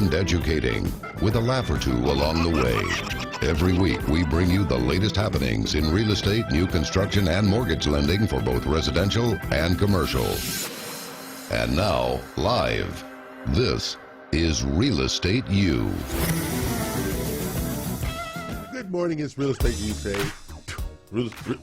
and educating, with a laugh or two along the way. Every week, we bring you the latest happenings in real estate, new construction, and mortgage lending for both residential and commercial. And now, live, this is Real Estate U. Good morning, it's Real Estate U today. Whatever.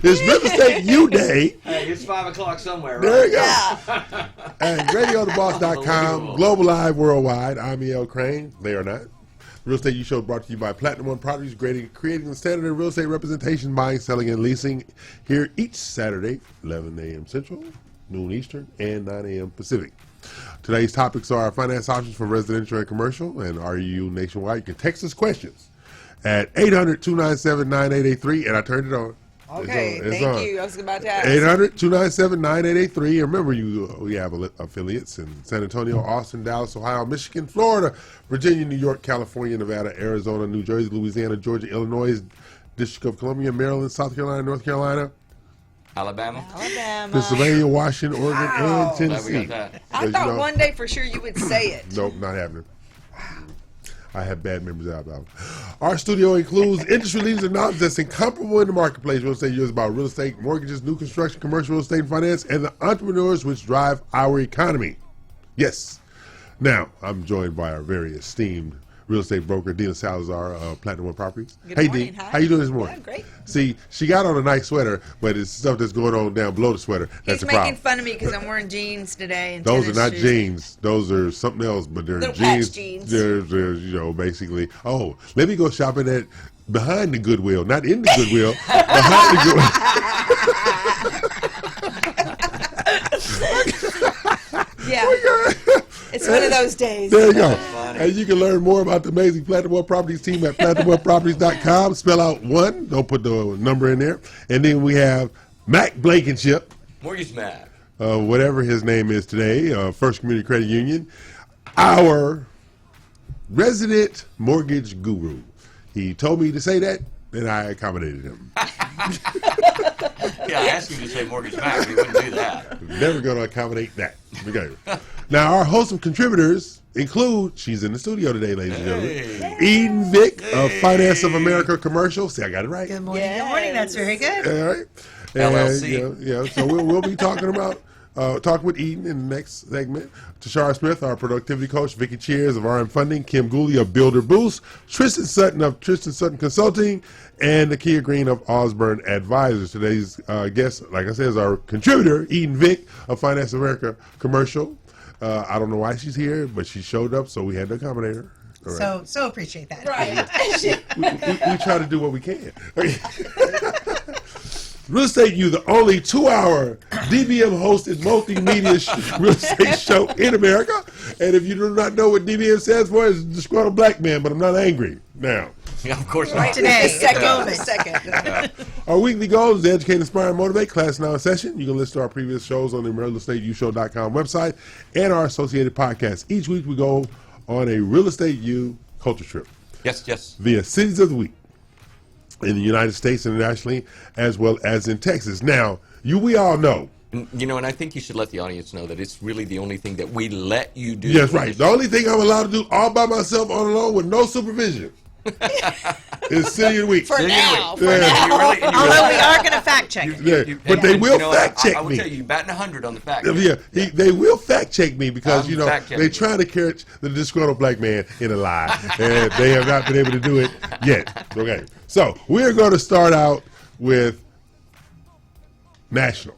It's Real Estate U Day. Hey, it's 5 o'clock somewhere, right? There you go. Yeah. And RadioTheBoss.com, global live worldwide. I'm E.L. Crane. They are not. Real Estate U Show brought to you by Platinum One Properties, creating the standard in real estate representation, buying, selling, and leasing here each Saturday, 11 a.m. Central, noon Eastern, and 9 a.m. Pacific. Today's topics are finance options for residential and commercial, and REU nationwide. You can text us questions at 800-297-9883, and I turned it on. Okay, it's thank on. you. I was about to ask. 800-297-9883. And remember, we have affiliates in San Antonio, Austin, Dallas, Ohio, Michigan, Florida, Virginia, New York, California, Nevada, Arizona, New Jersey, Louisiana, Georgia, Illinois, District of Columbia, Maryland, South Carolina, North Carolina, Alabama, Pennsylvania, Washington, Oregon, and Tennessee. I thought one day for sure you would say it. Nope, not happening. I have bad memories of that. Our studio includes industry leaders and knowledge that's incomparable in the marketplace. Real estate is about real estate, mortgages, new construction, commercial real estate and finance, and the entrepreneurs which drive our economy. Yes. Now, I'm joined by our very esteemed real estate broker, Dina Salazar of Platinum One Properties. Good morning. Dean. How you doing this morning? Yeah, great. See, she got on a nice sweater, but it's stuff that's going on down below the sweater. That's He's the problem. making fun of me because I'm wearing jeans today. And Those are not shoes. jeans. Those are something else, but they're Little jeans. patch jeans. They're, basically, let me go shopping at behind the Goodwill, not in the Goodwill, behind the Goodwill. Yeah. It's one of those days. There you go. And you can learn more about the amazing Platinum One Properties team at PlatinumOneProperties.com. Spell out one. Don't put the number in there. And then we have Mac Blankenship. Mortgage Mac. Whatever his name is today, First Community Credit Union. Our resident mortgage guru. He told me to say that, and I accommodated him. Yeah, I asked you to say Mortgage Mac. You wouldn't do that. Never going to accommodate that. Okay. Now, our host of contributors include, she's in the studio today, ladies and gentlemen, Eden Vick of Finance of America Commercial. See, I got it right. Good morning. Yes. Good morning. That's very good. All right. LLC. So we'll be talking about talking with Eden in the next segment. Tashara Smith, our productivity coach, Vicky Cheers of RM Funding, Kim Gooley of Builder Boost, Tristan Sutton of Tristan Sutton Consulting, and Nakia Green of Osborne Advisors. Today's guest, like I said, is our contributor, Eden Vick of Finance America Commercial. I don't know why she's here, but she showed up, so we had to accommodate her. All right. So appreciate that. Right. We try to do what we can. Okay. Real Estate U, the only 2-hour DBM-hosted multimedia real estate show in America. And if you do not know what DBM stands for, it's disgruntled black man, but I'm not angry now. Yeah, of course Right not. today. Second. Second. Our weekly goal is to educate, inspire, and motivate. Class now in session. You can listen to our previous shows on the RealEstateUShow.com website and our associated podcasts. Each week we go on a Real Estate U culture trip Yes. via Cities of the Week in the United States internationally, as well as in Texas. Now, we all know. And I think you should let the audience know that it's really the only thing that we let you do. Yes, right. The only thing I'm allowed to do all by myself on alone with no supervision is City of the Week. For now. And you really- Although we are going to fact check it. But they will fact check I will me. tell you, batting 100 on the fact. They will fact check me because, I'm fact-checking they're trying to catch the disgruntled black man in a lie. And they have not been able to do it yet. Okay. So we're going to start out with national.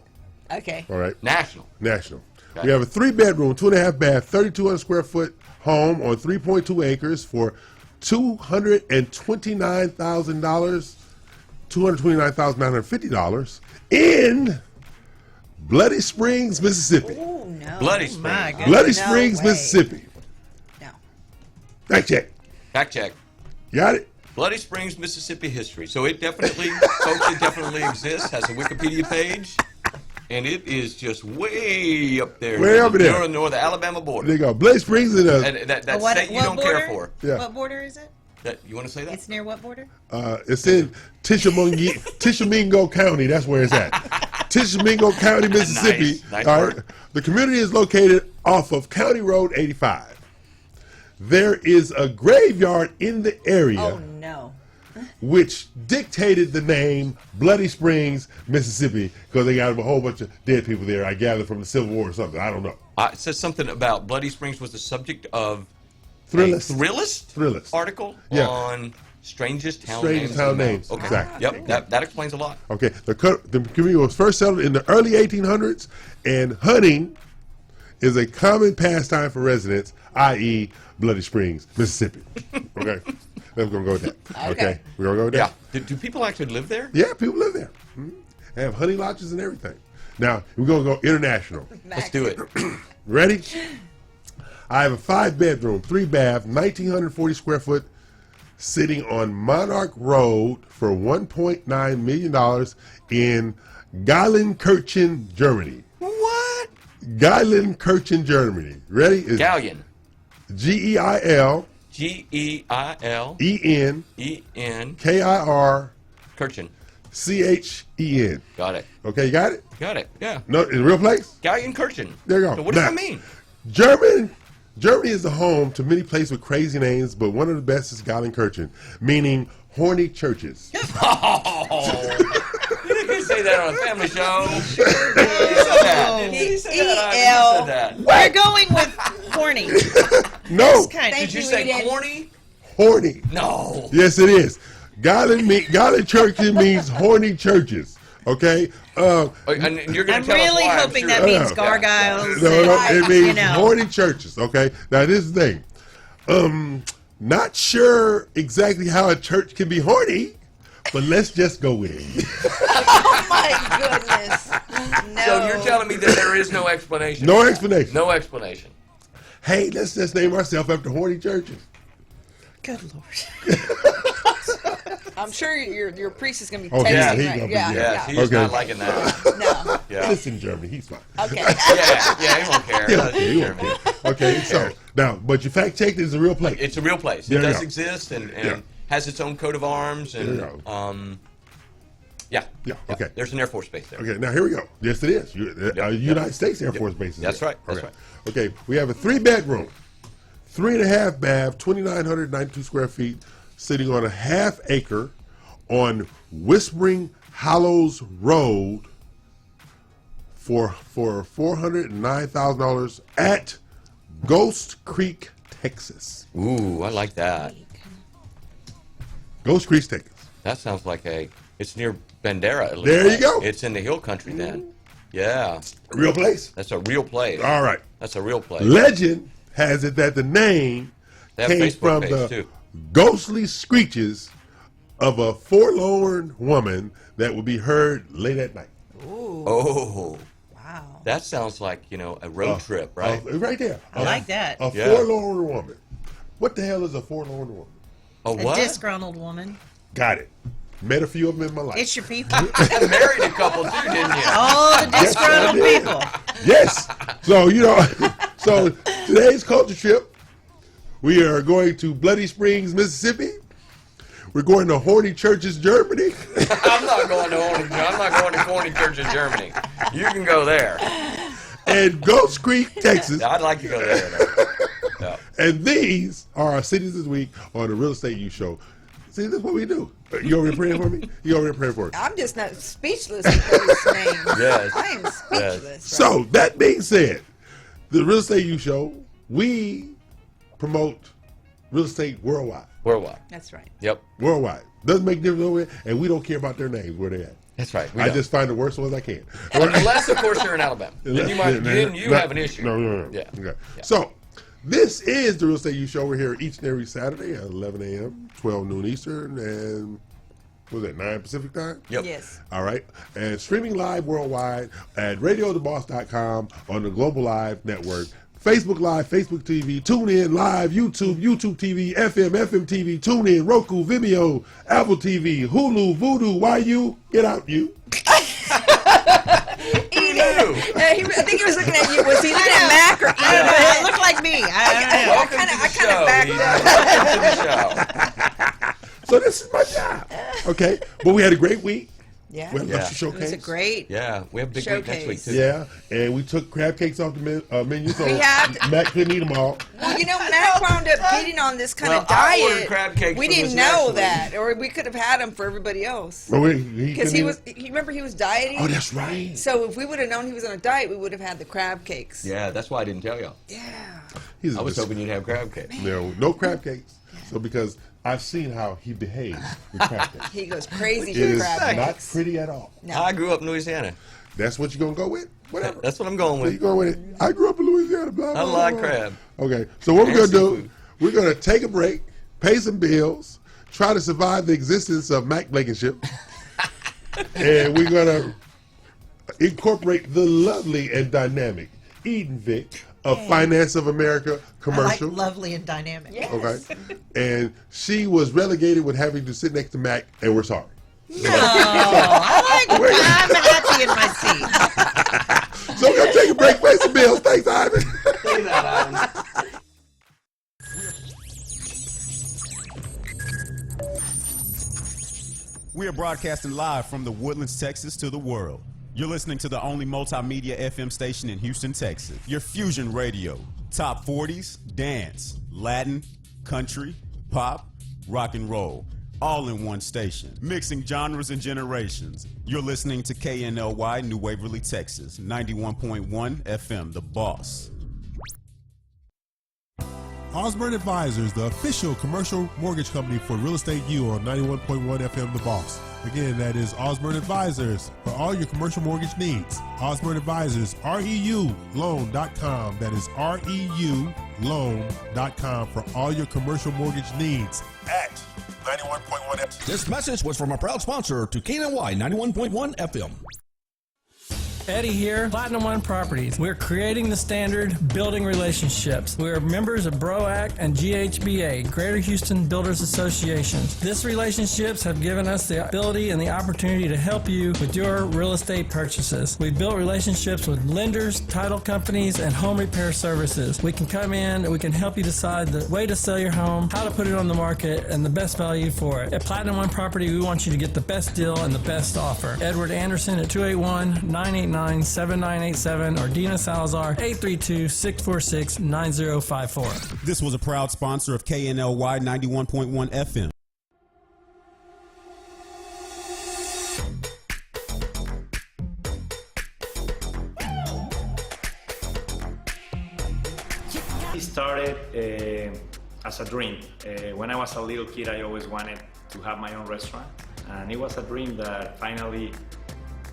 Okay. All right. National. National. Okay. We have a 3-bedroom, 2.5 bath, 3,200 square foot home on 3.2 acres for $229,000, $229,950 in Bloody Springs, Mississippi. Oh, no. Bloody My Springs. goodness. Bloody No Springs, way. Mississippi. No. Fact check. Fact check. Got it? Bloody Springs, Mississippi history. So it definitely, folks, it definitely exists. Has a Wikipedia page. And it is just way up there. Way up there. Near the Alabama border. There you go. Bloody Springs is a, That What state you don't border? care for. Yeah. What border is it? You want to say that? It's near what border? it's in Tishomingo County. That's where it's at. Tishomingo County, Mississippi. Nice All work. right. The community is located off of County Road 85. There is a graveyard in the area Oh no. which dictated the name Bloody Springs, Mississippi, because they got a whole bunch of dead people there, I gather, from the Civil War or something. I don't know. It says something about Bloody Springs was the subject of Thrillist. a Thrillist Article? on strangest town Strangest names. town in the world. names. Okay. Exactly. Yep. That explains a lot. Okay, the community was first settled in the early 1800s, and hunting is a common pastime for residents, i.e., Bloody Springs, Mississippi. Okay, we're gonna go with that. Okay, we're gonna go with that. Yeah. Do people actually live there? Yeah, people live there. They have honey lodges and everything. Now we're gonna go international. Let's do it. Ready? I have a 5-bedroom, 3-bath, 1,940 square foot, sitting on Monarch Road for $1.9 million in Geilenkirchen, Germany. What? Geilenkirchen, Germany. Ready? It's Galleon. Geil Geil En En Kirchen. Kirchen. Got it. Okay, you got it? Got it. Yeah. No, in real place? Galleon Kirchen. There you go. So what does Now, that mean? Germany is the home to many places with crazy names, but one of the best is Geilenkirchen, meaning horny churches. Oh, you can say that on a family show. You said that. You said that. We're going with horny. No, Did you say corny? horny. No. Yes, it is. Geilenkirchen means horny churches. Okay. And you're going I'm to tell us really why, I'm hoping sure. that means gargoyles. No, it means you know. horny churches. Okay. Now this is the thing. Not sure exactly how a church can be horny, but let's just go with it. Oh my goodness. No. So you're telling me that there is no explanation? No explanation. No explanation. Hey, let's just name ourselves after horny churches. Good Lord. I'm sure your priest is going to be Oh, tasting yeah, he right. gonna be- Yeah, Yes, yeah. he's Okay. not liking that. No. Yeah. Listen, Germany, he's fine. Okay. Yeah, he won't care. He won't care. Okay, so now, but you fact checked it's a real place. It's a real place. There It you does go. exist and Yeah. has its own coat of arms There you and go. yeah. Yeah, okay. There's an Air Force base there. Okay, now here we go. Yes, it is. United States Air Force Base is That's there. right, that's okay. right. Okay, we have a 3-bedroom, 3.5 bath, 2,992 square feet, sitting on a ½ acre on Whispering Hollows Road for $409,000 at Ghost Creek, Texas. Ooh, I like that. Ghost Creek, Texas. That sounds like it's near Bandera. At least. There you go. It's in the hill country then. Yeah. Real place. That's a real place. All right. That's a real place. Legend has it that the name They have came Facebook from page, the too. ghostly screeches of a forlorn woman that would be heard late at night. Oh. Wow. That sounds like, a road trip, right? Right there. I like that. A Yeah. forlorn woman. What the hell is a forlorn woman? A A what? disgruntled woman. Got it. Met a few of them in my life. It's your people. You married a couple too, didn't you? All the disgruntled did. people. Yes. So, so today's culture trip, we are going to Bloody Springs, Mississippi. We're going to Horny Churches, Germany. I'm not going to Corny Church in Germany. You can go there. And Ghost Creek, Texas. I'd like to go there. Though. Yeah. And these are our cities this week on the Real Estate U Show. See, this is what we do. You over here praying for me? You over here praying for me? I'm just not speechless with those names. Yes. I am speechless. Right? So, that being said, the Real Estate U Show, we promote real estate worldwide. Worldwide. That's right. Yep. Worldwide. Doesn't make a difference over here, and we don't care about their names, where they at. That's right. We I don't. just find the worst ones I can. Unless, of course, you're in Alabama. Then you might. Then you No, have an issue. No. Yeah. Okay. So, this is the Real Estate U Show. We're here each and every Saturday at 11 a.m., 12 noon Eastern, and what was that, 9 Pacific time? Yep. Yes. All right. And streaming live worldwide at radiotheboss.com on the Global Live Network. Facebook Live, Facebook TV, TuneIn Live, YouTube, YouTube TV, FM, FM TV, TuneIn, Roku, Vimeo, Apple TV, Hulu, Vudu, YU, get out, you. I think he was looking at you. Was he looking at Mac or I don't know. It looked like me. I don't know. Welcome kinda- to I the kinda show. backed Welcome to the show. So this is my job. Okay. But we had a great week. Yeah. We had a Yeah. luxury It showcase. was a great. Yeah, we have a big week next week, too. Yeah, and we took crab cakes off the menu, so We had- Matt couldn't eat them all. Well, Matt wound up getting on this kind Well, of I ordered diet. crab cakes We for didn't this know next that, or we could have had them for everybody else. Oh, Because he was, you remember he was dieting? Oh, that's right. So if we would have known he was on a diet, we would have had the crab cakes. Yeah, that's why I didn't tell y'all. Yeah. He's I was hoping you'd have crab cakes. no crab cakes. So because I've seen how he behaves with crab cakes. He goes crazy It for is crab not cakes. pretty at all. No. I grew up in Louisiana. That's what you're gonna go with. Whatever. That's what I'm going You with. going with it? I grew up in Louisiana. Blah, blah, I like blah. crab. Okay, so what we're And gonna do? seafood. We're gonna take a break, pay some bills, try to survive the existence of Mac Blankenship, and we're gonna incorporate the lovely and dynamic Eden Vick of Finance of America I like commercial. lovely and dynamic. Yes. Okay, and she was relegated with having to sit next to Mac, and we're sorry. No, I'm happy in my seat. So we're gonna take a break, pay some bills. Thanks, Ivan. Say that, Ivan. We are broadcasting live from the Woodlands, Texas to the world. You're listening to the only multimedia FM station in Houston, Texas. Your Fusion Radio. Top 40s, dance, Latin, country, pop, rock and roll. All in one station. Mixing genres and generations. You're listening to KNLY, New Waverly, Texas. 91.1 FM, The Boss. Osborne Advisors, the official commercial mortgage company for Real Estate U on 91.1 FM The Boss. Again, that is Osborne Advisors for all your commercial mortgage needs. Osborne Advisors, REULoan.com. That is REULoan.com for all your commercial mortgage needs at 91.1 FM. This message was from a proud sponsor to KNLY 91.1 FM. Eddie here, Platinum One Properties. We're creating the standard, building relationships. We are members of BROAC and GHBA, Greater Houston Builders Associations. These relationships have given us the ability and the opportunity to help you with your real estate purchases. We've built relationships with lenders, title companies, and home repair services. We can come in and we can help you decide the way to sell your home, how to put it on the market, and the best value for it. At Platinum One Property, we want you to get the best deal and the best offer. Edward Anderson at 281-989-7987 or Dina Salazar 832-646-9054. This was a proud sponsor of KNLY 91.1 FM. It started as a dream. When I was a little kid, I always wanted to have my own restaurant. And it was a dream that finally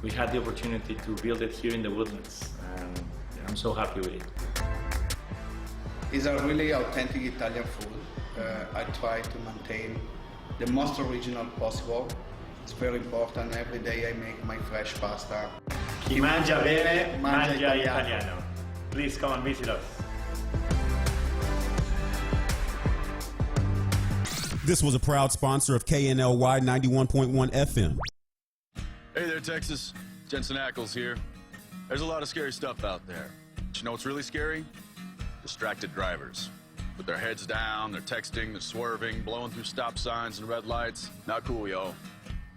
we had the opportunity to build it here in the Woodlands. And I'm so happy with it. It's a really authentic Italian food. I try to maintain the most original possible. It's very important. Every day I make my fresh pasta. Chi mangia bene, mangia italiano. italiano. Please come and visit us. This was a proud sponsor of KNLY 91.1 FM. Hey there, Texas. Jensen Ackles here. There's a lot of scary stuff out there. But you know what's really scary? Distracted drivers. With their heads down, they're texting, they're swerving, blowing through stop signs and red lights. Not cool, yo.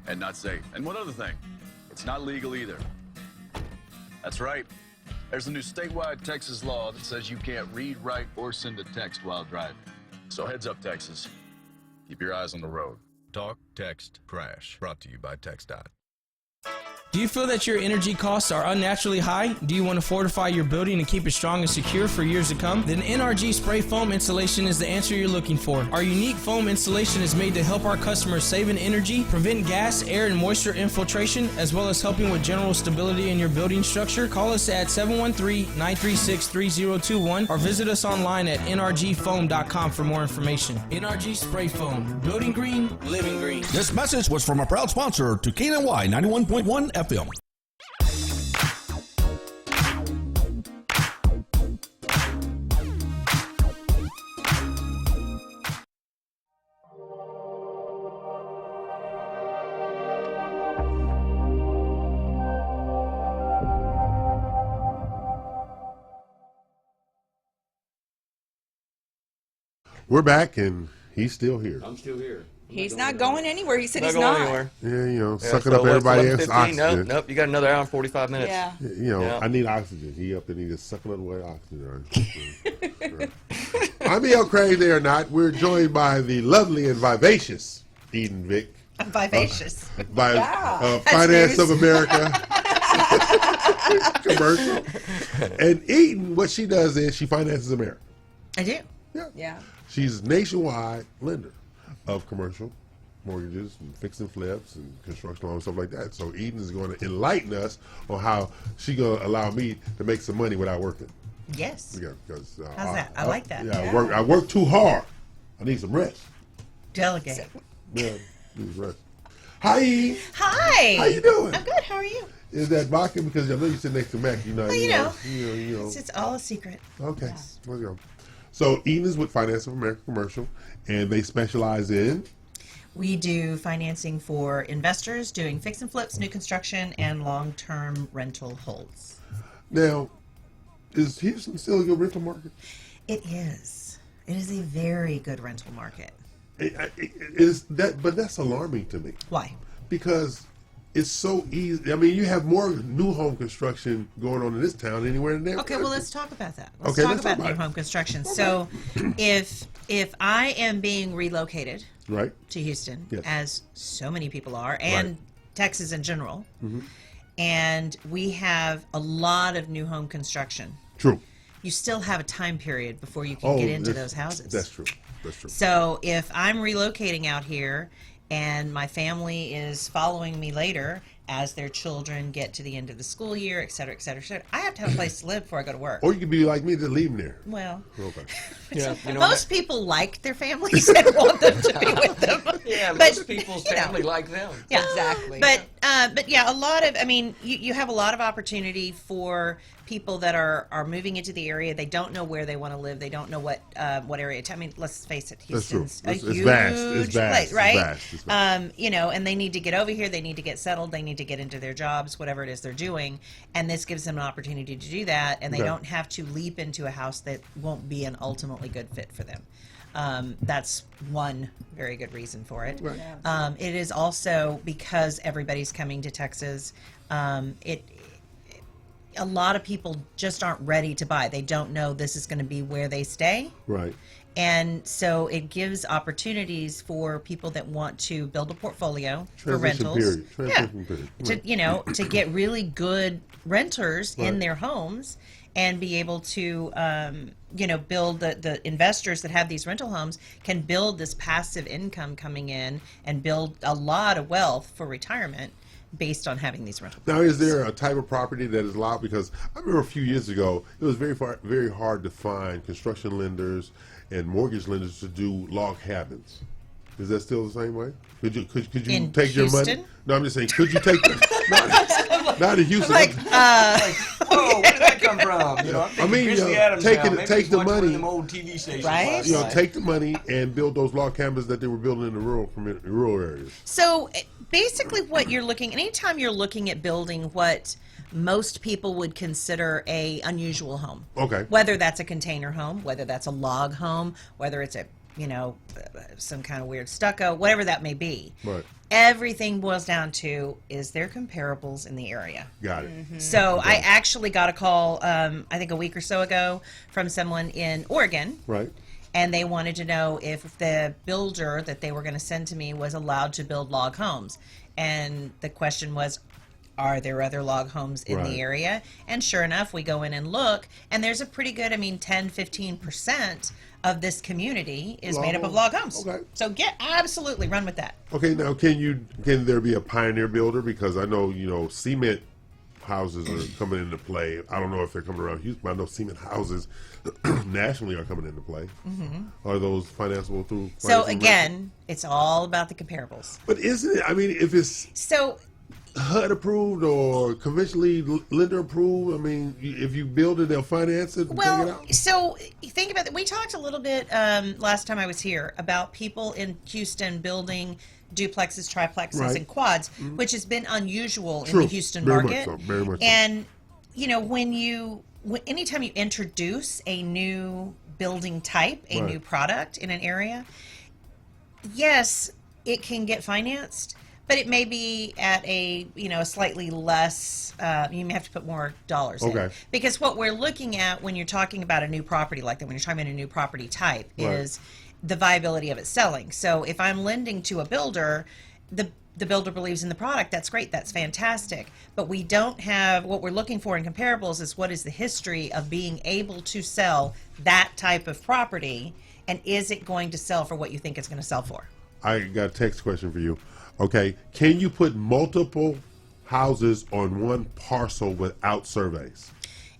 And not safe. And one other thing, it's not legal either. That's right. There's a new statewide Texas law that says you can't read, write, or send a text while driving. So heads up, Texas. Keep your eyes on the road. Talk, text, crash. Brought to you by TxDOT. Do you feel that your energy costs are unnaturally high? Do you want to fortify your building and keep it strong and secure for years to come? Then NRG Spray Foam Installation is the answer you're looking for. Our unique foam installation is made to help our customers save in energy, prevent gas, air, and moisture infiltration, as well as helping with general stability in your building structure. Call us at 713-936-3021 or visit us online at nrgfoam.com for more information. NRG Spray Foam. Building green, living green. This message was from a proud sponsor to KNLY 91.1 FM. We're back, and he's still here. I'm still here. He's not going anywhere. He said Not he's going not. anywhere. Yeah, Yeah, sucking so up everybody what's else's 11:15? oxygen. Nope, you got another hour and 45 minutes. Yeah. I need oxygen. He up there, he just sucking up away oxygen. Right? I'm E.L. Craig, they are not. We're joined by the lovely and vivacious Eden Vick. Vivacious. By That's Finance news. of America commercial. And Eden, what she does is she finances America. I do. Yeah. She's a nationwide lender of commercial mortgages and fix and flips and construction loans, stuff like that. So Eden is going to enlighten us on how she's going to allow me to make some money without working. Yes. Yeah, because How's that? I like that. Yeah, I work too hard. I need some rest. Delegate. Yeah, need some rest. Hi, Eden. Hi. How you doing? I'm good. How are you? Is that vodka? Because I know you sit next to Mac. You know. Well, you know. It's all a secret. Okay. Let's go. So Eden is with Finance of America Commercial, and they specialize in. We do financing for investors, doing fix and flips, new construction, and long-term rental holds. Now, is Houston still a good rental market? It is. It is a very good rental market. But that's alarming to me. Why? Because it's so easy. I mean, you have more new home construction going on in this town anywhere in there. Okay, well, let's talk about that. Let's Okay, talk let's talk about new about it. home construction. So, if I am being relocated Right. to Houston, Yes. as so many people are, and Right. Texas in general, Mm-hmm. and we have a lot of new home construction, True. you still have a time period before you can get into those houses. That's true. That's true. So if I'm relocating out here and my family is following me later as their children get to the end of the school year, et cetera, et cetera, et cetera, I have to have a place to live before I go to work. Or you could be like me, just leave them there. Well, Okay. Yeah, you know, most people like their families and want them to be with them. yeah, But, most people's you know. family like them. Yeah, Exactly. But yeah, a lot of, I mean, you have a lot of opportunity for people that are moving into the area. They don't know where they want to live. They don't know what area. I mean, let's face it, That's true. Houston's a It's huge vast. It's vast. place, It's right? vast. It's vast. You know, and they need to get over here. They need to get settled. They need to get into their jobs, whatever it is they're doing. And this gives them an opportunity to do that. And they Okay. don't have to leap into a house that won't be an ultimately good fit for them. That's one very good reason for it. Right. It is also because everybody's coming to Texas. A lot of people just aren't ready to buy. They don't know this is going to be where they stay. Right. And so it gives opportunities for people that want to build a portfolio for Transition rentals. period. Transition period. Right. To get really good renters in Right. their homes and be able to, build the investors that have these rental homes can build this passive income coming in and build a lot of wealth for retirement based on having these rental Now, is there a type of property that is allowed? Because I remember a few years ago, it was very hard to find construction lenders and mortgage lenders to do log cabins. Is that still the same way? Could you In take your money? Houston? No, I'm just saying. Could you take not in Houston? Oh, where did that come from? You know, I'm thinking Grizzly Adams now. Maybe take he's the watching one of money, them old TV stations Right? last you know, night. take the money and build those log cabins that they were building in the rural areas. So basically what you're looking, anytime you're looking at building what most people would consider a unusual home. Okay. Whether that's a container home, whether that's a log home, whether it's a, some kind of weird stucco, whatever that may be. Right. Everything boils down to, is there comparables in the area? Got it. So I actually got a call, I think a week or so ago, from someone in Oregon. Right. And they wanted to know if the builder that they were going to send to me was allowed to build log homes. And the question was, are there other log homes in Right. the area? And sure enough, we go in and look, and there's a pretty good, 10, 15% of this community is made up of log homes. Okay. So absolutely run with that. Okay, now can there be a pioneer builder? Because I know, cement houses are coming into play. I don't know if they're coming around Houston, but I know cement houses nationally are coming into play. Mm-hmm. Are those financeable through? So financial again, it's all about the comparables. but isn't it? I mean, if it's So HUD approved or conventionally lender approved, I mean, if you build it, they'll finance it and take it well, out. so think about it. We talked a little bit last time I was here about people in Houston building duplexes, triplexes, Right. and quads, which has been unusual in True. the Houston Very much market. so. Very much so. And anytime you introduce a new building type, a Right. new product in an area, yes, it can get financed, but it may be at a a slightly less. You may have to put more dollars in, Okay. because what we're looking at when you're talking about a new property like that, when you're talking about a new property type, Right. is the viability of it selling. So if I'm lending to a builder, the builder believes in the product, that's great, that's fantastic. But we don't have, what we're looking for in comparables is what is the history of being able to sell that type of property, and is it going to sell for what you think it's going to sell for? I got a text question for you. Okay, can you put multiple houses on one parcel without surveys?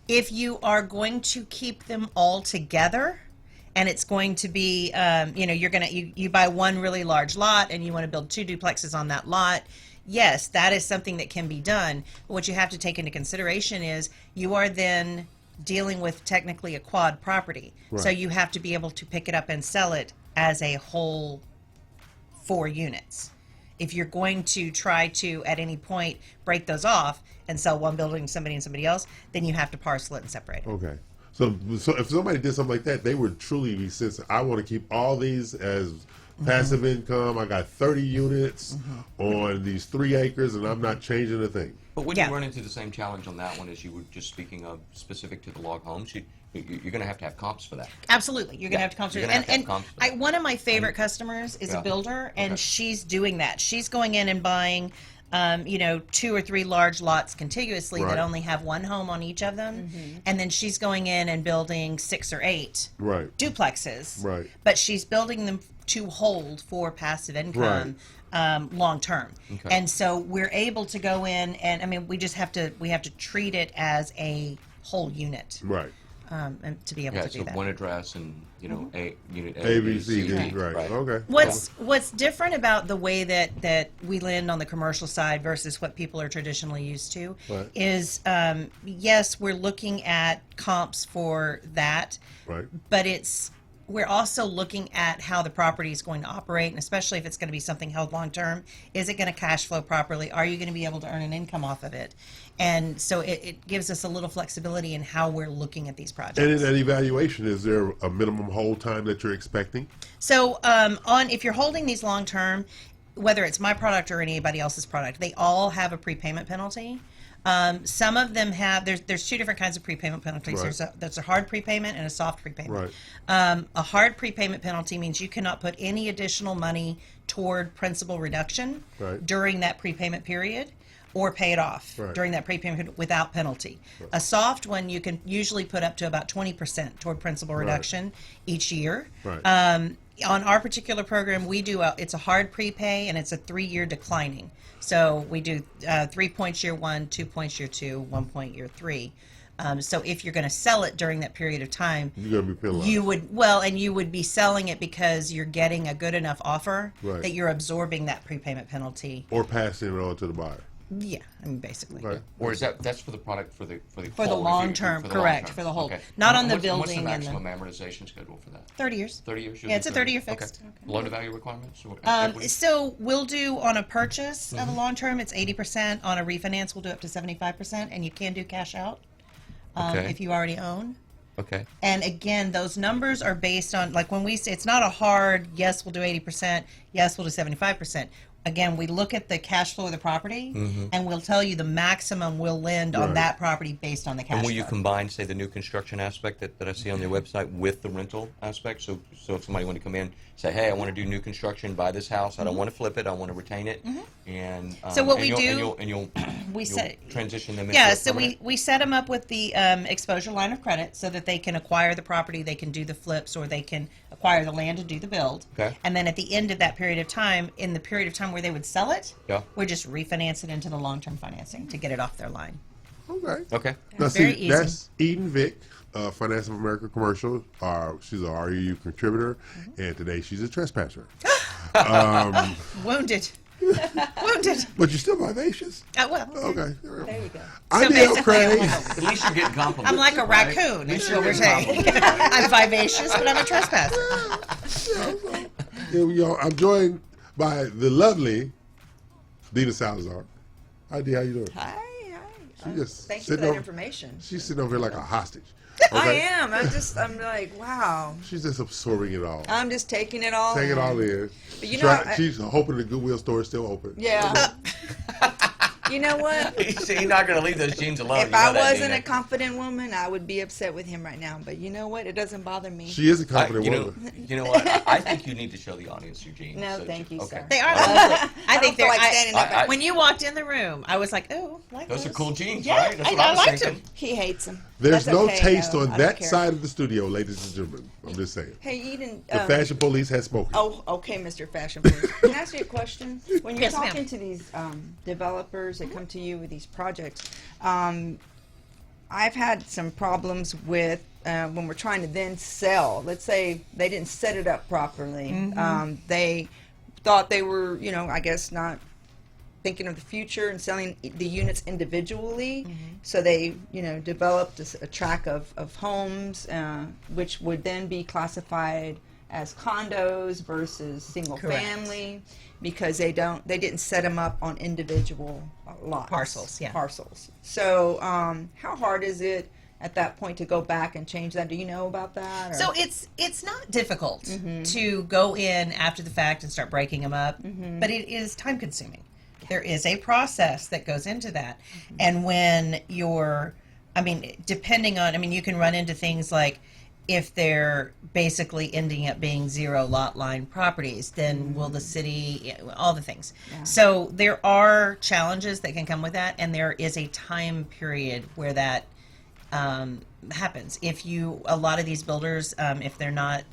If you are going to keep them all together, and it's going to be, you buy one really large lot and you want to build 2 duplexes on that lot, yes, that is something that can be done. But what you have to take into consideration is you are then dealing with technically a quad property. Right. So you have to be able to pick it up and sell it as a whole 4 units. If you're going to try to, at any point, break those off and sell one building to somebody and somebody else, then you have to parcel it and separate it. Okay. So if somebody did something like that, they would truly be sensitive. I want to keep all these as passive income. I got 30 units on these 3 acres, and I'm not changing a thing. But when you run into the same challenge on that one as you were just speaking of, specific to the log homes, you're going to have comps for that. Absolutely, you're going to have to comps. And one of my favorite customers is a builder, and she's doing that. She's going in and buying 2 or 3 large lots contiguously that only have 1 home on each of them, and then she's going in and building 6 or 8 duplexes. Right. But she's building them to hold for passive income long term. Okay. And so we're able to go in and we have to treat it as a whole unit. Right. And to be able to do so that. one address and A, unit A, B, C, D. Right. Okay. What's different about the way that we lend on the commercial side versus what people are traditionally used to is, yes, we're looking at comps for that, but we're also looking at how the property is going to operate, and especially if it's going to be something held long term. Is it going to cash flow properly? Are you going to be able to earn an income off of it? And so it gives us a little flexibility in how we're looking at these projects. And in that evaluation, is there a minimum hold time that you're expecting? So if you're holding these long term, whether it's my product or anybody else's product, they all have a prepayment penalty. Some of them have, there's 2 different kinds of prepayment penalties. There's a hard prepayment and a soft prepayment. A hard prepayment penalty means you cannot put any additional money toward principal reduction during that prepayment period, or pay it off during that prepayment period without penalty. A soft one, you can usually put up to about 20% toward principal reduction each year. On our particular program, we do it's a hard prepay, and it's a 3-year declining. So we do 3 points year 1, 2 points year 2, 1 point year 3. So if you're going to sell it during that period of time, you're going to be penalized. You would be selling it because you're getting a good enough offer that you're absorbing that prepayment penalty, or passing it on to the buyer. Yeah, basically. Or is that's for the product for the long term? Correct, for the hold, not on the building. What's the maximum amortization schedule for that? 30 years. 30 years. Yeah, it's a 30-year fixed. Okay. Loan to value requirements. So we'll do on a purchase of a long term, it's 80%. On a refinance, we'll do up to 75%, and you can do cash out if you already own. Okay. And again, those numbers are based on, like, when we say it's not a hard yes, we'll do 80%, yes, we'll do 75%. Again, we look at the cash flow of the property, and we'll tell you the maximum we'll lend on that property based on the cash flow. And will you combine, say, the new construction aspect that I see on your website with the rental aspect? So if somebody wanted to come in, say, hey, I want to do new construction, buy this house, I don't want to flip it, I want to retain it, and so what we do, you'll transition them into so we set them up with the exposure line of credit so that they can acquire the property, they can do the flips, or they can acquire the land to do the build. Okay. And then at the end of that period of time, in the period of time where they would sell it, we're just refinance it into the long-term financing to get it off their line. Okay. Now, Very easy. That's Eden Vick, Finance of America Commercial. She's a REU contributor, and today she's a trespasser. Wounded. Wounded. But you're still vivacious. Well. Okay. There you go. I'm Neil Craig. At least you're getting compliments. I'm like a raccoon, is what we're saying. I'm vivacious, but I'm a trespasser. I'm joined by the lovely Dina Salazar. Hi, Dee. How you doing? Hi. She just Thank you for that information. She's sitting over here like a hostage. I am. I'm like, wow. She's just absorbing it all. I'm just taking it all. Taking it all in. But you know, she's hoping the Goodwill store is still open. Yeah. You know what? You're not going to leave those jeans alone. If I wasn't a confident woman, I would be upset with him right now. But you know what? It doesn't bother me. She is a confident woman. You know what? I think you need to show the audience your jeans. No, thank you, sir. They are lovely. I think they're like standing up. when you walked in the room, I was like, oh, like those are cool jeans, yeah, right? That's what I was liked thinking. them. He hates them. There's That's no okay, taste though. on I don't that care. side of the studio, ladies and gentlemen. I'm just saying. Hey, Eden. The fashion police has spoken. Oh, okay, Mr. Fashion Police. Can I ask you a question? When you're Yes, ma'am. talking to these developers that come to you with these projects, I've had some problems with when we're trying to then sell. Let's say they didn't set it up properly. They thought they were, I guess not thinking of the future and selling the units individually. So they, developed a tract of homes, which would then be classified as condos versus single Correct. family, because they didn't set them up on individual lots. Parcels, yeah. Parcels. So how hard is it at that point to go back and change that? Do you know about that? Or? So it's not difficult to go in after the fact and start breaking them up, but it is time consuming. There is a process that goes into that. And when depending on, you can run into things like if they're basically ending up being zero lot line properties, then will the city, all the things. Yeah. So there are challenges that can come with that, and there is a time period where that happens. A lot of these builders, if they're not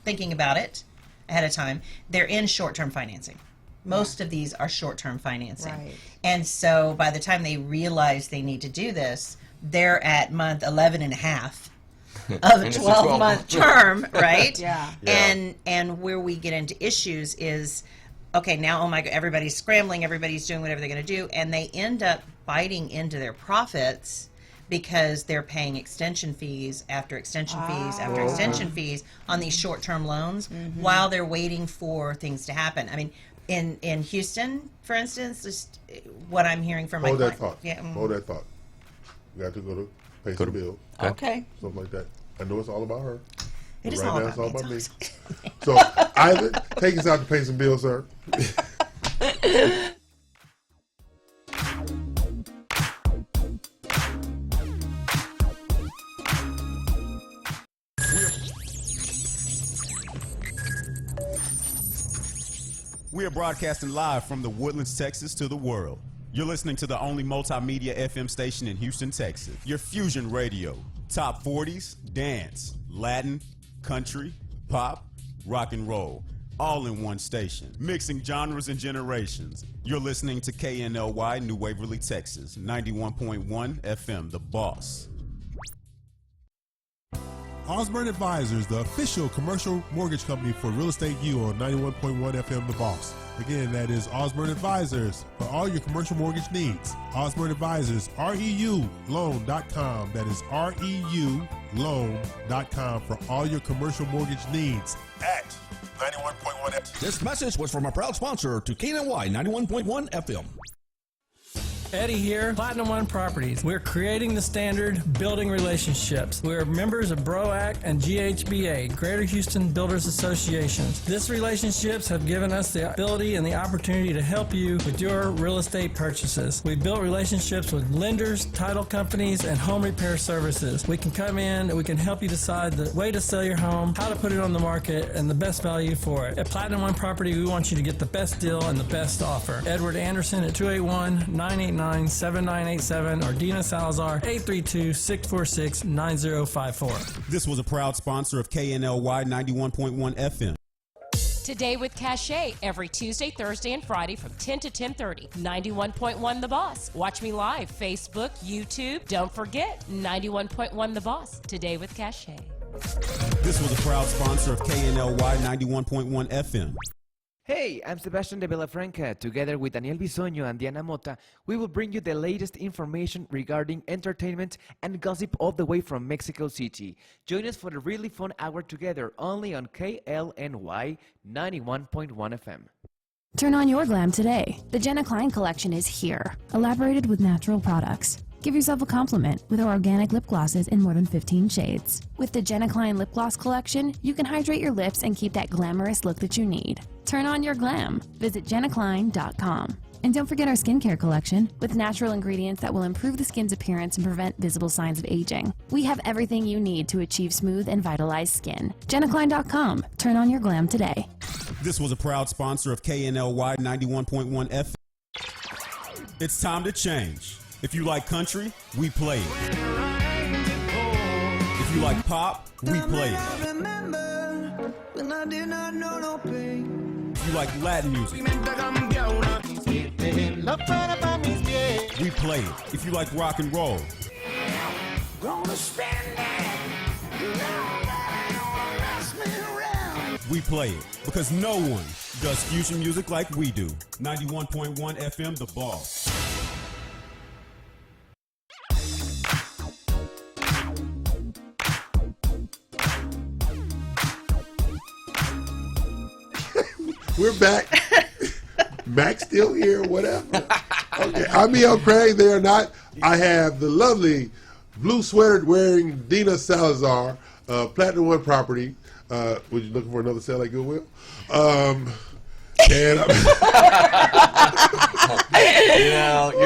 thinking about it ahead of time, they're in short-term financing. Most of these are short-term financing. Right. And so by the time they realize they need to do this, they're at month 11 and a half of a 12-month term, right? Yeah. And where we get into issues is, okay, now, oh my God, everybody's scrambling, everybody's doing whatever they're going to do, and they end up biting into their profits because they're paying extension fees after extension fees after extension fees on these short-term loans while they're waiting for things to happen. In Houston, for instance, just what I'm hearing from Hold my that thought. client. Yeah. Hold that thought. You got to go to pay some bills. Okay. Something like that. I know it's all about her. It is right all now, about it's all me. about me. So, Ivan, take us out to pay some bills, sir. We are broadcasting live from the Woodlands, Texas to the world. You're listening to the only multimedia FM station in Houston, Texas. Your Fusion Radio. Top 40s, dance, Latin, country, pop, rock and roll. All in one station. Mixing genres and generations. You're listening to KNLY, New Waverly, Texas. 91.1 FM, The Boss. Osborne Advisors, the official commercial mortgage company for Real Estate U on 91.1 FM The Boss. Again, that is Osborne Advisors for all your commercial mortgage needs. Osborne Advisors, REULoan.com. That is REULoan.com for all your commercial mortgage needs at 91.1 FM. This message was from a proud sponsor to KNLY 91.1 FM. Eddie here, Platinum One Properties. We're creating the standard, building relationships. We're members of BROAC and GHBA, Greater Houston Builders Associations. These relationships have given us the ability and the opportunity to help you with your real estate purchases. We've built relationships with lenders, title companies, and home repair services. We can come in and we can help you decide the way to sell your home, how to put it on the market, and the best value for it. At Platinum One Property, we want you to get the best deal and the best offer. Edward Anderson at 281-989-7987 or Dina Salazar 832-646-9054. This was a proud sponsor of KNLY 91.1 FM. Today with Cachet, every Tuesday, Thursday, and Friday from 10 to 10:30. 91.1 The Boss. Watch me live, Facebook, YouTube. Don't forget, 91.1 The Boss. Today with Cachet. This was a proud sponsor of KNLY 91.1 FM. Hey, I'm Sebastian de Villafranca. Together with Daniel Bisoño and Diana Mota, we will bring you the latest information regarding entertainment and gossip all the way from Mexico City. Join us for a really fun hour together only on KLNY 91.1 FM. Turn on your glam today. The Jenna Klein collection is here, elaborated with natural products. Give yourself a compliment with our organic lip glosses in more than 15 shades. With the Jenna Klein Lip Gloss Collection, you can hydrate your lips and keep that glamorous look that you need. Turn on your glam. Visit jennaklein.com. And don't forget our skincare collection with natural ingredients that will improve the skin's appearance and prevent visible signs of aging. We have everything you need to achieve smooth and vitalized skin. jennaklein.com. Turn on your glam today. This was a proud sponsor of KNLY 91.1 FM. It's time to change. If you like country, we play it. If you like pop, we play it. If you like Latin music, we play it. If you like rock and roll, we play it. Because no one does fusion music like we do. 91.1 FM, The Boss. We're back. Mac's still here, whatever. Okay, I'm E.L. Craig. They are not. I have the lovely blue sweater wearing Dina Salazar, Platinum One Property. Was you looking for another sale at Goodwill? And you're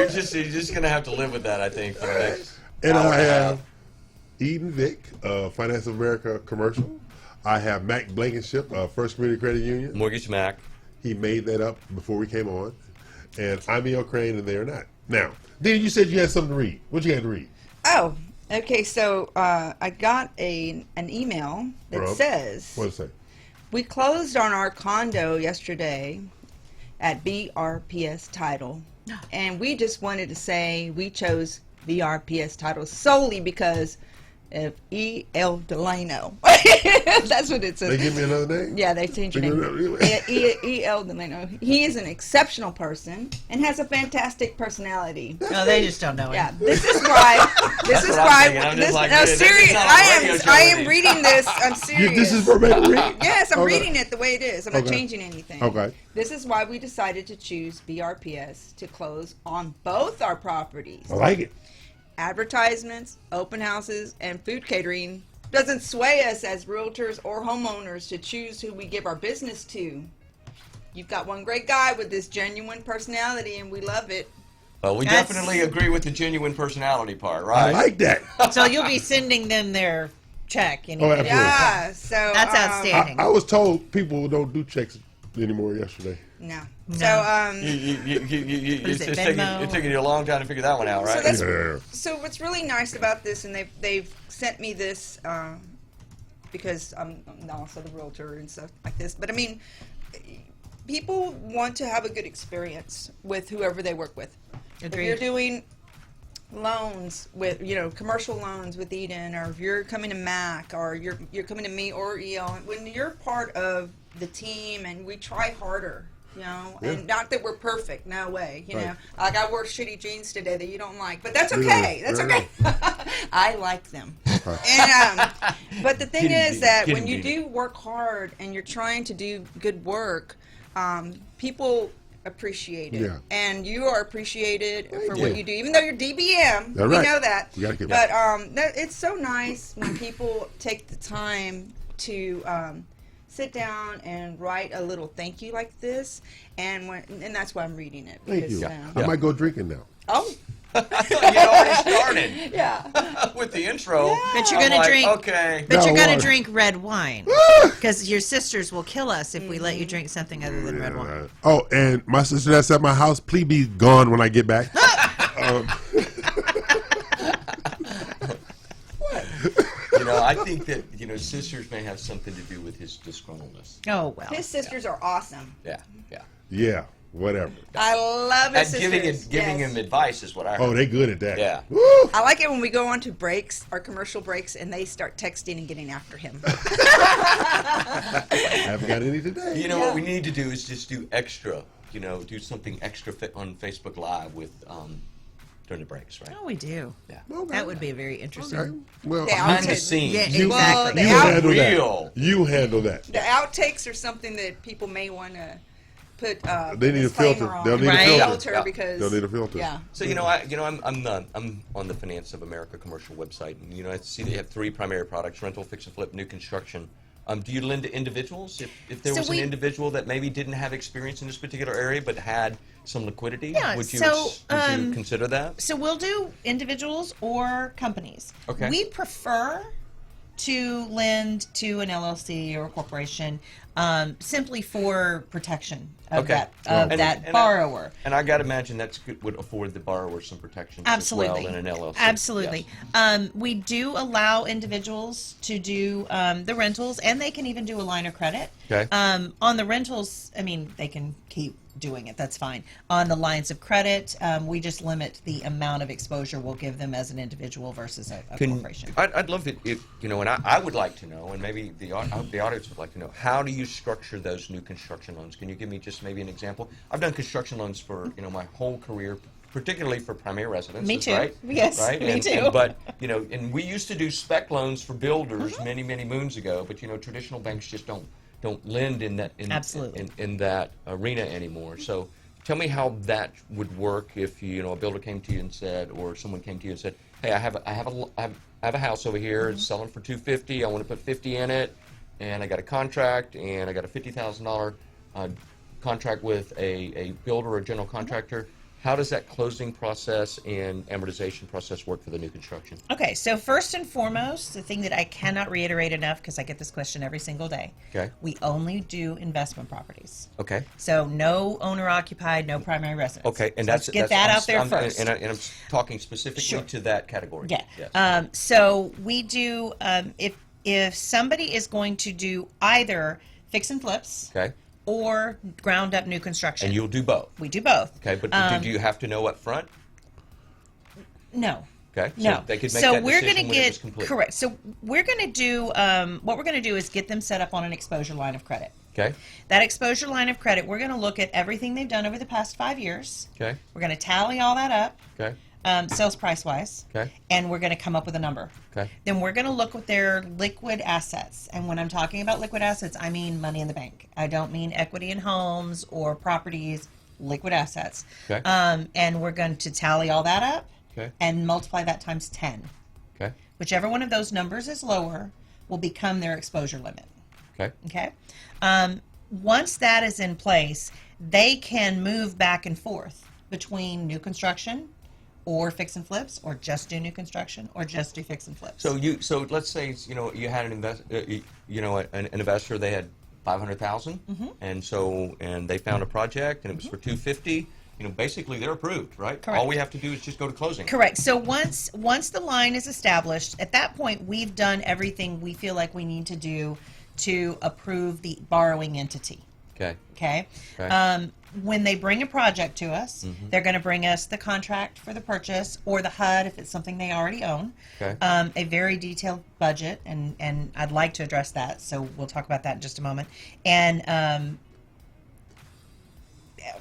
just gonna have to live with that, I think, for the next. And I have Eden Vick, Finance of America commercial. I have Mac Blankenship, First Community Credit Union. Mortgage Mac. He made that up before we came on. And I'm E.L. Crane, and they are not. Now, Dina, you said you had something to read. What you had to read? Oh, okay. So I got an email that says, what does it say? We closed on our condo yesterday at BRPS Title. And we just wanted to say we chose BRPS Title solely because of E.L. Delano. That's what it says. They give me another name? Yeah, they changed your name. E.L. Delano. He is an exceptional person and has a fantastic personality. No, they just don't know him. Yeah, this is why. No, serious. I am reading this. I'm serious. This is verbatim read? Yes, I'm reading it the way it is. I'm not changing anything. Okay. This is why we decided to choose BRPS to close on both our properties. I like it. Advertisements, open houses, and food catering doesn't sway us as realtors or homeowners to choose who we give our business to. You've got one great guy with this genuine personality, and we love it. Well, we definitely agree with the genuine personality part, right? I like that. So you'll be sending them their check. Yeah, so that's outstanding. I was told people don't do checks anymore yesterday. No. No. So it's taking you a long time to figure that one out, right? So what's really nice about this, and they've sent me this because I'm also the realtor and stuff like this. But I mean, people want to have a good experience with whoever they work with. Agreed. If you're doing loans with, commercial loans with Eden, or if you're coming to Mac, or you're coming to me or EL, when you're part of the team, and we try harder. And not that we're perfect, no way. Like I wore shitty jeans today that you don't like, but that's okay. That's okay. I like them. And but the thing is that when you do work hard and you're trying to do good work, people appreciate it, and you are appreciated for what you do, even though you're DBM. We know that. But it's so nice when people take the time to sit down and write a little thank you like this, and that's why I'm reading it. Thank you. I might go drinking now. Oh. You already started. Yeah. With the intro. Yeah. But you're gonna drink. Okay. But you're gonna drink red wine because your sisters will kill us if we let you drink something other than red wine. Oh, and my sister that's at my house, please be gone when I get back. I think that sisters may have something to do with his disgruntledness. Oh well. His sisters are awesome. Yeah. Whatever. I love his sisters. Giving him advice is what I heard. Oh, they good at that. Yeah. Woo! I like it when we go on to breaks, our commercial breaks, and they start texting and getting after him. I haven't got any today. What we need to do is just do extra. Do something extra on Facebook Live with during the breaks, right? Oh, we do. Yeah. Okay. That would be very interesting. Okay. Well, behind the scenes. Yeah, you exactly. handle that. You handle that. The outtakes are something that people may want to put They need a filter. disclaimer on They'll need a Right. filter. Yeah. because They'll need a filter. yeah. So I'm on the Finance of America commercial website, and I see they have 3 primary products: rental, fix and flip, new construction. Do you lend to individuals? If there So was an individual that maybe didn't have experience in this particular area but had some liquidity, Yeah, would you consider that? So we'll do individuals or companies. Okay. We prefer to lend to an LLC or a corporation simply for protection of Okay. that borrower. I got to imagine that would afford the borrower some protection Absolutely. as well in an LLC. Absolutely. Yes. We do allow individuals to do the rentals, and they can even do a line of credit. Okay. On the rentals, I mean, they can keep doing it. That's fine. On the lines of credit, we just limit the amount of exposure we'll give them as an individual versus a corporation. I'd love it if, and I would like to know, and maybe the audience would like to know, how do you structure those new construction loans? Can you give me just maybe an example? I've done construction loans for, my whole career, particularly for primary residences. Me too. Right? Yes, right? me too. And we used to do spec loans for builders many, many moons ago, but traditional banks just don't lend in that Absolutely. in that arena anymore. So tell me how that would work if a builder came to you and said, or someone came to you and said, hey, I have a house over here, it's selling for $250, I want to put $50 in it, and I got a contract, and I got a $50,000 contract with a builder or general contractor. How does that closing process and amortization process work for the new construction? Okay, so first and foremost, the thing that I cannot reiterate enough, because I get this question every single day, Okay. we only do investment properties. Okay. So no owner-occupied, no primary residence. Okay, and So let's get that out there first. And I'm talking specifically Sure. to that category. Yeah. Yes. So we do, if somebody is going to do either fix and flips Okay. or ground up new construction. And you'll do both. We do both. Okay, but do you have to know up front? No. Okay. No. So they could make So that we're decision going to when it was get complete. correct. So we're going to do what we're going to do is get them set up on an exposure line of credit. Okay. That exposure line of credit, we're going to look at everything they've done over the past 5 years. Okay. We're going to tally all that up, Okay. sales price wise, Okay. and we're going to come up with a number. Okay. Then we're going to look at their liquid assets. And when I'm talking about liquid assets, I mean money in the bank. I don't mean equity in homes or properties, liquid assets. Okay. And we're going to tally all that up Okay. and multiply that times 10. Okay. Whichever one of those numbers is lower will become their exposure limit. Okay. Okay. Once that is in place, they can move back and forth between new construction or fix and flips, or just do new construction, or just do fix and flips. So let's say you had an investor, they had 500,000, and they found a project and it was for 250. Basically they're approved, right? Correct. All we have to do is just go to closing. Correct. So once the line is established, at that point we've done everything we feel like we need to do to approve the borrowing entity. Okay. Okay. Okay. When they bring a project to us, they're going to bring us the contract for the purchase or the HUD if it's something they already own. Okay. A very detailed budget, and I'd like to address that, so we'll talk about that in just a moment. And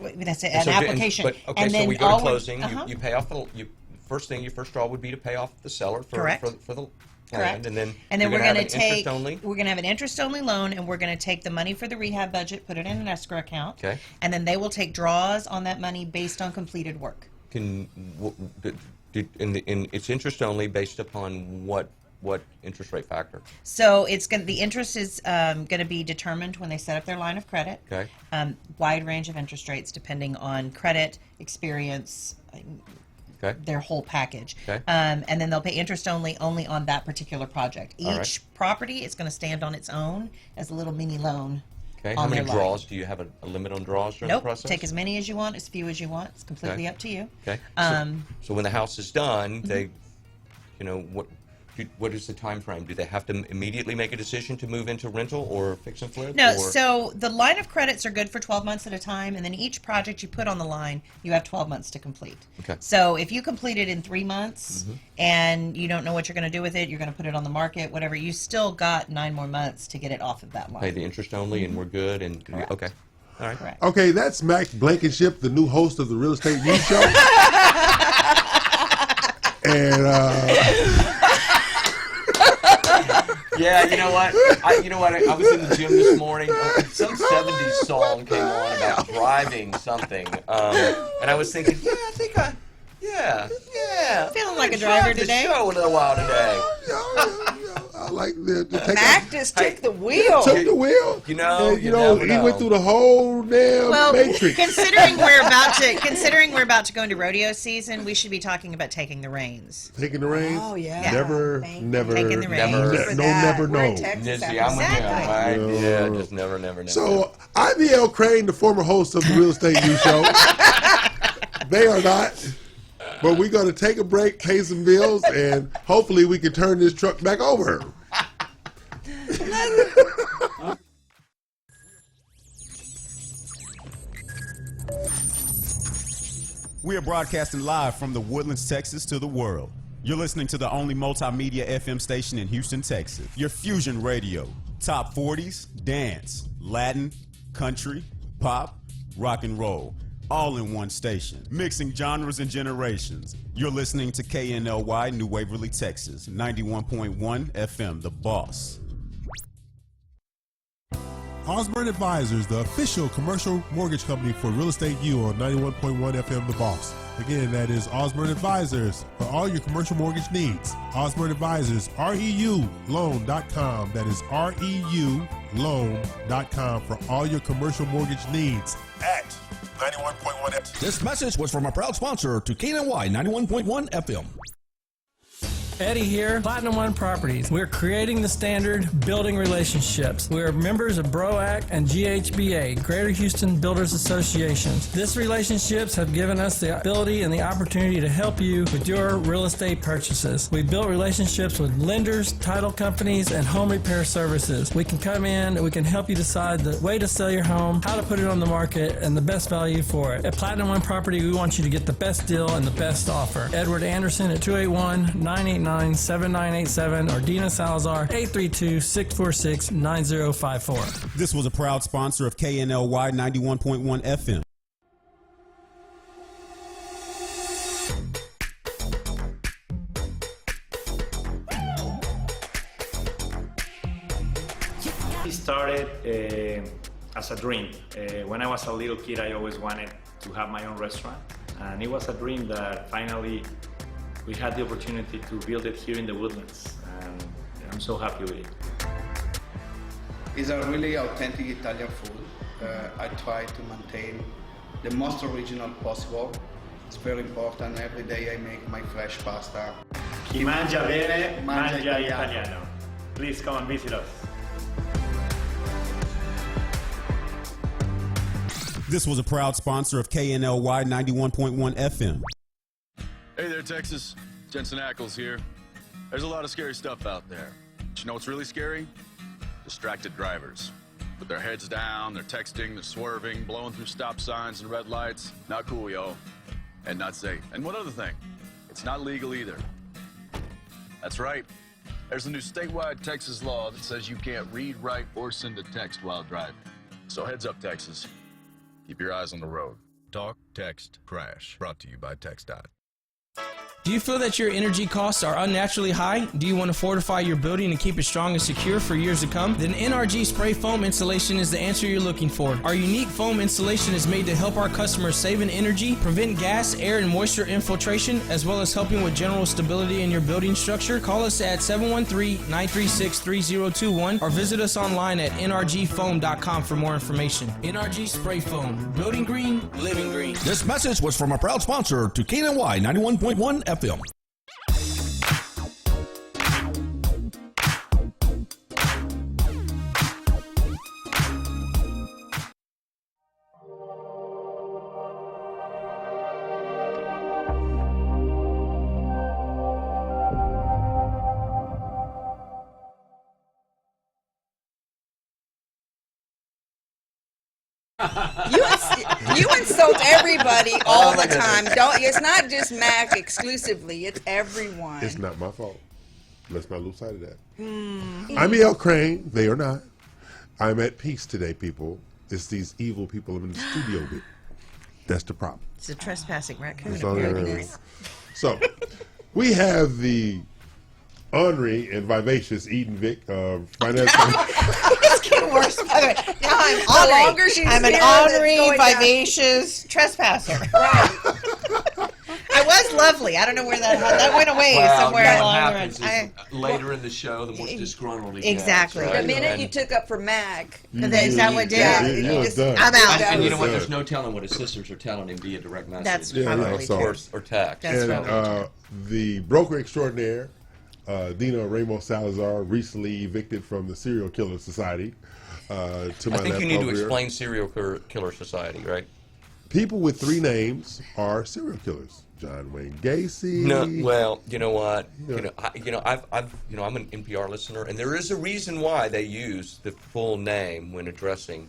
that's it, an application. And so then we go all to closing. Uh-huh. You pay off your first draw would be to pay off the seller for Correct. for the Correct. land, and then we're going going to to take interest-only. we're going to have an interest-only loan, and we're going to take the money for the rehab budget, put it in an escrow account, Okay. and then they will take draws on that money based on completed work. And it's interest only based upon what interest rate factor? So the interest is going to be determined when they set up their line of credit. Okay. Wide range of interest rates depending on credit, experience, Okay. their whole package. Okay. And then they'll pay interest only on that particular project. All right. Each property is going to stand on its own as a little mini loan. Okay. on How many their line. draws do you have a limit on draws during the Nope. process? Take as many as you want, as few as you want. It's completely Okay. up to you. Okay. Um, So when the house is done, they, what is the time frame? Do they have to immediately make a decision to move into rental or fix and flip? No, or? so the line of credits are good for 12 months at a time, and then each project you put on the line, you have 12 months to complete. Okay. So if you complete it in 3 months and you don't know what you're going to do with it, you're going to put it on the market, whatever, you still got 9 more months to get it off of that line. Pay the interest only, and we're good. And Correct. okay, all right. Correct. Okay, that's Max Blankenship, the new host of the Real Estate News Show. And Yeah, you know what? I was in the gym this morning. Some 70s song came on about driving something. And I was thinking, yeah. Feeling like a driver today. Show a little while today. I like the take Mac just took the wheel. Took the wheel. You know, he went through the whole damn matrix. considering we're about to go into rodeo season, we should be talking about taking the reins. Taking the reins. Oh yeah. Never. Taking the reins. Never We're in know. Texas I'm with him, right? Yeah, just never. So I'm E.L. Crane, the former host of the Real Estate News Show. They are not. But we're going to take a break, pay some bills, and hopefully we can turn this truck back over. We are broadcasting live from the Woodlands, Texas to the world. You're listening to the only multimedia FM station in Houston, Texas. Your Fusion Radio. Top 40s, dance, Latin, country, pop, rock and roll. All in one station, mixing genres and generations. You're listening to KNLY, New Waverly, Texas, 91.1 FM, The Boss. Osborne Advisors, the official commercial mortgage company for Real Estate U on 91.1 FM The Boss. Again, that is Osborne Advisors for all your commercial mortgage needs. Osborne Advisors, REULoan.com. That is REULoan.com for all your commercial mortgage needs at 91.1 FM. This message was from a proud sponsor to KNLY 91.1 FM. Eddie here, Platinum One Properties. We're creating the standard, building relationships. We're members of BROAC and GHBA, Greater Houston Builders Associations. These relationships have given us the ability and the opportunity to help you with your real estate purchases. We built relationships with lenders, title companies, and home repair services. We can come in and we can help you decide the way to sell your home, how to put it on the market, and the best value for it. At Platinum One Property, we want you to get the best deal and the best offer. Edward Anderson at 281-989-7987 or Dina Salazar 832-646-9054. This was a proud sponsor of KNLY 91.1 FM. It started as a dream. When I was a little kid, I always wanted to have my own restaurant, and it was a dream that finally we had the opportunity to build it here in the Woodlands, and I'm so happy with it. It's a really authentic Italian food. I try to maintain the most original possible. It's very important. Every day I make my fresh pasta. Chi mangia bene, mangia italiano. Please come and visit us. This was a proud sponsor of KNLY 91.1 FM. Hey there, Texas. Jensen Ackles here. There's a lot of scary stuff out there. But you know what's really scary? Distracted drivers. With their heads down, they're texting, they're swerving, blowing through stop signs and red lights. Not cool, yo. And not safe. And one other thing, it's not legal either. That's right. There's a new statewide Texas law that says you can't read, write, or send a text while driving. So heads up, Texas. Keep your eyes on the road. Talk, text, crash. Brought to you by TxDOT. Do you feel that your energy costs are unnaturally high? Do you want to fortify your building and keep it strong and secure for years to come? Then NRG Spray Foam Insulation is the answer you're looking for. Our unique foam insulation is made to help our customers save in energy, prevent gas, air, and moisture infiltration, as well as helping with general stability in your building structure. Call us at 713-936-3021 or visit us online at nrgfoam.com for more information. NRG Spray Foam. Building green, living green. This message was from a proud sponsor to KNLY 91.1 FM. You insult everybody all the time. Don't. It's not just Mac exclusively. It's everyone. It's not my fault. Let's not lose sight of that. I'm E.L. Crane. They are not. I'm at peace today, people. It's these evil people I'm in the studio with. That's the problem. It's a trespassing raccoon. That's all there is. So, we have the ornery and vivacious Eden Vick, finance. It's getting worse. Okay, now I'm The ornery. longer she's I'm an here, it's ornery, going down. vivacious trespasser. I was lovely. I don't know where that went away somewhere what along the happens road. is later in the show, the more disgruntled he Exactly. gets. The right? minute And- you took up for Mac, Is that what did? Yeah, it? you just- done. I'm out. And you know what? Done. There's no telling what his sisters are telling him via direct message. That's Yeah, probably so- true. or text. That's And right. the broker extraordinaire, Dina Ramos Salazar, recently evicted from the Serial Killer Society. To I my think left you need to over here. explain serial killer society, right? People with 3 names are serial killers. John Wayne Gacy. No, well, you know what? Yeah. I'm an NPR listener, and there is a reason why they use the full name when addressing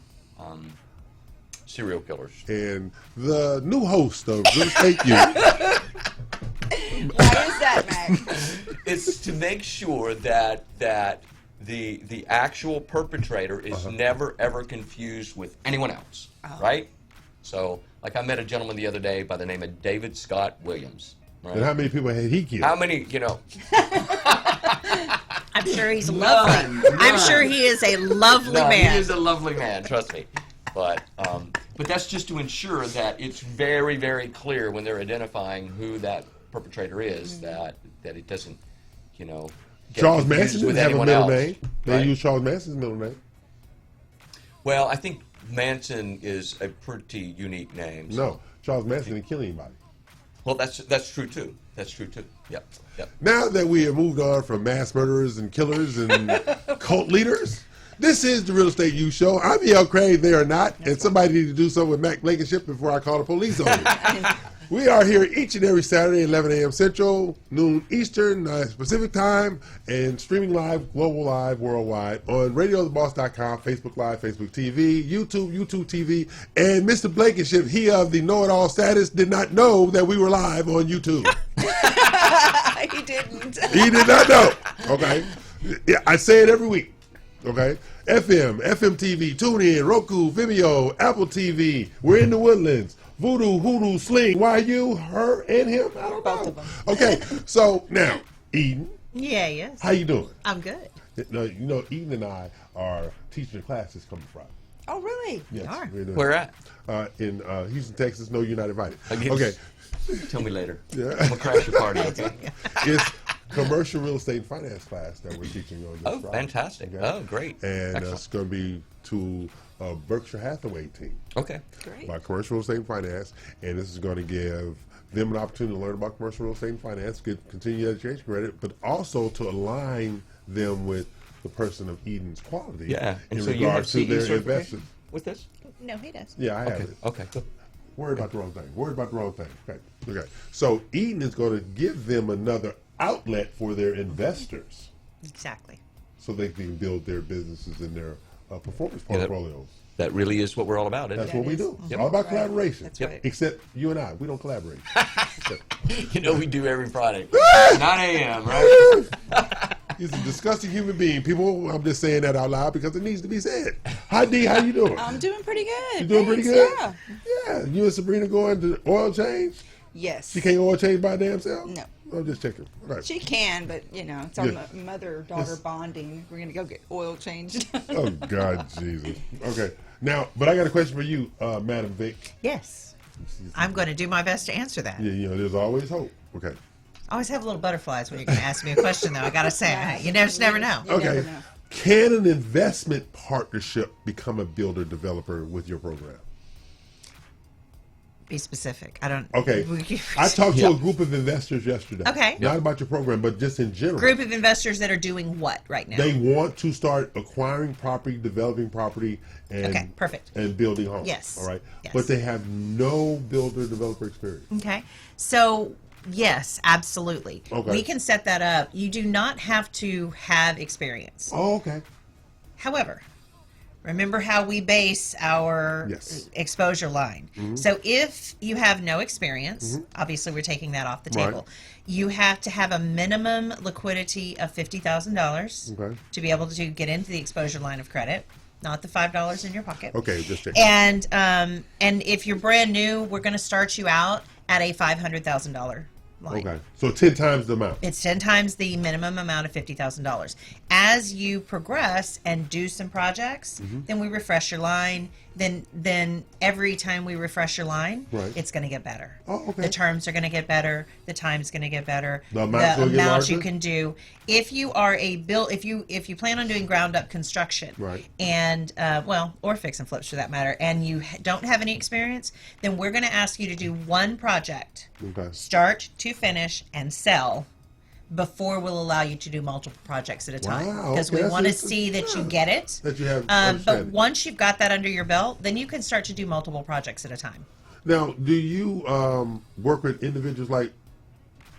serial killers. And the new host of Real Estate U. why is that, Mac? It's to make sure that the actual perpetrator is never ever confused with anyone else, right? So, like I met a gentleman the other day by the name of David Scott Williams. Right? And how many people had he killed? How many? I'm sure he's lovely. I'm sure he is a lovely man. He is a lovely man. Trust me. But that's just to ensure that it's very, very clear when they're identifying who that perpetrator is that it doesn't, get Charles confused Manson didn't with have a anyone middle else, name. They right? used Charles Manson's middle name. Well, I think Manson is a pretty unique name. so- No, Charles Manson didn't kill anybody. Well, that's true too. That's true too. Yep. Now that we have moved on from mass murderers and killers and cult leaders, this is the Real Estate U Show. I'm E.L. Craig, they are not, and somebody need to do something with Mac Blankenship before I call the police on you. We are here each and every Saturday, 11 a.m. Central, noon Eastern, Pacific time, and streaming live, global live, worldwide on radiotheboss.com, Facebook Live, Facebook TV, YouTube TV, and Mr. Blankenship, he of the know-it-all status, did not know that we were live on YouTube. He didn't. He did not know. Okay. Yeah, I say it every week. Okay. FM TV, TuneIn, Roku, Vimeo, Apple TV. We're in the Woodlands. Voodoo, Hoodoo, Sling. Why you, her, and him? I don't know. Both of them. Okay. So now, Eden, Yeah, yes. how you doing? I'm good. No, Eden and I are teaching classes coming Friday. Oh, really? Yes, You are. we're doing Where that. at? In Houston, Texas. No, you're not invited. Okay. Okay. Tell me later. Yeah. I'm gonna crash your party. Okay. It's commercial real estate and finance class that we're teaching on this Oh, Friday. fantastic. Okay? Oh, great. And Excellent. it's going to be to a Berkshire Hathaway team Okay. Great. by commercial real estate and finance. And this is going to give them an opportunity to learn about commercial real estate and finance, get continued education credit, but also to align them with the person of Eden's quality Yeah. And in so you have regards to CE their certification investment. with this? No, he does. Yeah, I have Okay. it. Okay. Good. Worried about the wrong thing. Worried about the wrong thing. Okay. Okay. So Eden is going to give them another outlet for their investors, Exactly. so they can build their businesses and their performance Yeah, that- portfolios. That really is what we're all about, isn't That's it? what we is. do. It's Yep. all about Right. collaboration. That's right. Except you and I, we don't collaborate. We do every Friday. 9 a.m., right? He's a disgusting human being. People, I'm just saying that out loud because it needs to be said. Hi, D. How you doing? I'm doing pretty good. You doing pretty Thanks, good? Yeah. Yeah. You and Sabrina going to oil change? Yes. She can't oil change by damn self? No. I'm just checking. All right. She can, but it's our Yeah. mother-daughter Yes. bonding. We're gonna go get oil changed. Oh, God, Jesus. Okay. Now, but I got a question for you, Madam Vic. Yes. I'm going to do my best to answer that. Yeah, there's always hope. Okay. I always have little butterflies when you're going to ask me a question, though. I got to say, you just never know. You Okay. never know. Can an investment partnership become a builder developer with your program? Be specific. I don't. Okay. I talked to a group of investors yesterday. Okay. Not about your program, but just in general. Group of investors that are doing what right now? They want to start acquiring property, developing property, and Okay, perfect. and building homes. Yes. All right. Yes. But they have no builder developer experience. Okay. So, yes, absolutely. Okay. We can set that up. You do not have to have experience. Oh, okay. However, remember how we base our Yes. exposure line. Mhm. So if you have no experience, Mhm. obviously we're taking that off the Right. table. You have to have a minimum liquidity of $50,000 Okay. to be able to get into the exposure line of credit, not the $5 in your pocket. Okay, just checking. And if you're brand new, we're going to start you out at a $500,000 line. Okay, so 10 times the amount. It's 10 times the minimum amount of $50,000. As you progress and do some projects, then we refresh your line. Then every time we refresh your line, Right. it's going to get better. Oh, okay. The terms are going to get better. The time's going to get better. The amount's gonna get amount you larger? can do. If you are if you plan on doing ground up construction, Right. and or fix and flips for that matter, and you don't have any experience, then we're going to ask you to do one project, Okay. start to finish, and sell before we'll allow you to do multiple projects at a time, Wow, because okay, we that's want to interesting. see that you get it. That you have But understanding. once you've got that under your belt, then you can start to do multiple projects at a time. Now, do you work with individuals like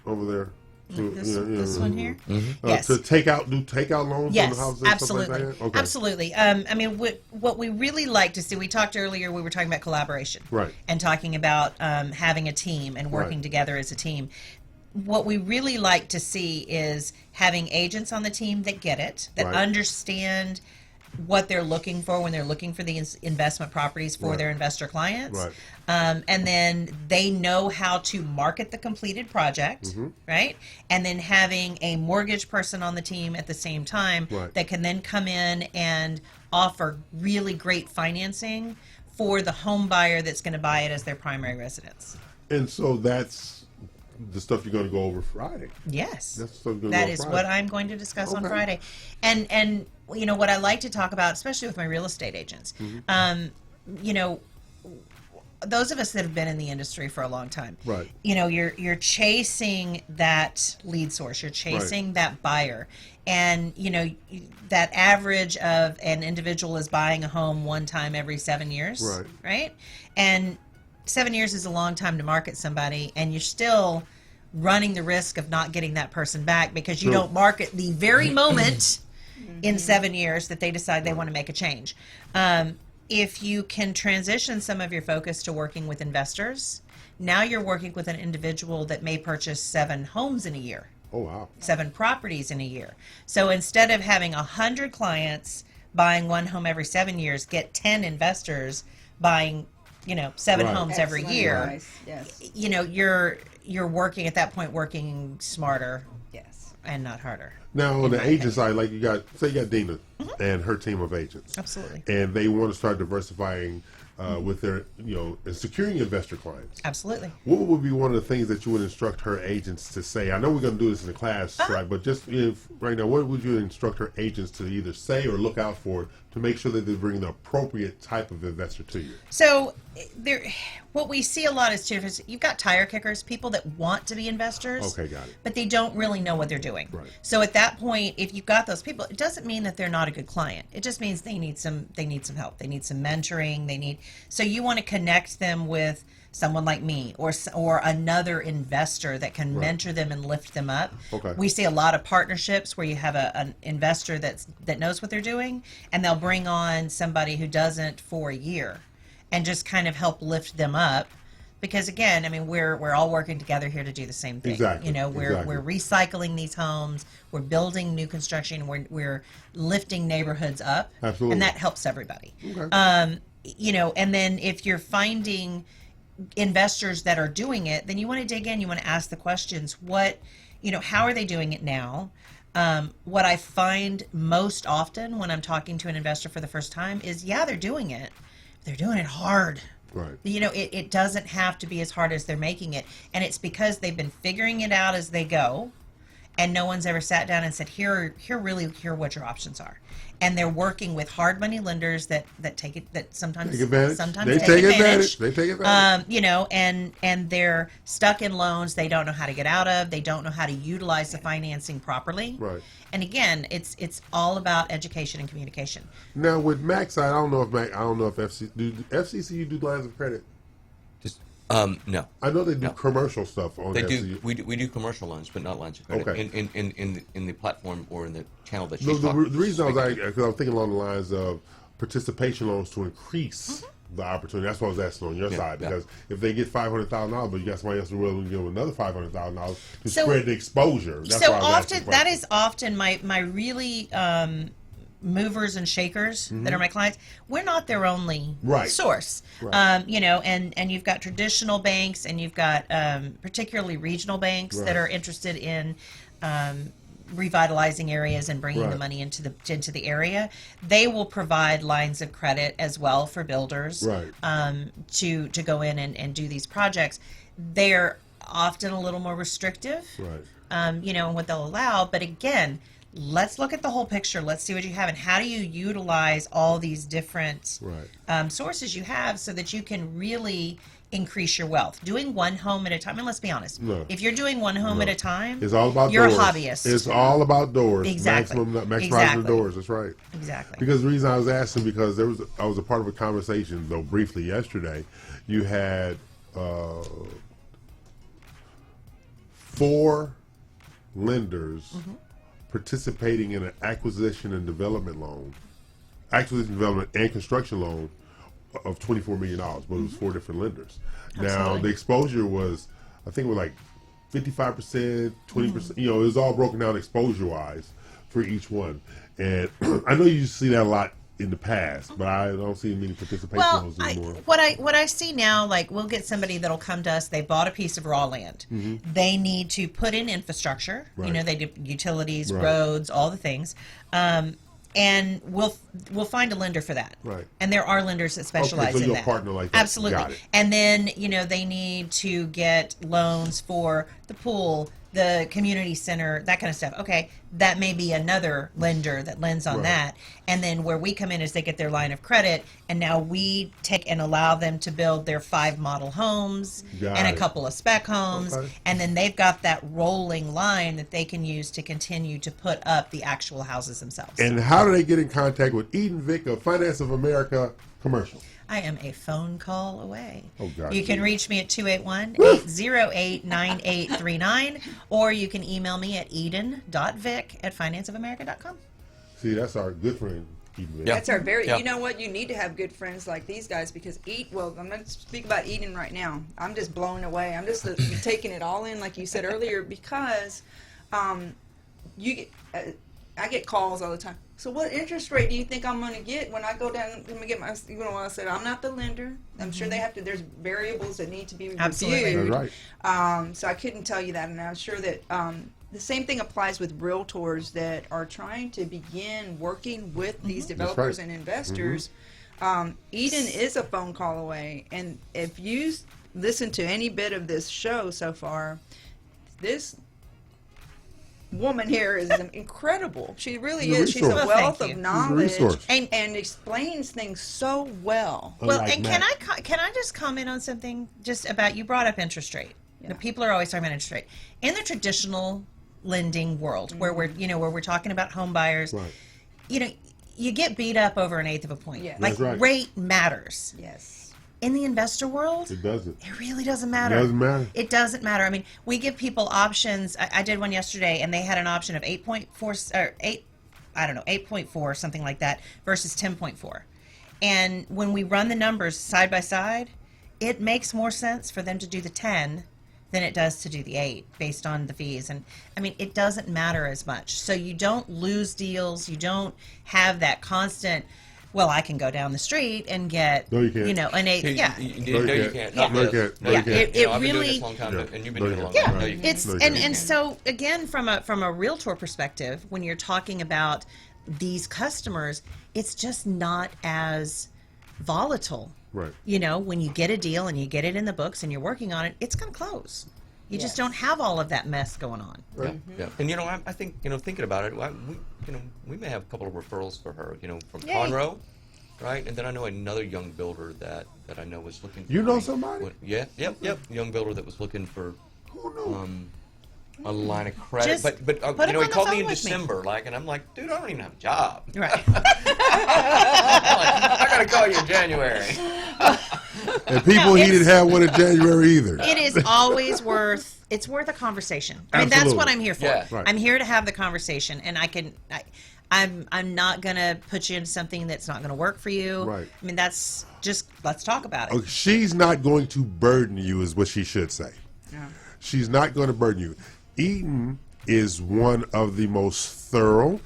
over there? This one here? Yes. To do takeout loans on Yes, the houses? absolutely. Stuff like that? Okay. Absolutely. I mean, what we really like to see, we talked earlier, we were talking about collaboration. Right. And talking about having a team and working Right. together as a team. What we really like to see is having agents on the team that get it, that Right. understand what they're looking for when they're looking for the investment properties for Right. their investor clients. Right. And then they know how to market the completed project, right? And then having a mortgage person on the team at the same time Right. that can then come in and offer really great financing for the home buyer that's going to buy it as their primary residence. And so that's the stuff you're going to go over Friday. Yes. That's the stuff you're going to That go is over what Friday. I'm going to discuss on Okay. Friday. And you know what I like to talk about, especially with my real estate agents. You know, those of us that have been in the industry for a long time. Right. You know, you're chasing that lead source, you're chasing that buyer. And you know, that average of an individual is buying a home one time every 7 years. Right. Right? And 7 years is a long time to market somebody, and you're still running the risk of not getting that person back because you True. don't market the very moment in 7 years that they decide they want to make a change. If you can transition some of your focus to working with investors, now you're working with an individual that may purchase 7 homes in a year. Oh, wow. 7 properties in a year. So instead of having 100 clients buying one home every 7 years, get 10 investors buying, 7 Right. homes every Excellent year. advice, yes. You know, you're working at that point, working smarter, Yes. and not harder. Now, on in the my agent side, like you got Dina and her team of agents. Absolutely. And they want to start diversifying with their, and securing investor clients. Absolutely. What would be one of the things that you would instruct her agents to say? I know we're going to do this in the class, right? But just right now, what would you instruct her agents to either say or look out for to make sure that they bring the appropriate type of investor to you? So what we see a lot is you've got tire kickers, people that want to be investors. Okay, got it. But they don't really know what they're doing. Right. So at that point, if you've got those people, it doesn't mean that they're not a good client. It just means they need some help. They need some mentoring. So you want to connect them with someone like me or another investor that can mentor them and lift them up. Okay. We see a lot of partnerships where you have an investor that knows what they're doing, and they'll bring on somebody who doesn't for a year and just kind of help lift them up. Because again, I mean, we're all working together here to do the same thing. Exactly. We're recycling these homes, we're building new construction, we're lifting neighborhoods up. Absolutely. And that helps everybody. Okay. And then if you're finding investors that are doing it, then you want to dig in, you want to ask the questions, how are they doing it now? What I find most often when I'm talking to an investor for the first time is, they're doing it. They're doing it hard. Right. It doesn't have to be as hard as they're making it. And it's because they've been figuring it out as they go. And no one's ever sat down and said, here are what your options are. And they're working with hard money lenders that sometimes Take advantage. sometimes They take advantage. They take advantage. And they're stuck in loans they don't know how to get out of. They don't know how to utilize the financing properly. Right. And again, it's all about education and communication. Now with Mac's side, I don't know if FCC do lines of credit. No. I know they do No. commercial stuff on They FCC. do. We do commercial loans, but not lines of credit. Okay. In the platform or in the channel that No, she's the talking. reason I was thinking along the lines of participation loans to increase the opportunity. That's what I was asking on your side, because if they get $500,000, but you got somebody else who will give them another $500,000 to spread the exposure. That's So why I was asking often the that question. is often my really movers and shakers that are my clients, we're not their only source. Right. You know, and you've got traditional banks, and you've got particularly regional banks that are interested in revitalizing areas and bringing the money into the area. They will provide lines of credit as well for builders to go in and do these projects. They're often a little more restrictive, you know, in what they'll allow. But again, let's look at the whole picture. Let's see what you have, and how do you utilize all these different sources you have so that you can really increase your wealth. Doing one home at a time, and let's be honest, if you're doing one home at a time, it's all about you're doors. a hobbyist. It's all about doors. Exactly. Maximizing the doors. That's right. Exactly. Because the reason I was asking, because I was a part of a conversation, though briefly yesterday. You had 4 lenders participating in an acquisition and development loan, and construction loan of $24 million, but it was 4 different lenders. Now the exposure was, I think it was like 55%, 20%. You know, it was all broken down exposure-wise for each one. And I know you see that a lot in the past, but I don't see many participation loans anymore. What I see now, like, we'll get somebody that'll come to us. They bought a piece of raw land. They need to put in infrastructure. You know, they do utilities, roads, all the things. And we'll find a lender for that. And there are lenders that specialize so in you're that. A partner like that. Absolutely. Got it. And then, you know, they need to get loans for the pool, the community center, that kind of stuff. Okay, that may be another lender that lends on that. And then where we come in is they get their line of credit, and now we take and allow them to build their 5 model homes and a couple of spec homes. And then they've got that rolling line that they can use to continue to put up the actual houses themselves. And how do they get in contact with Eden Vick of Finance of America Commercial? I am a phone call away. Oh, God. You can reach me at 281-808-9839, or you can email me at eden.vick@financeofamerica.com. See, that's our good friend, Eden Vick. That's our very, you know what, you need to have good friends like these guys, because well, I'm going to speak about Eden right now. I'm just blown away. I'm just taking it all in, like you said earlier, because you get, I get calls all the time. So what interest rate do you think I'm going to get when I go down and get my, you know, I said, I'm not the lender. I'm sure they have to, there's variables that need to be reviewed. Absolutely. Right. So I couldn't tell you that, and I'm sure that the same thing applies with realtors that are trying to begin working with these developers and investors. Eden is a phone call away, and if you listen to any bit of this show so far, this woman here is incredible. She really is. She's a wealth of knowledge and explains things so well. Well, and can I just comment on something just about, you brought up interest rate. The people are always talking about interest rate. In the traditional lending world, where we're talking about home buyers, you know, you get beat up over 1/8 of a point. Like, rate matters. Yes. In the investor world, it doesn't. It really doesn't matter. It doesn't matter. It doesn't matter. I mean, we give people options. I did one yesterday, and they had an option of 8.4 or 8.4, something like that, versus 10.4. And when we run the numbers side by side, it makes more sense for them to do the 10 than it does to do the 8, based on the fees. And I mean, it doesn't matter as much. So you don't lose deals. You don't have that constant, well, I can go down the street and get, no, you can't. You know, an 8. No, you can't. No, you can't. It I've been doing really, this a long time, and you've been doing it a long time. No, you can't. it's and so again, from a realtor perspective, when you're talking about these customers, it's just not as volatile. Right. You know, when you get a deal and you get it in the books and you're working on it, it's going to close. You just don't have all of that mess going on. Right. Yeah. And you know, I think, you know, thinking about it, we may have a couple of referrals for her. You know, from Conroe, right? And then I know another young builder that I know was looking for. You know somebody? Yep. Young builder that was looking for a line of credit. But you know, he called me in December, and I'm like, dude, I don't even have a job. Right. I got to call you in January. And people he didn't have one in January either. It is always worth a conversation. I mean, that's what I'm here for. Yeah. Right. I'm here to have the conversation, and I'm not gonna put you into something that's not gonna work for you. Right. I mean, that's just, let's talk about it. Okay, she's not going to burden you, is what she should say. Yeah. She's not going to burden you. Eden is one of the most thorough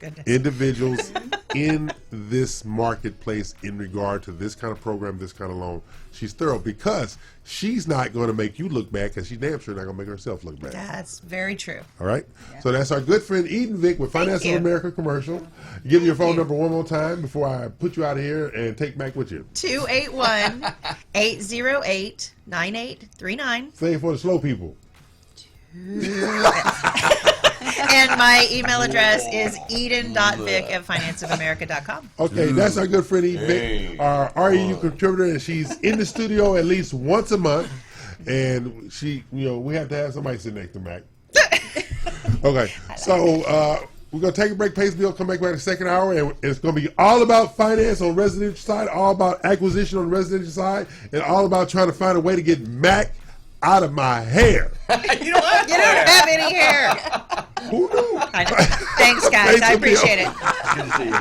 goodness. individuals in this marketplace in regard to this kind of program, this kind of loan. She's thorough because she's not going to make you look bad, because she's damn sure not going to make herself look bad. That's very true. All right? So that's our good friend Eden Vick with Finance of America Commercial. Give me your phone number one more time before I put you out of here and take Mac with you. 281-808-9839. Say it for the slow people. And my email address is eden.vick@financeofamerica.com. Okay, that's our good friend Eden Vick, our REU contributor, and she's in the studio at least once a month. And she, we have to have somebody sit next to Mac. Okay, so we're going to take a break, pay the bill, come back the second hour, and it's going to be all about finance on the residential side, all about acquisition on the residential side, and all about trying to find a way to get Mac out of my hair. You don't have any hair. Who knew? I know. Thanks, guys. I appreciate it. Good to see you.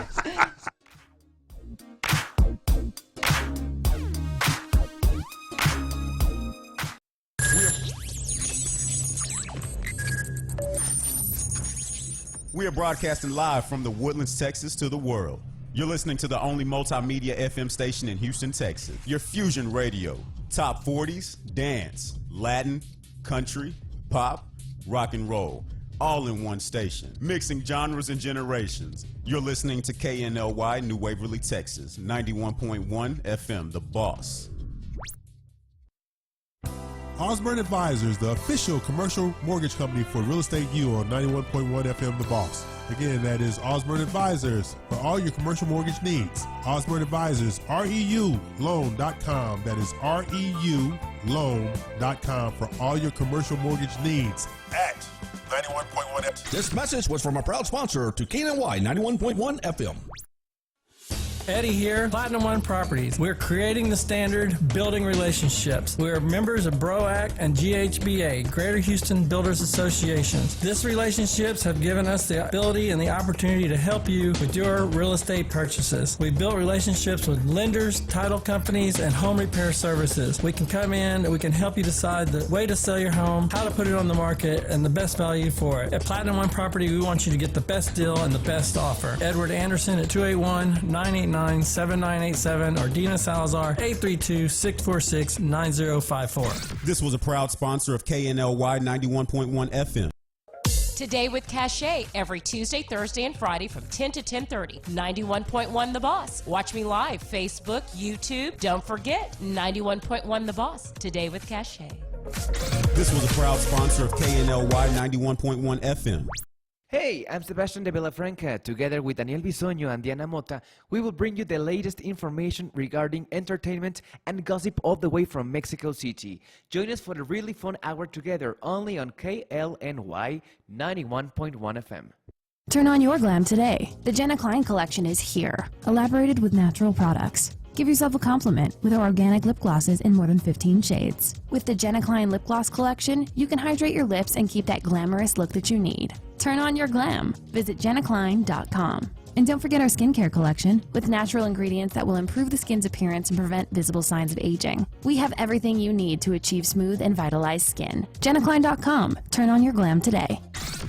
We are broadcasting live from the Woodlands, Texas to the world. You're listening to the only multimedia FM station in Houston, Texas. Your Fusion Radio. Top 40s, dance, Latin, country, pop, rock and roll. All in one station. Mixing genres and generations. You're listening to KNLY, New Waverly, Texas. 91.1 FM, The Boss. Osborne Advisors, the official commercial mortgage company for Real Estate U on 91.1 FM The Boss. Again, that is Osborne Advisors for all your commercial mortgage needs. Osborne Advisors, REULoan.com. That is REULoan.com for all your commercial mortgage needs at 91.1 FM. This message was from a proud sponsor to KNLY 91.1 FM. Eddie here, Platinum One Properties. We're creating the standard, building relationships. We're members of BROAC and GHBA, Greater Houston Builders Associations. These relationships have given us the ability and the opportunity to help you with your real estate purchases. We built relationships with lenders, title companies, and home repair services. We can come in and we can help you decide the way to sell your home, how to put it on the market, and the best value for it. At Platinum One Property, we want you to get the best deal and the best offer. Edward Anderson at 281-989-7987 or Dina Salazar 832-646-9054. This was a proud sponsor of KNLY 91.1 FM. Today with Cachet, every Tuesday, Thursday, and Friday from 10 to 10:30. 91.1 The Boss. Watch me live, Facebook, YouTube. Don't forget, 91.1 The Boss. Today with Cachet. This was a proud sponsor of KNLY 91.1 FM. Hey, I'm Sebastian de Villafranca. Together with Daniel Bisoño and Diana Mota, we will bring you the latest information regarding entertainment and gossip all the way from Mexico City. Join us for a really fun hour together only on KLNY 91.1 FM. Turn on your glam today. The Jenna Klein collection is here, elaborated with natural products. Give yourself a compliment with our organic lip glosses in more than 15 shades. With the Jenna Klein lip gloss collection, you can hydrate your lips and keep that glamorous look that you need. Turn on your glam. Visit jennaklein.com. And don't forget our skincare collection with natural ingredients that will improve the skin's appearance and prevent visible signs of aging. We have everything you need to achieve smooth and vitalized skin. jennaklein.com. Turn on your glam today.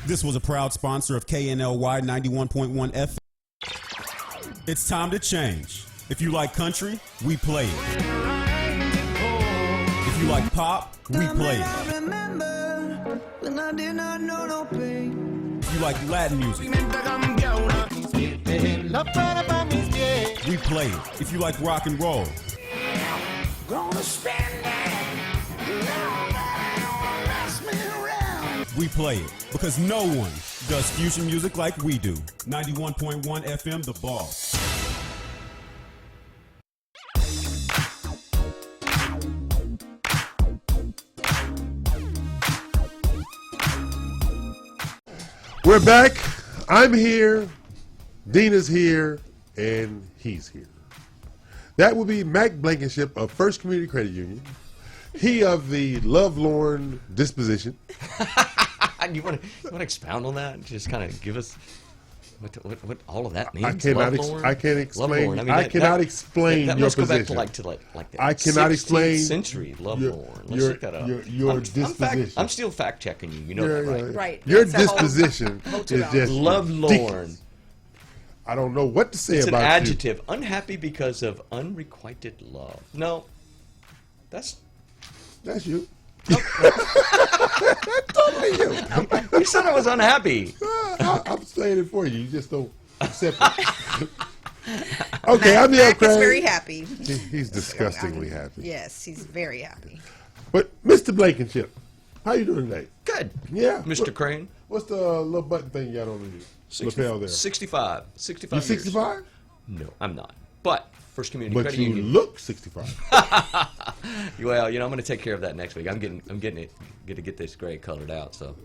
This was a proud sponsor of KNLY 91.1 FM. It's time to change. If you like country, we play it. If you like pop, we play it. If you like Latin music, we play it. If you like rock and roll, we play it. Because no one does fusion music like we do. 91.1 FM, The Boss. We're back. I'm here. Dina's here. And he's here. That would be Mac Blankenship of First Community Credit Union. He of the lovelorn disposition. You want to expound on that? Just kind of give us what all of that means. I cannot explain. I cannot explain that your must position. Go back to like the I cannot 16th explain century lovelorn. Let's look that up. Your disposition. I'm still fact checking you. You know that, right? Right. Your That's the disposition whole is just lovelorn. I don't know what to say It's an about adjective. Unhappy because of unrequited love. No, that's you. totally you. You said I was unhappy. I'm saying it for you. You just don't accept it. Okay, I'm Neil Mac Craig. is very happy. He's disgustingly happy. Yes, he's very happy. But Mr. Blankenship, how you doing today? Good. Yeah. Mr. Crane. What's the little button thing you got on the lapel there? 65. 65 You 65? years. No, I'm not. But First Community But Credit you Union. look 65. Well, I'm going to take care of that next week. I'm getting it. Get to get this gray colored out. So.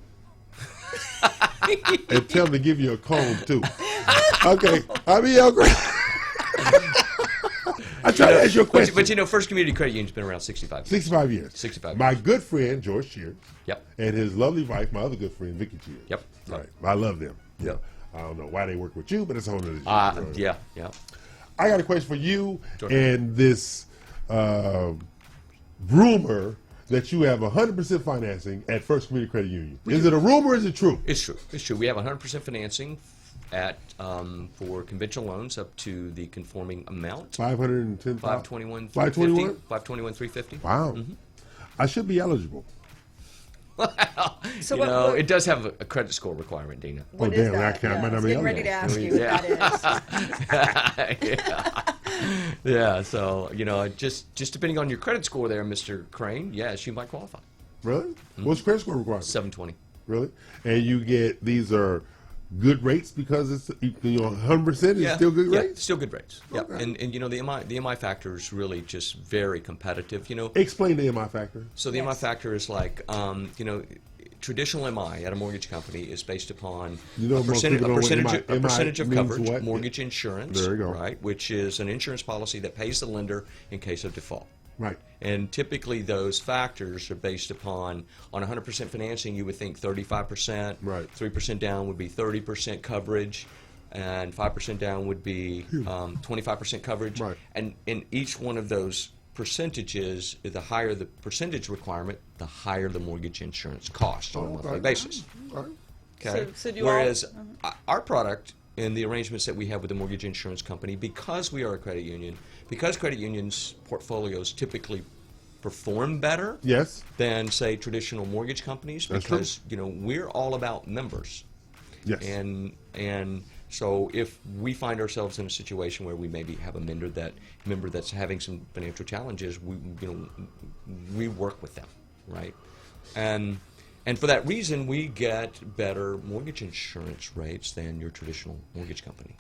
And tell them to give you a comb too. Okay, I'm E.L. Gray. I try to ask you a question. But First Community Credit Union's been around 65 years. 65 years. 65 years. My good friend George Shears. Yep. And his lovely wife, my other good friend Vicky Shears. Yep. Right. I love them. Yep. I don't know why they work with you, but it's a whole other issue. Yeah. I got a question for you George. and this rumor that you have 100% financing at First Community Credit Union. Is it a rumor or is it true? It's true. It's true. We have 100% financing at for conventional loans up to the conforming amount. 510. 521. 521. 521. 350. Wow. Mm-hmm. I should be eligible. So it does have a credit score requirement, Dina. Oh, damn. I can't. I was getting ready to ask you what that is. Yeah. So just depending on your credit score, there, Mr. Crane. Yes, you might qualify. Really? What's credit score requirement? 720. Really? And you get, these are good rates because it's 100% is still good rates? Still good rates. Okay. Yeah. And the MI factor is really just very competitive. Explain the MI factor. So the MI factor is like traditional MI at a mortgage company is based upon a percentage of coverage, what? mortgage insurance, There you go. right, which is an insurance policy that pays the lender in case of default. Right. And typically those factors are based upon, on 100% financing, you would think 35%, right. 3% down would be 30% coverage, and 5% down would be 25% coverage. Right. And in each one of those percentages, the higher the percentage requirement, the higher the mortgage insurance cost on a monthly basis. Right. Okay. So do Whereas our product and the arrangements that we have with the mortgage insurance company, because we are a credit union, because credit unions' portfolios typically perform better than, say, traditional mortgage companies, because we're all about members. Yes. And so if we find ourselves in a situation where we maybe have a member that's having some financial challenges, we work with them, right? And for that reason, we get better mortgage insurance rates than your traditional mortgage company.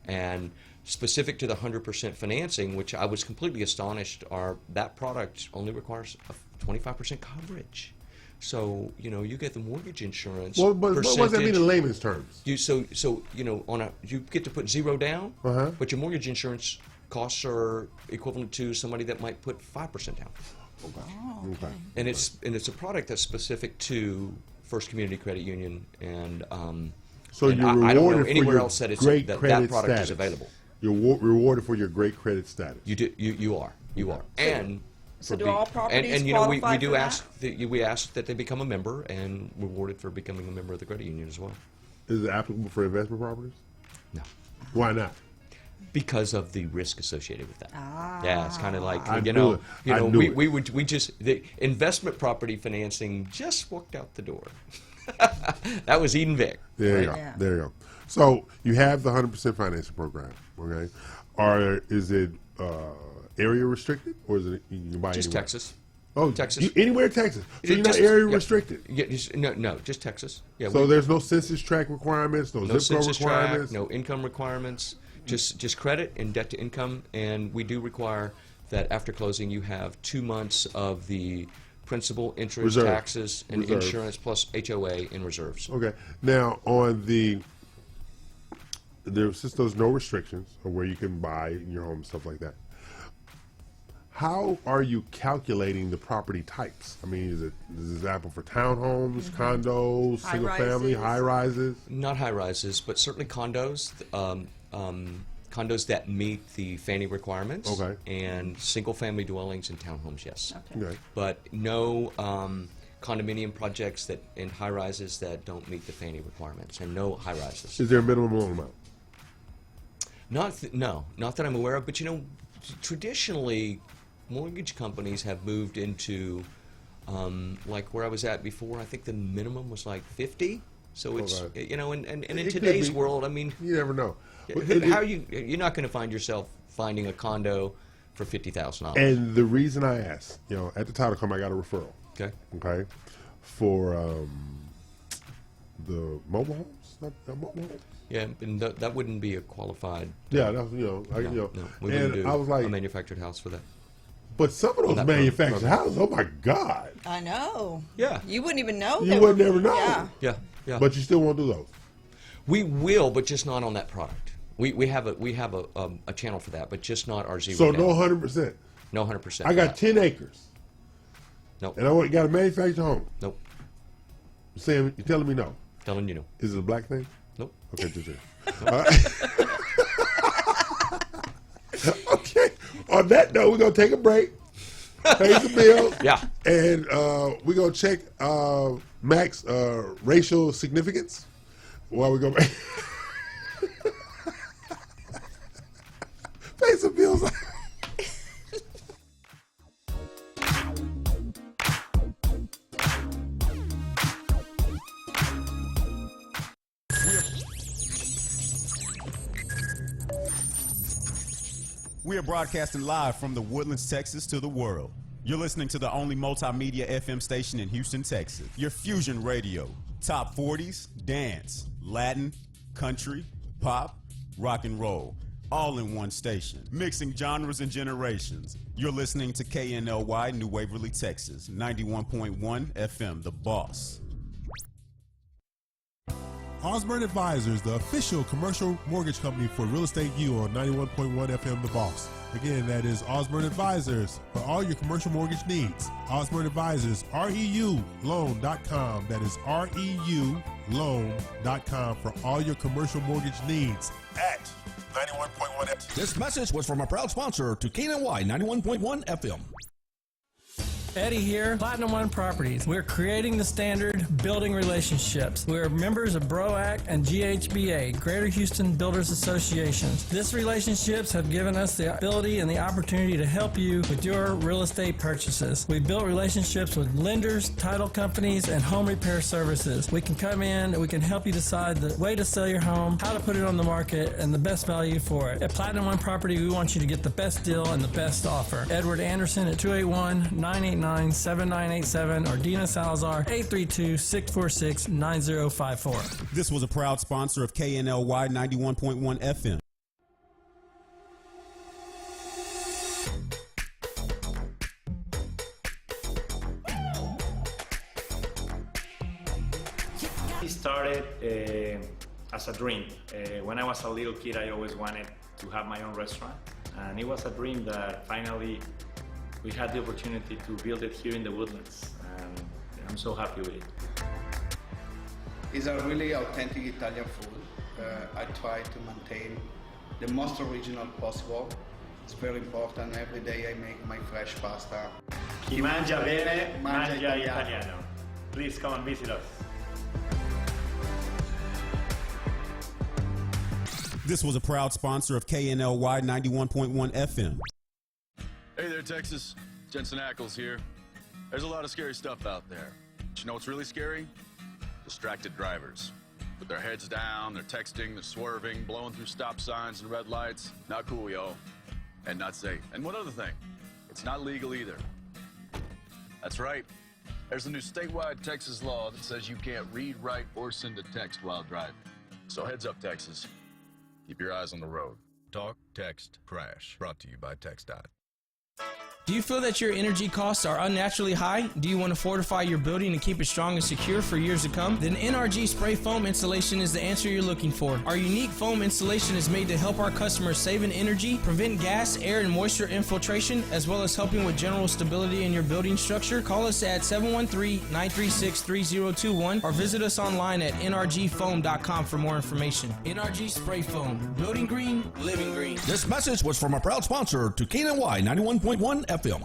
And specific to the 100% financing, which I was completely astonished, that product only requires a 25% coverage. So you get the mortgage insurance. Well, but what does that mean in layman's terms? You get to put zero down, but your mortgage insurance costs are equivalent to somebody that might put 5% down. Okay. And it's a product that's specific to First Community Credit Union, and so and you're rewarded I don't know for anywhere your else that great that credit product status. is available. You're rewarded for your great credit status. You are, and So do all properties we qualify do for ask we ask that they become a member and rewarded for becoming a member of the credit union as well. Is it applicable for investment properties? No. Why not? Because of the risk associated with that. Yeah, it's kind of like the investment property financing just walked out the door. That was Eden Vic. There you go. Yeah. There you go. So you have the 100% financing program, okay? Is it area restricted, or is it you can buy Just anywhere? Texas. Oh, Texas. Anywhere in Texas. So you're not area restricted. Yeah, no, just Texas. Yeah. So there's no census tract requirements, no zip code requirements, no income requirements. Just credit and debt to income, and we do require that after closing you have 2 months of the principal, interest, taxes, and insurance plus HOA in reserves. Okay. Now on since there's no restrictions of where you can buy your home and stuff like that, how are you calculating the property types? I mean, is this example for townhomes, condos, single family, high rises? Not high rises, but certainly condos. Condos that meet the Fannie requirements. Okay. And single family dwellings and townhomes, yes. Okay. But no condominium projects and high rises that don't meet the Fannie requirements, and no high rises. Is there a minimum loan amount? No, not that I'm aware of. But traditionally, mortgage companies have moved into like where I was at before. I think the minimum was like 50. So it's Okay. and in It could today's be. world, I mean, You never know. how you're not going to find yourself finding a condo for $50,000. And the reason I asked, at the title come, I got a referral. Okay. For the mobile homes, not the mobile homes. Yeah, and that wouldn't be a qualified. Yeah, that's we and wouldn't do I was like, a manufactured house for that. But some of those manufactured houses, oh my God! I know. Yeah. You wouldn't even know. You would never know. Yeah. Yeah. But you still won't do those. We will, but just not on that product. We have a channel for that, but just not our zero. So down. no 100%. No 100%. I got 10 acres. Nope. And I got a manufactured home. Nope. You're telling me no. Telling you no. Is it a black thing? Nope. Okay, just all right. Okay. On that note, we're gonna take a break, pay some bills. Yeah. And we're gonna check Mac's racial significance while we go back. Pay some bills. We are broadcasting live from the Woodlands, Texas to the world. You're listening to the only multimedia FM station in Houston, Texas. Your Fusion Radio. Top 40s, dance, Latin, country, pop, rock and roll. All in one station. Mixing genres and generations. You're listening to KNLY, New Waverly, Texas. 91.1 FM, The Boss. Osborne Advisors, the official commercial mortgage company for Real Estate U on 91.1 FM The Boss. Again, that is Osborne Advisors for all your commercial mortgage needs. Osborne Advisors, REULoan.com. That is REULoan.com for all your commercial mortgage needs at 91.1 FM. This message was from a proud sponsor to KNLY 91.1 FM. Eddie here, Platinum One Properties. We're creating the standard, building relationships. We're members of BROAC and GHBA, Greater Houston Builders Associations. These relationships have given us the ability and the opportunity to help you with your real estate purchases. We've built relationships with lenders, title companies, and home repair services. We can come in and we can help you decide the way to sell your home, how to put it on the market, and the best value for it. At Platinum One Property, we want you to get the best deal and the best offer. Edward Anderson at 281-989-7987 or Dina Salazar 832-646-9054. This was a proud sponsor of KNLY 91.1 FM. It started as a dream. When I was a little kid, I always wanted to have my own restaurant. And it was a dream that finally we had the opportunity to build it here in the Woodlands. And I'm so happy with it. It's a really authentic Italian food. I try to maintain the most original possible. It's very important. Every day I make my fresh pasta. Chi mangia bene, mangia italiano. Please come and visit us. This was a proud sponsor of KNLY 91.1 FM. Hey there, Texas. Jensen Ackles here. There's a lot of scary stuff out there. But you know what's really scary? Distracted drivers. With their heads down, they're texting, they're swerving, blowing through stop signs and red lights. Not cool, yo. And not safe. And one other thing, it's not legal either. That's right. There's a new statewide Texas law that says you can't read, write, or send a text while driving. So heads up, Texas. Keep your eyes on the road. Talk, text, crash. Brought to you by TxDOT. Do you feel that your energy costs are unnaturally high? Do you want to fortify your building and keep it strong and secure for years to come? Then NRG Spray Foam Installation is the answer you're looking for. Our unique foam installation is made to help our customers save in energy, prevent gas, air, and moisture infiltration, as well as helping with general stability in your building structure. Call us at 713-936-3021 or visit us online at nrgfoam.com for more information. NRG Spray Foam. Building green, living green. This message was from a proud sponsor to KNLY 91.1 FM.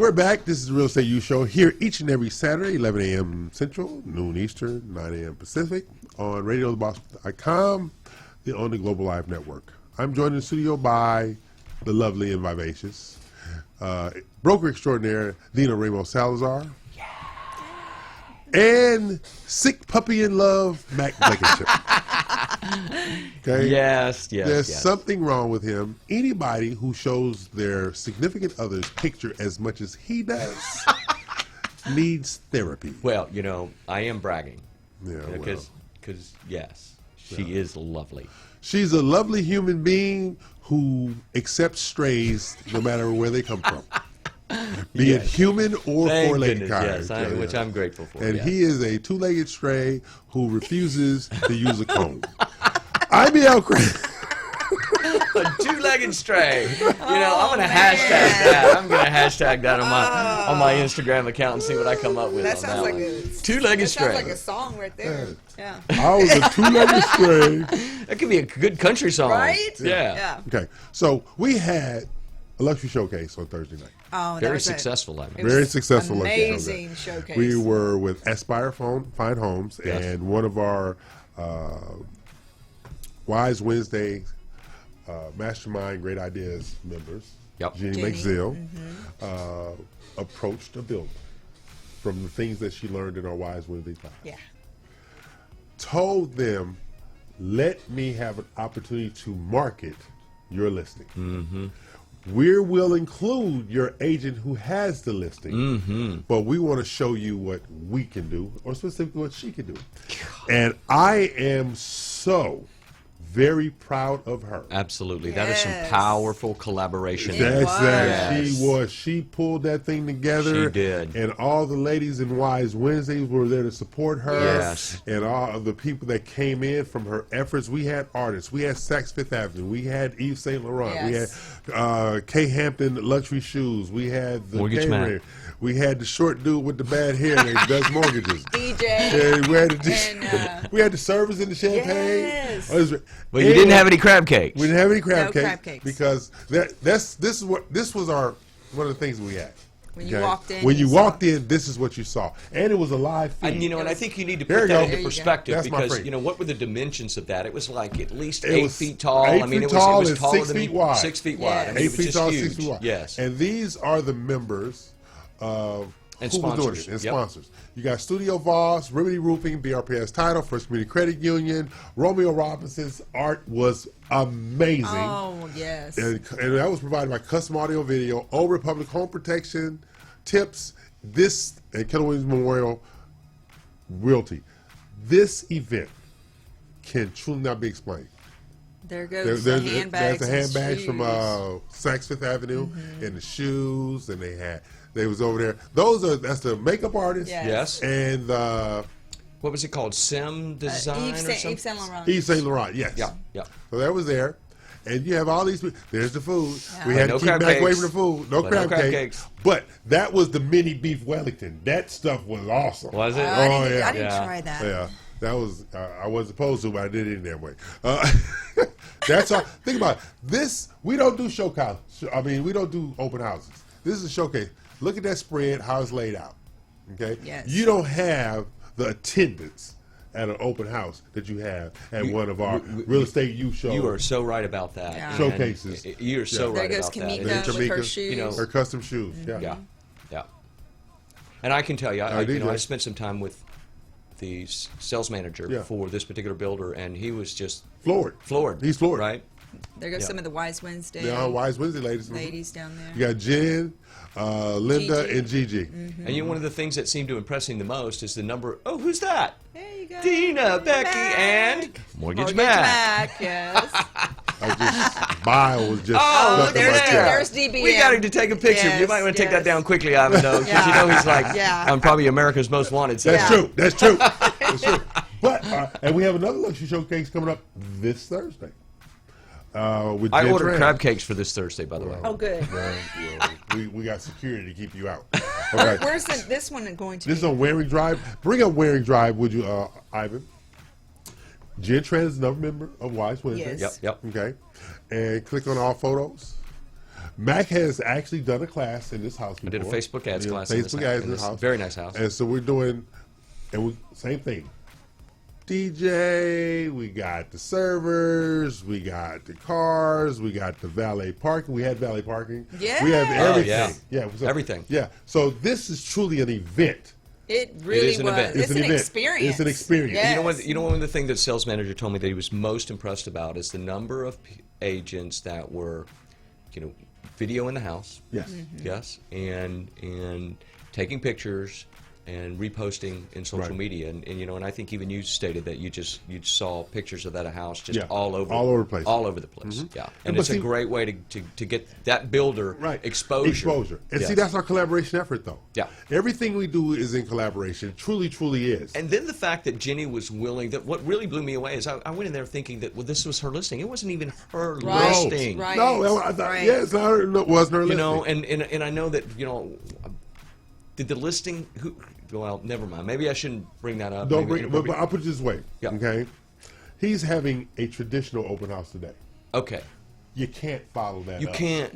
We're back. This is the Real Estate U Show here each and every Saturday, 11 a.m. Central, noon Eastern, 9 a.m. Pacific, on radiotheboss.com, the only global live network. I'm joined in the studio by the lovely and vivacious broker extraordinaire, Dina Ramos Salazar. And sick puppy in love, Mac Blankenship. Okay? Yes. There's something wrong with him. Anybody who shows their significant other's picture as much as he does needs therapy. Well, I am bragging. Yeah, Because, yes, she is lovely. She's a lovely human being who accepts strays no matter where they come from. Be it human or Thank four-legged goodness, kind. yes, which I'm grateful for. And yes. he is a two-legged stray who refuses to use a comb. I'm El Craig. A two-legged stray. I'm going to hashtag that. I'm going to hashtag that on my Instagram account and see what I come up with. That on sounds that like one. a Two-legged that stray. sounds like a song right there. Yeah. I was a two-legged stray. That could be a good country song. Right? Yeah. Okay, so we had a luxury showcase on Thursday night. Oh, that Very was successful, I mean. Very successful luxury amazing showcase. We were with Aspire Fine Homes, Yes. and one of our Wise Wednesday Mastermind Great Ideas members, Jenny McZill, approached a builder from the things that she learned in our Wise Wednesday class. Yeah. Told them, let me have an opportunity to market your listing. Mm-hmm. We'll include your agent who has the listing, but we want to show you what we can do, or specifically what she can do. And I am so very proud of her. Absolutely. That is some powerful collaboration. She pulled that thing together. She did. And all the ladies in Wise Wednesdays were there to support her. Yes. And all of the people that came in from her efforts. We had artists. We had Saks Fifth Avenue. We had Yves Saint Laurent. Yes. We had Kay Hampton Luxury Shoes. We had the Mortgage Man. catering. We had the short dude with the bad hair that does mortgages. DJ. And we had the servers in the champagne. Yes. But you didn't have any crab cakes. We didn't have any crab No cakes, crab cakes. because this was our one of the things we had. When you walked in, when you you walked in, this is what you saw, and it was a live feed. And and I think you need to There put you that go. into perspective That's my because friend. what were the dimensions of that? It was like at least It 8 was feet tall. 8 I mean, feet it tall was and taller 6 than feet me. wide. 6 feet wide. I mean, 8 it was feet just tall, huge. 6 feet wide. Yes. And these are the members of And who was doing sponsors. it, and Yep. sponsors. You got Studio Voss, Remedy Roofing, BRPS Title, First Community Credit Union. Romeo Robinson's art was amazing. Oh, yes. And that was provided by Custom Audio Video, Old Republic Home Protection, Tips, and Keller Williams Memorial Realty. This event can truly not be explained. There goes the handbags. There's the handbags from shoes. Saks Fifth Avenue, and the shoes, and they was over there. That's the makeup artist. Yes. And what was it called? Sim Design or something? Yves Saint Laurent. Yves Saint Laurent, yes. Yeah. So that was there. And you have all these people. There's the food. Yeah. We had No to keep crab back away cakes. from the food. No But crab cakes. But that was the mini beef Wellington. That stuff was awesome. Was it? I didn't yeah. try that. Yeah. That was, I wasn't supposed to, but I did it that way. That's all. Think about it. This, we don't do we don't do open houses. This is a showcase. Look at that spread, how it's laid out. Okay? Yes. You don't have the attendance at an open house that you have at one of our real estate U shows. You are so right about that. Yeah. And Showcases. You're so There right goes about Kamika that. with her shoes. her custom shoes. Yeah. And I can tell you, DJ. I spent some time with the sales manager for this particular builder, and he was just Floored. He's floored. Right? There goes some of the Wise Wednesday. Yeah, Wise Wednesday ladies. Ladies down there. You got Jen, Linda, Gigi. and Gigi. And one of the things that seemed to impress him the most is the number. Oh, who's that? There you go. Dina, Becky, and Mortgage Mac. Yes. Bile was just. Oh, nothing there's, like that. there's DBM. We got him to take a picture. You Yes, might want to take that yes. down quickly, Ivan, though, because you know he's like, I'm probably America's most wanted. That's true. That's true. That's true. But and we have another luxury showcase coming up this Thursday. With I Jen ordered Tran. crab cakes for this Thursday, by the way. Oh, good. Well, we got security to keep you out. Okay. Where's this one going to This is be? on Waring Drive. Bring up Waring Drive, would you, Ivan? Jen Tran is another member of Wise Wednesday. Yes. Yep. Okay. And click on all photos. Mac has actually done a class in this house before. I did a Facebook ads class Facebook ads in this house. Very nice house. And so we're doing, same thing. DJ, we got the servers, we got the cars, we got the valet parking. We had valet parking. Yeah. We have everything. Oh, yeah. So, everything. Yeah. So this is truly an event. It really is an was. event. It's an event. experience. It's an experience. Yes. You know one of the things that sales manager told me that he was most impressed about is the number of agents that were, video in the house. Yes. Mm-hmm. Yes. And taking pictures and reposting in social media, and I think even you stated that you saw pictures of that house just all over the place, Mm-hmm. Yeah, and it's a great way to get that builder exposure. And see, that's our collaboration effort, though. Yeah, everything we do is in collaboration. Truly is. And then the fact that Jenny was willing. That what really blew me away is I went in there thinking that this was her listing. It wasn't even her listing. Right. No, I thought it's not her. No, it wasn't her listing. And I know that did the listing? Well, never mind. Maybe I shouldn't bring that up. Don't bring. But I'll put it this way. Yeah. Okay. He's having a traditional open house today. Okay. You can't follow that. You up. can't.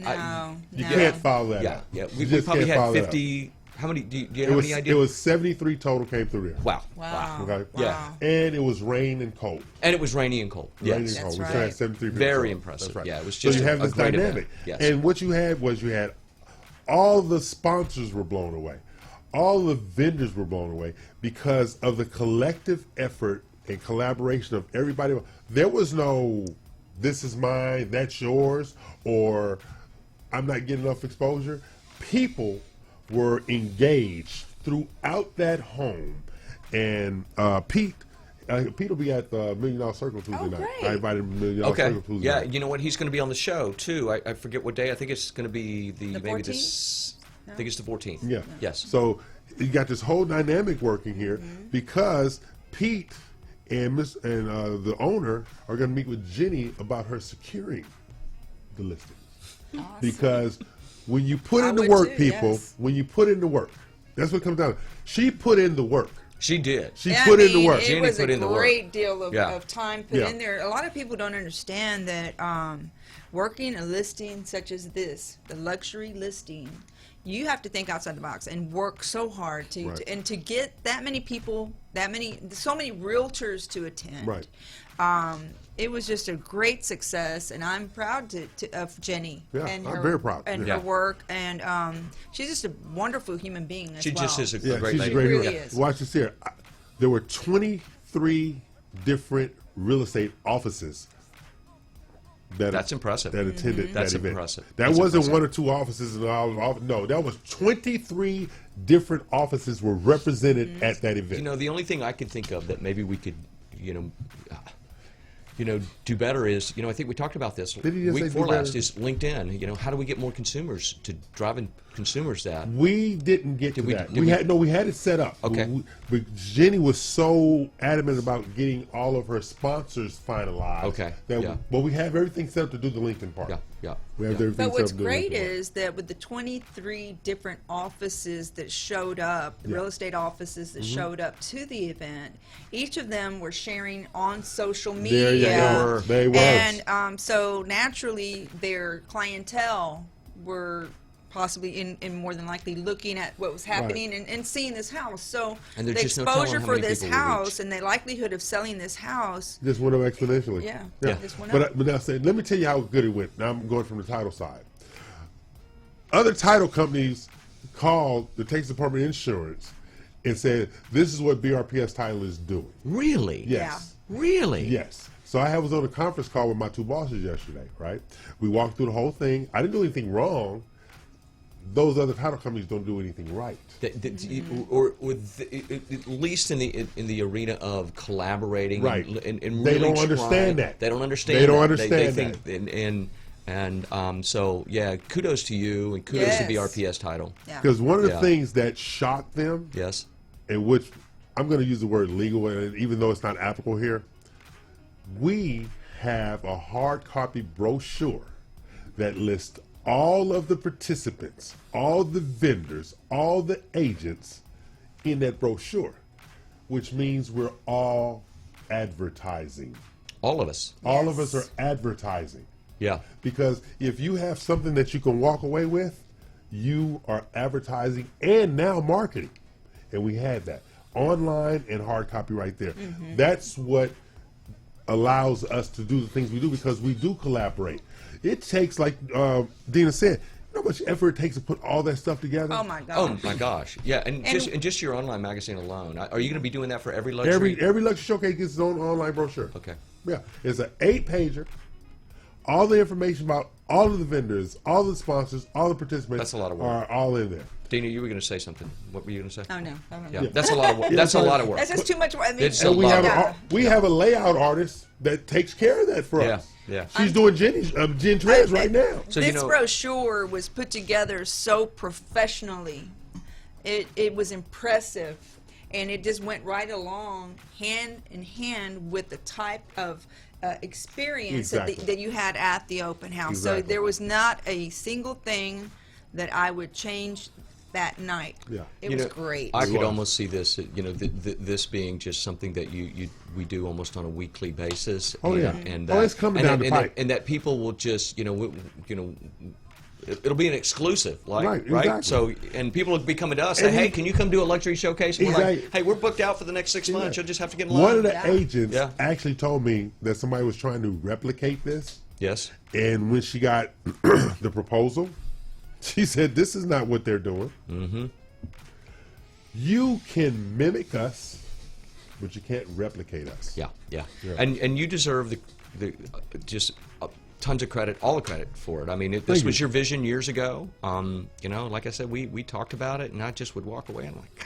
You can't follow that. Yeah. Up. Yeah. You We just probably can't had follow that 50. How many? Do you up. have any idea? It was 73 total came through there. Wow. Okay. Yeah. And it was rain and cold. And it was rainy and cold. Rainy Yes. and cold. That's We right. had 73 people. Very So impressive. That's right. Yeah, it was So just you have a this great dynamic. event. Yes. And what you had was all the sponsors were blown away. All the vendors were blown away because of the collective effort and collaboration of everybody. There was no, this is mine, that's yours, or I'm not getting enough exposure. People were engaged throughout that home. And Pete will be at the $1 Million Circle Tuesday night. Great. I invited him to $1 Million Circle Tuesday night. You know what? He's going to be on the show too. I forget what day. I think it's going to be the maybe 14th? this. I think it's the 14th. Yeah. Yes. So you got this whole dynamic working here because Pete and the owner are going to meet with Jenny about her securing the listing. Awesome. Because when you put I in the would work, too, people, yes. when you put in the work, that's what comes down to. She put in the work. She did. She put in the work. It Jenny was put a in the work. great deal of, Yeah. of time put in there. A lot of people don't understand that working a listing such as this, the luxury listing, you have to think outside the box and work so hard to get that many people, so many realtors to attend. Right. It was just a great success, and I'm proud of Jenny and I'm her, very proud. and Yeah. her work. And she's just a wonderful human being as She well. just is a Yeah, great she's lady. a great Really hero. is. Watch this here. There were 23 different real estate offices That's impressive. that attended That's that event. impressive. That That's wasn't impressive. one or two offices. No, that was 23 different offices were represented at that event. The only thing I could think of that maybe we could, do better is, I think we talked about this Did he just week say before do last better? is LinkedIn. How do we get more consumers to driving consumers that? We didn't get to that. did We had it set up. Okay. But Jenny was so adamant about getting all of her sponsors finalized. Okay, yeah. But we have everything set up to do the LinkedIn part. Yeah. We have everything But set what's up to do the great LinkedIn part. is that with the 23 different offices that showed up, the real estate offices that showed up to the event, each of them were sharing on social media. There you go. They were. And so naturally, their clientele were possibly in more than likely looking at what was happening and seeing this house. So And the there's just no telling exposure how for many this people will reach. house and the likelihood of selling this house. Just went up exponentially. Yeah. Just went But up. now, let me tell you how good it went. Now I'm going from the title side. Other title companies called the Texas Department of Insurance and said, "This is what BRPS Title is doing." Really? Yes. Really? Yes. So I was on a conference call with my two bosses yesterday, right? We walked through the whole thing. I didn't do anything wrong. Those other title companies don't do anything right. Or at least in the arena of collaborating, Right. And They really don't understand trying. that. They don't understand. They don't that. understand they think, and so yeah, kudos to you and kudos to BRPS Title. Because one of the things that shocked them, yes, in which I'm going to use the word legal, and even though it's not applicable here, we have a hard copy brochure that lists all of the participants, all the vendors, all the agents in that brochure, which means we're all advertising. All of us. All of us are advertising. Yeah. Because if you have something that you can walk away with, you are advertising and now marketing. And we had that. Online and hard copy right there. Mm-hmm. That's what allows us to do the things we do because we do collaborate. It takes, like Dina said, you know how much effort it takes to put all that stuff together? Oh my gosh. Oh my gosh! Yeah, and just your online magazine alone. Are you going to be doing that for every luxury? Every luxury showcase gets its own online brochure. Okay. Yeah, it's an 8-pager. All the information about all of the vendors, all the sponsors, all the participants. That's a lot of work. Are all in there. Dina, you were going to say something. What were you going to say? Oh no. Yeah, that's a lot of work. That's a lot of work. That's just too much work. I mean, It's And a we lot. have we have a layout artist that takes care of that for Yeah, us. yeah. She's doing Jen Trez right now. So, this you know, brochure was put together so professionally. It was impressive, and it just went right along hand in hand with the type of experience that you had at the open house. So Exactly. there was not a single thing that I would change that night. Yeah. It was great. I could almost see this, this being just something that we do almost on a weekly basis. Oh, yeah. And Oh, it's coming down the pipe. and that people will just, it'll be an exclusive, Right, right? exactly. So, and people will be coming to us, say, And hey, can you come do a luxury showcase? And we're like, Exactly. hey, we're booked out for the next 6 months. You'll just have to get in line. One of the agents Yeah. actually told me that somebody was trying to replicate this. Yes. And when she got the proposal, she said, this is not what they're doing. Mm-hmm. You can mimic us, but you can't replicate us. Yeah. And you deserve the just tons of credit, all the credit for it. I mean, this was your vision years ago. Like I said, we talked about it, and I just would walk away and I'm like,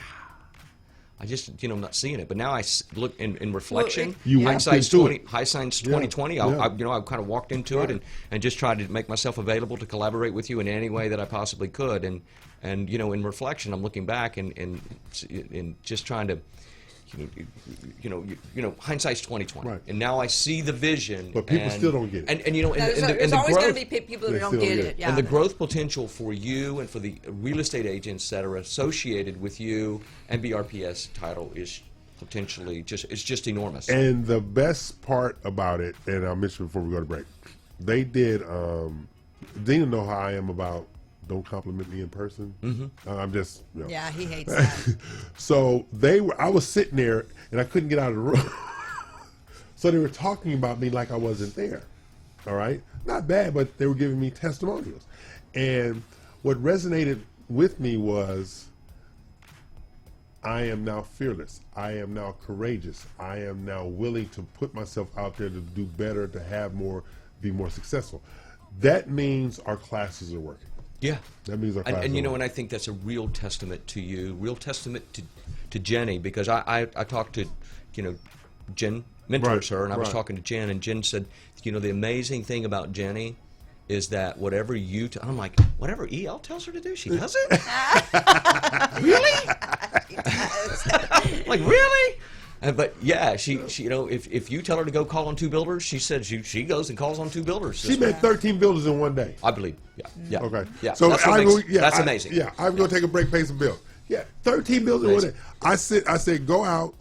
I just, I'm not seeing it. But now I look in reflection. Hindsight's 2020. I kind of walked into it and just tried to make myself available to collaborate with you in any way that I possibly could. And in reflection, I'm looking back and just trying to, hindsight's 2020. Right. And now I see the vision. But people still don't get it. And there's the always growth, going to be people that don't get it. Yeah. and the growth potential for you and for the real estate agents that are associated with you and BRPS title is potentially just enormous. And the best part about it, and I'll mention before we go to break, they did, Dina know how I am about don't compliment me in person. Mm-hmm. I'm just, Yeah, he hates that. So I was sitting there and I couldn't get out of the room. So they were talking about me like I wasn't there. All right? Not bad, but they were giving me testimonials. And what resonated with me was, I am now fearless. I am now courageous. I am now willing to put myself out there to do better, to have more, be more successful. That means our classes are working. Yeah. That means our classes and are working. and I think that's a real testament to you, real testament to Jenny, because I talked to, Jen mentors her, and I was talking to Jen, and Jen said, the amazing thing about Jenny is that whatever I'm like, whatever EL tells her to do, she does it? Really? Like, really? But yeah, she if you tell her to go call on 2 builders, she said she goes and calls on 2 builders. She met 13 builders in one day. I believe. Yeah. Okay. Yeah. So that's amazing. Yeah, I'm going to take a break, pay some bills. Yeah, 13 builders in one day. I said, go out.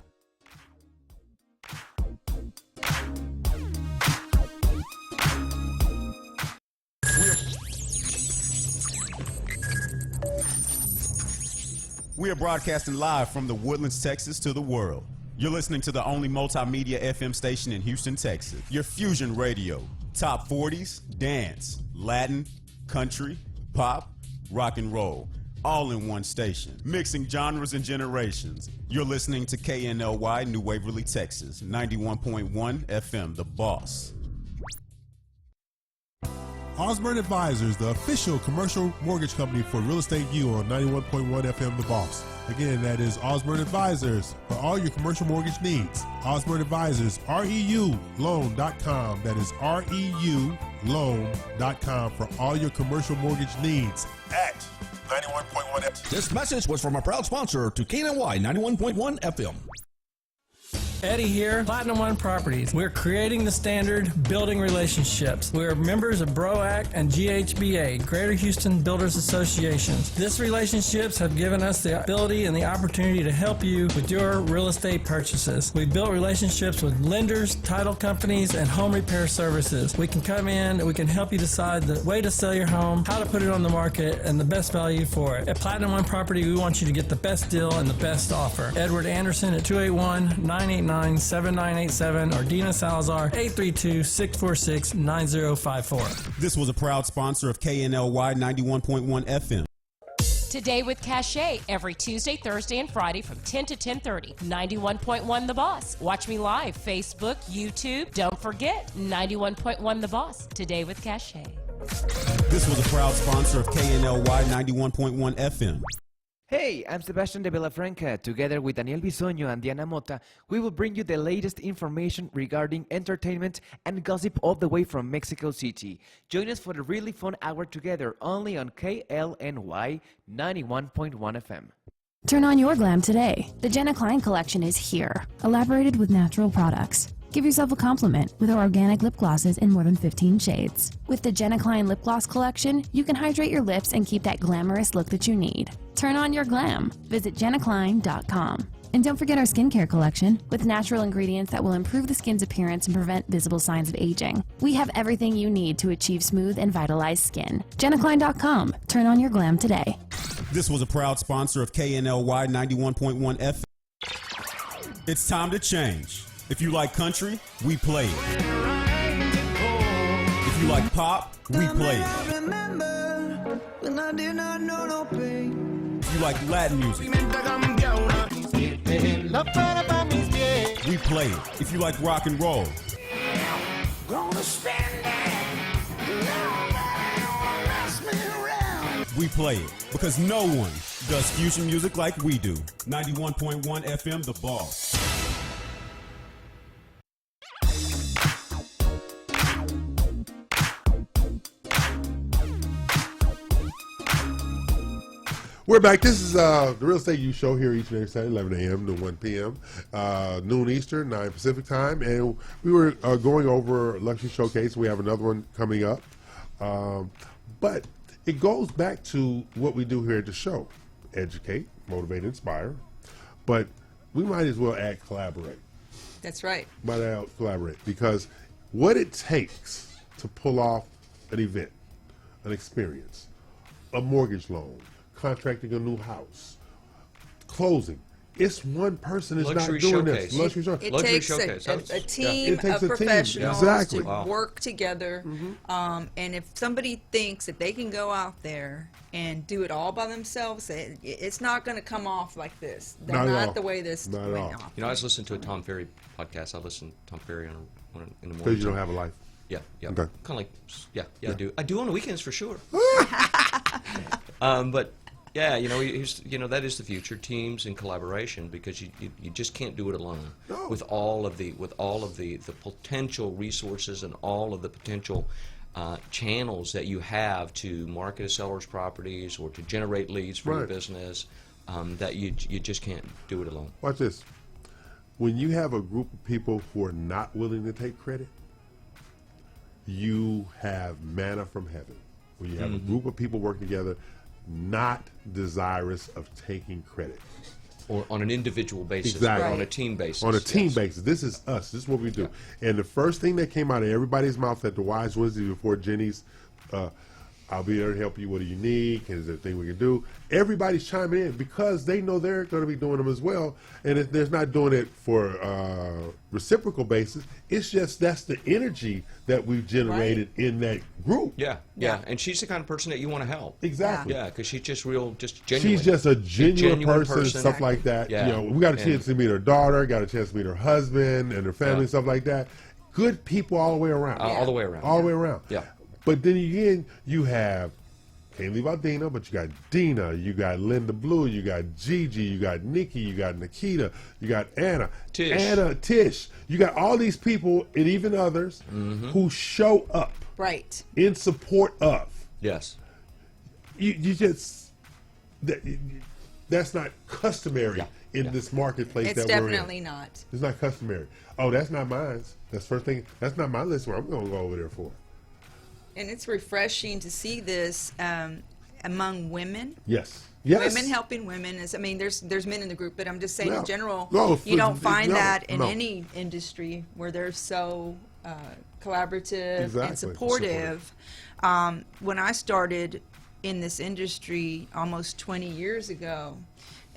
We are broadcasting live from the Woodlands, Texas to the world. You're listening to the only multimedia FM station in Houston, Texas. Your Fusion Radio. Top 40s, dance, Latin, country, pop, rock and roll. All in one station. Mixing genres and generations. You're listening to KNLY, New Waverly, Texas. 91.1 FM, The Boss. Osborne Advisors, the official commercial mortgage company for Real Estate U on 91.1 FM The Boss. Again, that is Osborne Advisors for all your commercial mortgage needs. Osborne Advisors, REULoan.com. That is REULoan.com for all your commercial mortgage needs at 91.1 FM. This message was from a proud sponsor to KNLY 91.1 FM. Eddie here, Platinum One Properties. We're creating the standard, building relationships. We're members of BROAC and GHBA, Greater Houston Builders Associations. These relationships have given us the ability and the opportunity to help you with your real estate purchases. We've built relationships with lenders, title companies, and home repair services. We can come in and we can help you decide the way to sell your home, how to put it on the market, and the best value for it. At Platinum One Property, we want you to get the best deal and the best offer. Edward Anderson at 281-989-7987 or Dina Salazar 832-646-9054. This was a proud sponsor of KNLY 91.1 FM. Today with Cachet every Tuesday, Thursday, and Friday from 10 to 10:30. 91.1 The Boss. Watch me live, Facebook, YouTube. Don't forget, 91.1 The Boss. Today with Cachet. This was a proud sponsor of KNLY 91.1 FM. Hey, I'm Sebastian de Villafranca. Together with Daniel Bisoño and Diana Mota, we will bring you the latest information regarding entertainment and gossip all the way from Mexico City. Join us for a really fun hour together only on KLNY 91.1 FM. Turn on your glam today. The Jenna Klein collection is here, elaborated with natural products. Give yourself a compliment with our organic lip glosses in more than 15 shades. With the Jenna Klein lip gloss collection, you can hydrate your lips and keep that glamorous look that you need. Turn on your glam. Visit jennaklein.com. And don't forget our skincare collection with natural ingredients that will improve the skin's appearance and prevent visible signs of aging. We have everything you need to achieve smooth and vitalized skin. jennaklein.com. Turn on your glam today. This was a proud sponsor of KNLY 91.1 FM. It's time to change. If you like country, we play it. If you like pop, we play it. If you like Latin music, we play it. If you like rock and roll, we play it. Because no one does fusion music like we do. 91.1 FM, The Boss. We're back. This is the Real Estate U Show here each and every Saturday, 11 a.m. to 1 p.m., noon Eastern, 9 Pacific time. And we were going over Luxury Showcase. We have another one coming up. But it goes back to what we do here at the show. Educate, motivate, inspire. But we might as well add collaborate. That's right. Might as well collaborate. Because what it takes to pull off an event, an experience, a mortgage loan, contracting a new house, closing. It's one person is not doing this. Luxury showcase. It takes a team of professionals to work together. And if somebody thinks that they can go out there and do it all by themselves, it's not going to come off like this. They're not the way this went off. You know, I was listening to a Tom Ferry podcast. I listen to Tom Ferry in the morning. Because you don't have a life. Yeah. Okay. Kind of like, I do. I do on the weekends for sure. But yeah, that is the future, teams and collaboration, because you just can't do it alone. No. With all of the potential resources and all of the potential channels that you have to market a seller's properties or to generate leads for your business, that you just can't do it alone. Watch this. When you have a group of people who are not willing to take credit, you have manna from heaven. When you have a group of people working together not desirous of taking credit. Or on an individual basis, exactly. Or on a team basis. On a team basis. This is us. This is what we do. Yeah. And the first thing that came out of everybody's mouth at the Wise Wednesday before Jenny's, I'll be there to help you. What do you need? Is there a thing we can do? Everybody's chiming in because they know they're going to be doing them as well. And if they're not doing it for reciprocal basis, it's just that's the energy that we've generated in that group. Yeah. And she's the kind of person that you want to help. Exactly. Yeah, because she's just genuine. She's just a genuine person, stuff like that. Yeah. You know, we got a chance to meet her daughter, got a chance to meet her husband and her family, stuff like that. Good people all the way around. All the way around. All the way around. Yeah. But then again, you have, can't leave out Dina, but you got Dina, you got Linda Blue, you got Gigi, you got Nikki, you got Nikita, you got Tish. You got all these people and even others who show up in support of. Yes. You just, that's not customary in this marketplace It's that we're in. definitely not. It's not customary. Oh, that's not mine. That's the first thing. That's not my list. Where I'm going to go over there for. And it's refreshing to see this among women. Yes. Yes. Women helping women is. I mean, there's men in the group, but I'm just saying No. in general, No, you don't find no, that in no. any industry where they're so collaborative Exactly. and supportive. When I started in this industry almost 20 years ago,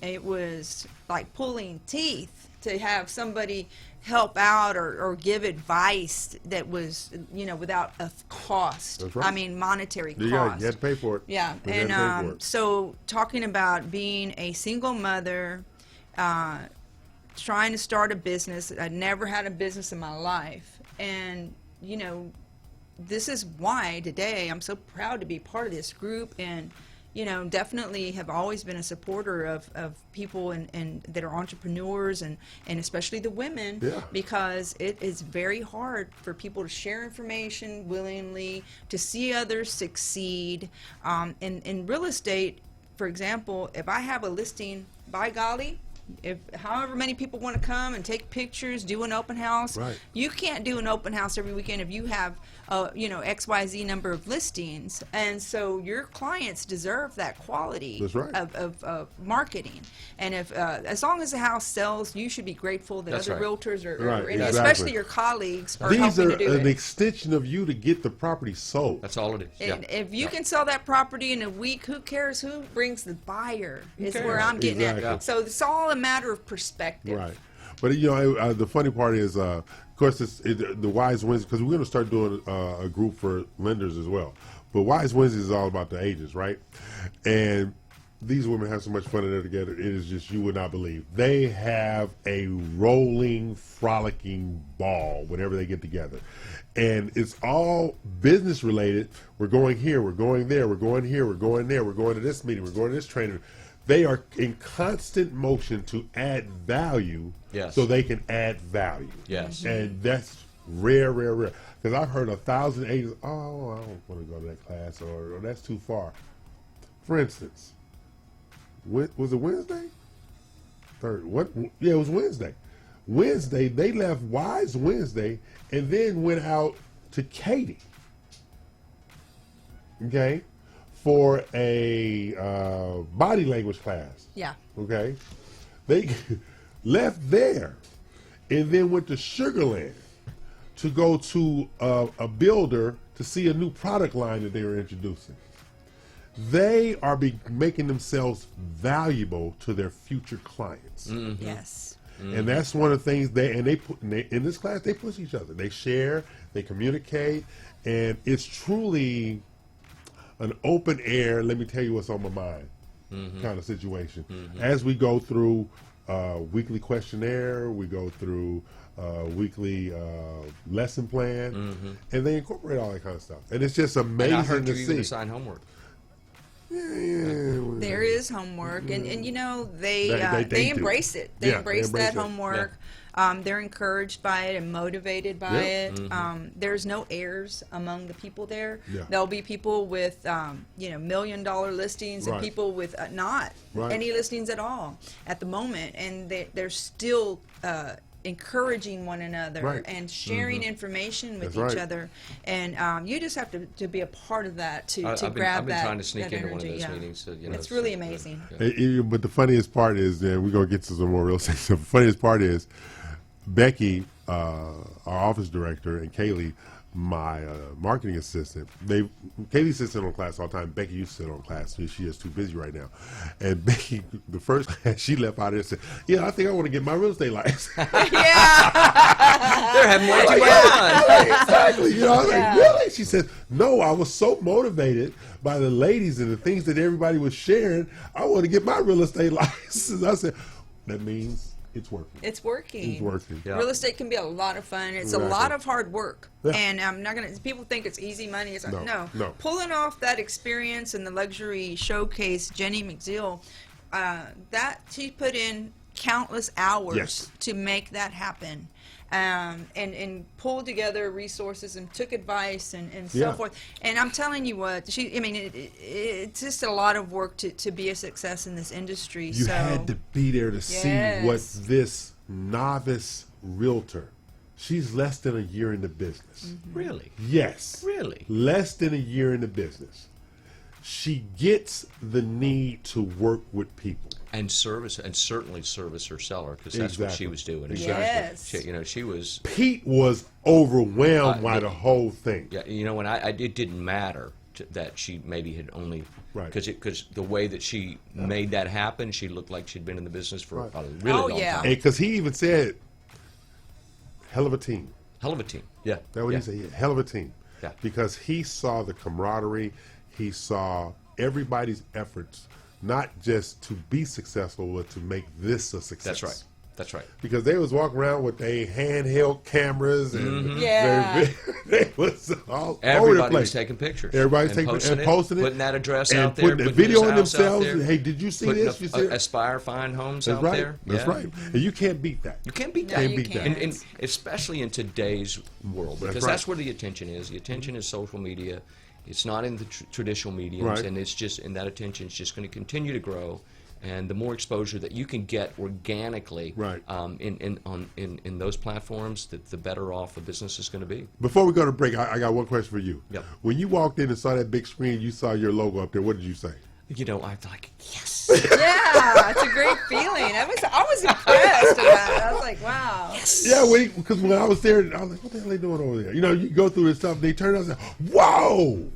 it was like pulling teeth to have somebody help out or give advice that was, without a cost. That's right. I mean, monetary cost. Yeah, you had to pay for it. Yeah, You had to pay for and it. so talking about being a single mother, trying to start a business. I'd never had a business in my life, and this is why today I'm so proud to be part of this group, and definitely have always been a supporter of people and that are entrepreneurs and especially the women, because it is very hard for people to share information willingly, to see others succeed. In real estate, for example, if I have a listing, by golly, if however many people want to come and take pictures, do an open house, you can't do an open house every weekend if you have XYZ number of listings, and so your clients deserve that quality of marketing. And if as long as the house sells, you should be grateful that other realtors are and especially your colleagues are These helping are to do an it. extension of you to get the property sold. That's all it is. And if you can sell that property in a week, who cares who brings the buyer? Is where I'm getting at. So it's all a matter of perspective. Right. But the funny part is, of course, the Wise Wednesday, because we're going to start doing a group for lenders as well. But Wise Wednesday is all about the agents, right? And these women have so much fun in there together. It is just, you would not believe. They have a rolling, frolicking ball whenever they get together. And it's all business related. We're going here, we're going there, we're going here, we're going there, we're going to this meeting, we're going to this training. They are in constant motion to add value, so they can add value. Yes. And that's rare. Because I've heard 1,000 agents, oh, I don't want to go to that class, or that's too far. For instance, was it Wednesday? Third? What? Yeah, it was Wednesday. Wednesday, they left Wise Wednesday and then went out to Katy. Okay? For a body language class. Yeah. Okay? They left there and then went to Sugarland to go to a builder to see a new product line that they were introducing. They are making themselves valuable to their future clients. Mm-hmm. Yes. Mm-hmm. And that's one of the things in this class, they push each other. They share, they communicate, and it's truly an open air, let me tell you what's on my mind kind of situation. As we go through weekly questionnaire, we go through weekly lesson plan, and they incorporate all that kind of stuff. And it's just amazing And I heard to you see. even assign homework. There is homework, and they They embrace do. it. They Yeah, embrace they embrace that it. homework. They're encouraged by it and motivated by it. There's no heirs among the people there. Yeah. There'll be people with $1 million listings and people with not any listings at all at the moment, and they're still encouraging one another and sharing information with each other, and you just have to be a part of that to grab I've that. been trying to sneak that into one of energy, those yeah. meetings. So, It's really amazing. But the funniest part is, and we're going to get to some more real estate stuff. The funniest part is Becky, our office director, and KNLY, my marketing assistant, Kaylee sits in on class all the time. Becky used to sit on class. She is too busy right now. And Becky, the first class, she left out there and said, yeah, I think I want to get my real estate license. They're having way too much fun. Exactly. I was like, really? She said, no, I was so motivated by the ladies and the things that everybody was sharing. I want to get my real estate license. I said, that means it's working. It's working. It's working. Real estate can be a lot of fun. It's a lot of hard work. Yeah. And I'm not going to, people think it's easy money. It's like, No. Pulling off that experience in the luxury showcase, Jenny McZeal, that she put in countless hours Yes. to make that happen. And pulled together resources and took advice and so Yeah. forth. And I'm telling you what, it's just a lot of work to be a success in this industry. You so had to be there to see what this novice realtor, she's less than a year in the business. Really? Yes. Really? Less than a year in the business. She gets the need to work with people. And service, and certainly service her seller, because that's what she Exactly. was doing. Yes. She was. Pete was overwhelmed by the whole thing. Yeah, when it didn't matter that she maybe had only because the way that she made that happen, she looked like she'd been in the business for a really long time. Because he even said, "Hell of a team." Hell of a team. Yeah. That's what he said. Yeah, hell of a team. Yeah. Because he saw the camaraderie, he saw everybody's efforts, not just to be successful, but to make this a success. That's right. That's right. Because they was walking around with their handheld cameras and they was all over the Everybody place. was taking pictures. Everybody's and taking and posting it, putting that address and out there, putting a putting video his on house out themselves. there, Hey, did you see putting this? You see it? Aspire Fine Homes That's out right. there. That's right. And you can't beat that. You can't beat that. Can't beat that. And especially in today's world, because that's where the attention is. The attention is social media. It's not in the traditional mediums, Right. and it's just, and that attention is just going to continue to grow. And the more exposure that you can get organically in those platforms, the better off a business is going to be. Before we go to break, I got one question for you. Yep. When you walked in and saw that big screen, you saw your logo up there. What did you say? I was like, yes. Yeah, it's a great feeling. I was impressed about it. I was like, wow. Yeah, because when I was there, I was like, what the hell are they doing over there? You go through this stuff, they turn out and say, whoa!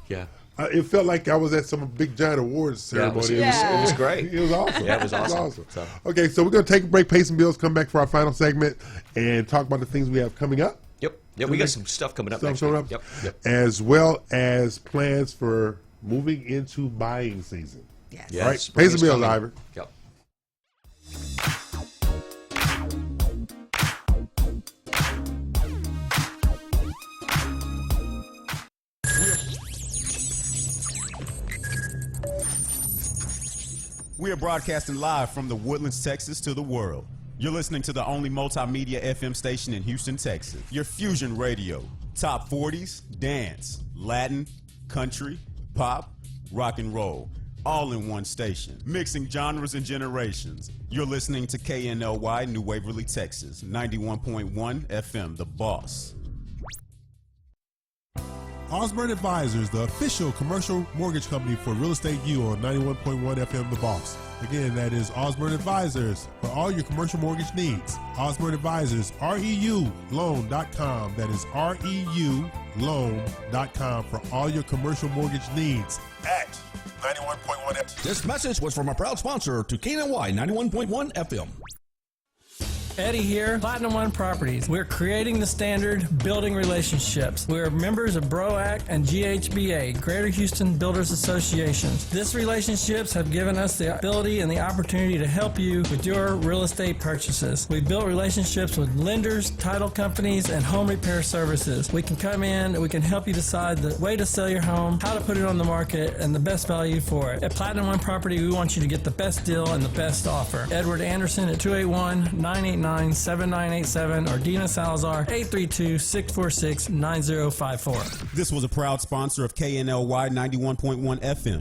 Yeah. It felt like I was at some big giant awards ceremony. It was great. It was awesome. Yeah, it was awesome. So. Okay, so we're going to take a break, pay some bills, come back for our final segment, and talk about the things we have coming up. Yep. Yeah, we got some stuff coming up next week. Yep. As well as plans for moving into buying season. Yes. All right, pay some bills, Ivor. Yep. We are broadcasting live from the Woodlands, Texas to the world. You're listening to the only multimedia FM station in Houston, Texas. Your fusion radio. Top 40s, dance, Latin, country, pop, rock and roll. All in one station. Mixing genres and generations. You're listening to KNLY, New Waverly, Texas. 91.1 FM, The Boss. Osborne Advisors, the official commercial mortgage company for Real Estate U on 91.1 FM The Boss. Again, that is Osborne Advisors for all your commercial mortgage needs. Osborne Advisors, REULoan.com. That is REULoan.com for all your commercial mortgage needs at 91.1 FM. This message was from a proud sponsor to KNLY 91.1 FM. Eddie here, Platinum One Properties. We're creating the standard, building relationships. We're members of BROAC and GHBA, Greater Houston Builders Associations. These relationships have given us the ability and the opportunity to help you with your real estate purchases. We've built relationships with lenders, title companies, and home repair services. We can come in and we can help you decide the way to sell your home, how to put it on the market, and the best value for it. At Platinum One Property, we want you to get the best deal and the best offer. Edward Anderson at 281-989-7987 or Dina Salazar 832-646-9054. This was a proud sponsor of KNLY 91.1 FM.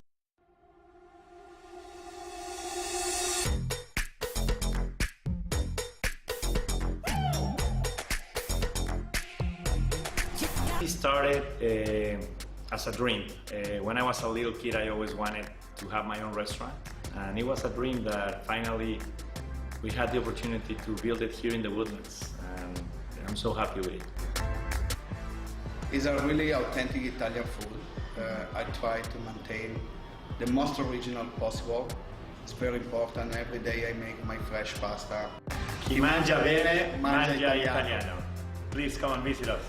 It started as a dream. When I was a little kid, I always wanted to have my own restaurant. And it was a dream that finally we had the opportunity to build it here in the Woodlands. And I'm so happy with it. It's a really authentic Italian food. I try to maintain the most original possible. It's very important. Every day I make my fresh pasta. Chi mangia bene, mangia italiano. Please come and visit us.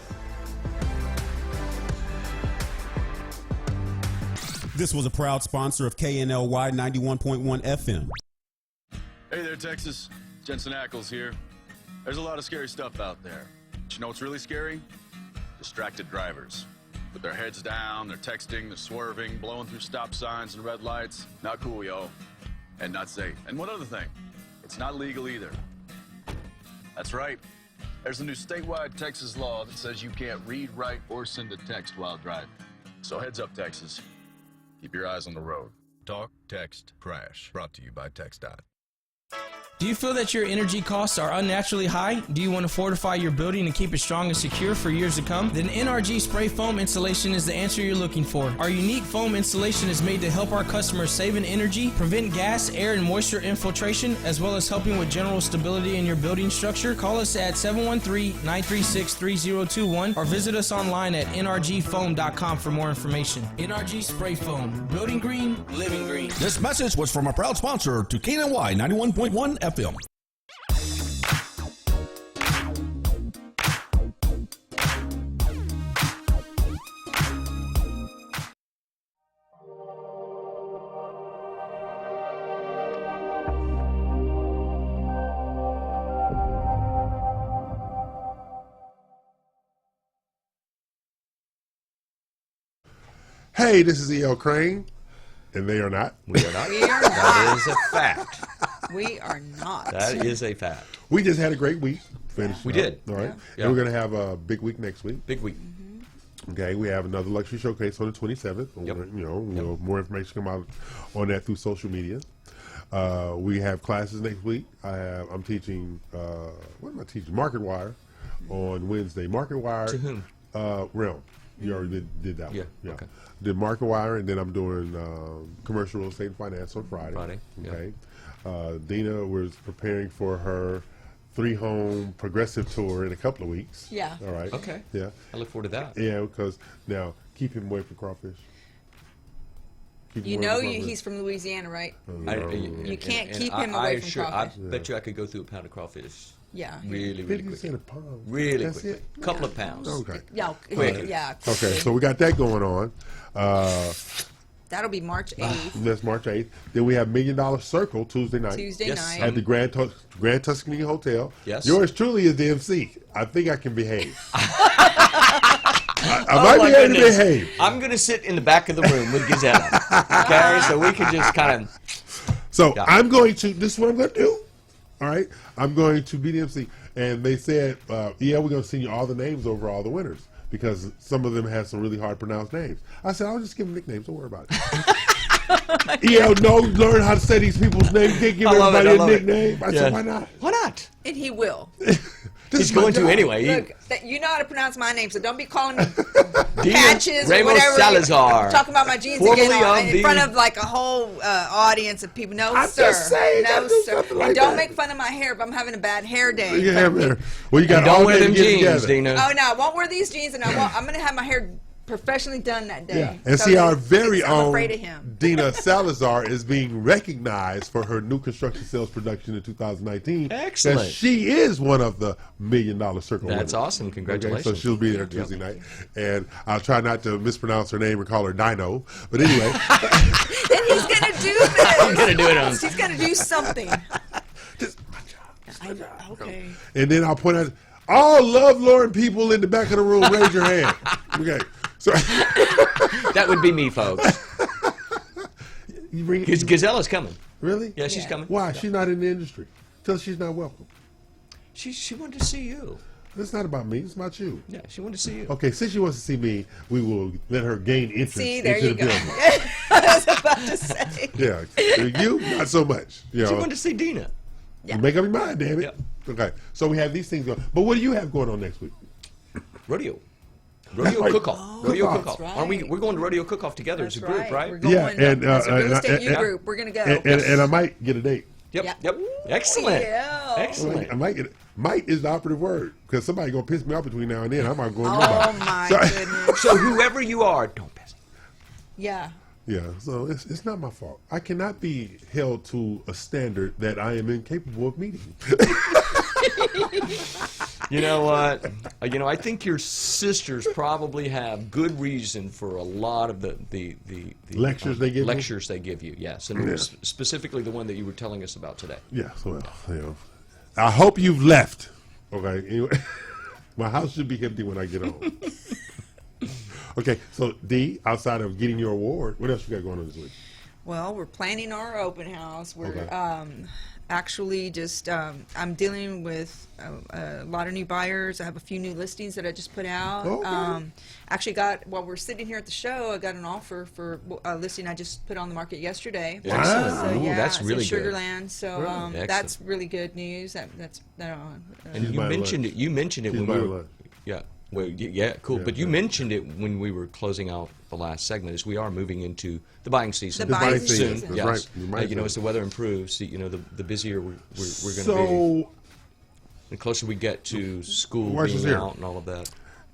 This was a proud sponsor of KNLY 91.1 FM. Hey there, Texas. Jensen Ackles here. There's a lot of scary stuff out there. But you know what's really scary? Distracted drivers. With their heads down, they're texting, they're swerving, blowing through stop signs and red lights. Not cool, yo. And not safe. And one other thing. It's not legal either. That's right. There's a new statewide Texas law that says you can't read, write, or send a text while driving. So heads up, Texas. Keep your eyes on the road. Talk, text, crash. Brought to you by TxDOT. Do you feel that your energy costs are unnaturally high? Do you want to fortify your building and keep it strong and secure for years to come? Then NRG Spray Foam Installation is the answer you're looking for. Our unique foam installation is made to help our customers save in energy, prevent gas, air, and moisture infiltration, as well as helping with general stability in your building structure. Call us at 713-936-3021 or visit us online at nrgfoam.com for more information. NRG Spray Foam. Building green, living green. This message was from a proud sponsor to KNLY 91.1 FM. Hey, this is E.L. Crane, and they are not. We are not. We are That not. is a fact. We are not. That is a fact. We just had a great week. Finished We up, did. All right. Yeah. And we're going to have a big week next week. Big week. Okay, we have another luxury showcase on the 27th. Yep. More information come out on that through social media. We have classes next week. I'm teaching, what am I teaching? Market Wire on Wednesday. Market Wire. To whom? Realm. You already did that Yeah, one. Yeah. okay. Did Market Wire, and then I'm doing commercial real estate and finance on Friday. Yeah. Okay. Dina was preparing for her 3-home progressive tour in a couple of weeks. Yeah. All right. Okay. Yeah. I look forward to that. Yeah, because now keep him away from crawfish. Keep him You away know from crawfish. he's from Louisiana, right? You can't keep him away from crawfish. I bet you I could go through a pound of crawfish. Yeah. Really, 50 really quick. cents a pound. Really That's quick. it? Couple of pounds. Okay. Yeah. Quick. Yeah. Okay, so we got that going on. That'll be March 8th. That's March 8th. Then we have $1 Million Circle Tuesday night. Tuesday night. At the Grand Tuscany Hotel. Yes. Yours truly is the MC. I think I can behave. I Oh might my be able to goodness. behave. I'm going to sit in the back of the room with Gazella. Okay, so we can just kind of. So I'm going to, this is what I'm going to do. All right. I'm going to be the MC. And they said, yeah, we're going to send you all the names over all the winners because some of them have some really hard to pronounce names. I said, I'll just give them nicknames. Don't worry about it. Learn how to say these people's names. You can't give everybody a nickname. I said, why not? Why not? And he will. He's going to anyway. Look, you know how to pronounce my name, so don't be calling me Dina Patches or Ramos whatever. Salazar. Talking about my jeans Formerly again of in the- front of like a whole audience of people. No, I'm sir. just saying, no, don't do sir. something And like don't that. make fun of my hair if I'm having a bad hair day. Yeah, man. Well, you got And don't all wear day to them get jeans, together. Dina. Oh no, I won't wear these jeans, and I'm going to have my hair professionally done that day. Yeah, and So see, our it's- very I'm own afraid of him. Dina Salazar is being recognized for her new construction sales production in 2019. Excellent. And she is one of the $1 Million Circle That's winners. awesome. Congratulations. Okay, so she'll be there Tuesday night. And I'll try not to mispronounce her name and call her Dino. But anyway. And he's going to do this. I'm gonna do it on- He's going to do something. Okay. And then I'll point out, all love-Lauren people in the back of the room, raise your hand. Okay. So That would be me, folks. you bring Gazella's coming. Really? Yeah, she's coming. Why? She's not in the industry. Tell her she's not welcome. She wanted to see you. It's not about me. It's about you. Yeah, she wanted to see you. Okay, since she wants to see me, we will let her gain entrance See, there into you the go. building. I was about to say. Yeah, you not so much. You She know, wanted to see Dina. you make up your mind, damn it. Okay, so we have these things going. But what do you have going on next week? Rodeo. That's Rodeo right. cook-off. Rodeo Cook-off. cook-off. That's Aren't we? right. We're going to rodeo cook-off together as a That's group, right. right? We're going. Yeah, and as a real estate and- group, we're going to go. And I might get a date. Yep. Yeah. Yep. Excellent. Yeah. Excellent. I might get. Might is the operative word because somebody gonna piss me off between now and then. I might go. Oh my goodness. So whoever you are, don't piss me. Yeah. Yeah, so it's not my fault. I cannot be held to a standard that I am incapable of meeting. You know what? I think your sisters probably have good reason for a lot of the Lectures they give you? lectures they give you. Yes, and Yeah. specifically the one that you were telling us about today. Yeah, so I hope you've left. Okay, anyway, my house should be empty when I get home. Okay, so D, outside of getting your award, what else you got going on this week? Well, we're planning our open house. We're Okay. actually just I'm dealing with a lot of new buyers. I have a few new listings that I just put out. Okay. Actually got, while we're sitting here at the show, I got an offer for a listing I just put on the market yesterday. Wow. So, Ooh, yeah, that's it's really in good. Sugarland. So Right. that's really good news. And you mentioned it. You mentioned it He's when we my were. lunch. Yeah. Well, yeah, cool. Yeah, but you yeah. mentioned it when we were closing out the last segment. Is we are moving into the buying season. The buying soon. season. That's Yes. right. The buying You know, as the season. weather improves, you know, the busier we're going to be. So, The closer we get to school Watch being this here. out and all of that.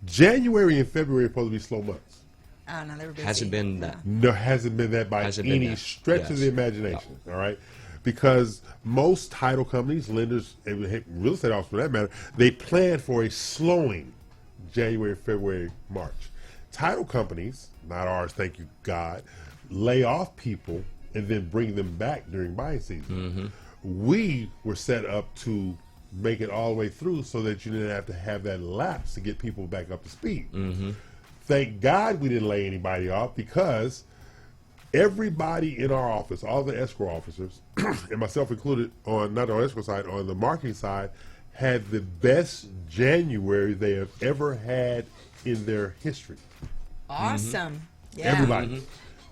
January and February are supposed to be slow months. no, they were busy. Hasn't been that. No, hasn't been that by Hasn't been any that. stretch of Yes. the imagination. All right, because most title companies, lenders, and real estate officers for that matter, they plan for a slowing January, February, March. Title companies, not ours, thank you God, lay off people and then bring them back during buying season. We were set up to make it all the way through so that you didn't have to have that lapse to get people back up to speed. Thank God we didn't lay anybody off, because everybody in our office, all the escrow officers, and myself included, on not on the escrow side, on the marketing side, had the best January they have ever had in their history. Awesome. Yeah. Everybody,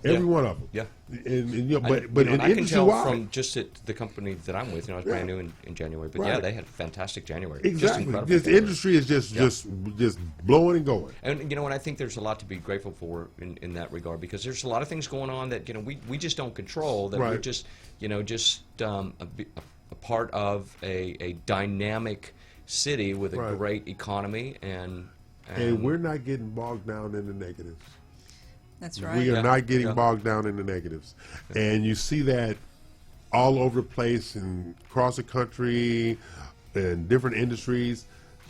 every Yeah. one of them. Yeah. And you know, I- but you know, in I can industry tell wide, from just at the company that I'm with. You know, I was brand new in January, but yeah, Right. they had a fantastic January. Just exactly. incredible. This January. industry is just Yeah. just blowing and going. And you know, and I think there's a lot to be grateful for in that regard, because there's a lot of things going on that, you know, we just don't control. That we're Right. just, you know, a part of a dynamic city with a Right. great economy, and And we're not getting bogged down in the negatives. That's right. We are Yeah. not getting Yeah. bogged down in the negatives. And you see that all over the place and across the country and different industries.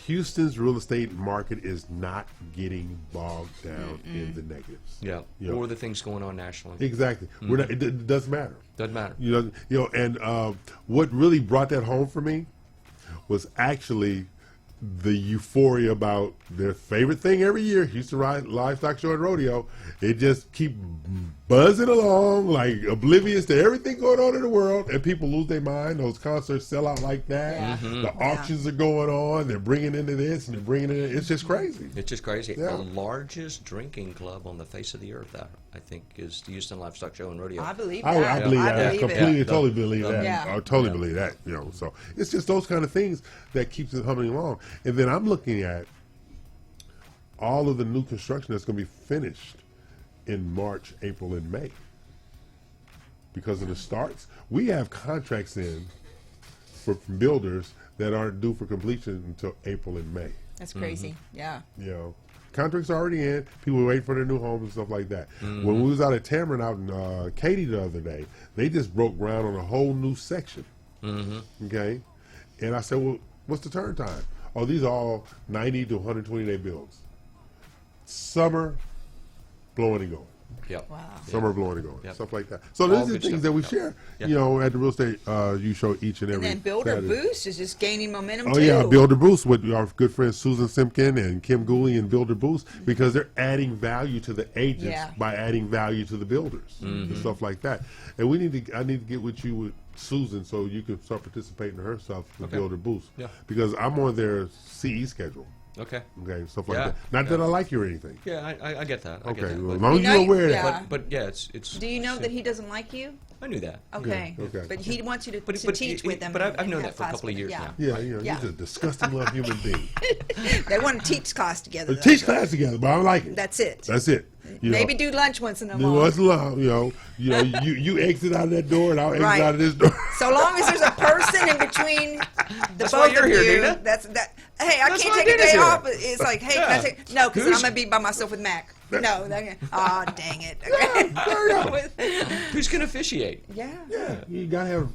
Houston's real estate market is not getting bogged down in the negatives. yeah, You know, or the things going on nationally. exactly. We're not, it doesn't matter. Doesn't matter. You know, and what really brought that home for me was actually the euphoria about their favorite thing every year, Houston Livestock Show and Rodeo. It just keep buzzing along, like oblivious to everything going on in the world, and people lose their mind. Those concerts sell out like that. Yeah. The auctions are going on. They're bringing into this and they're bringing in. It's just crazy. It's just crazy. Yeah. The largest drinking club on the face of the earth, I think, is the Houston Livestock Show and Rodeo. I believe I that. believe that. I believe completely, it. totally believe that. Yeah. I totally believe that. You know, so it's just those kind of things that keeps it humming along. And then I'm looking at all of the new construction that's going to be finished in March, April, and May because of the starts. We have contracts in from builders that aren't due for completion until April and May. That's crazy. Yeah. You know, contracts are already in. People wait for their new homes and stuff like that. When we was out at Tamron out in Katy the other day, they just broke ground on a whole new section. Okay, and I said, well, what's the turn time? Oh, these are all 90 to 120 day builds. Summer, blowing and going. Yep. Wow. Summer, blowing and going. Yep. Stuff like that. So All those are the good things stuff. that we Yep. share, Yeah. you know, at the real estate you show each and every And then Builder Saturday. Boost is just gaining momentum Oh too. yeah, Builder Boost with our good friends Susan Simpkin and Kim Gooley and Builder Boost, because they're adding value to the agents Yeah. by adding value to the builders and stuff like that. And I need to get with you with Susan so you can start participating in her stuff with Okay. Builder Boost. Yeah. Because I'm on their CE schedule. Okay. Okay, stuff like Yeah. that. Not that I like you or anything. Yeah, I get that. I get Okay, that. well, as But- long as You know you're you- aware of yeah. that. But yeah, it's. Do you know that he doesn't like you? I knew that. Okay. Yeah, okay. But he wants you to, But teach with them. But I've and known have that for a class couple of with years them. now. Yeah, you know, Yeah. he's a disgusting little human being. They want to teach class together. though. Teach class together, but I don't like it. That's it. That's it. You know. Maybe do lunch once in a Do while. what's love, you exit out of that door and I'll exit Right. out of this door. So long as there's a person in between the That's why both you're of here, you, Nina. that's that. Hey, I That's can't why take a Nina's day here. off. It's like, hey, can I Yeah. take? No, because Who's- I'm gonna be by myself with Mac. No, oh dang it. Who's going to officiate? Yeah. Yeah, you gotta have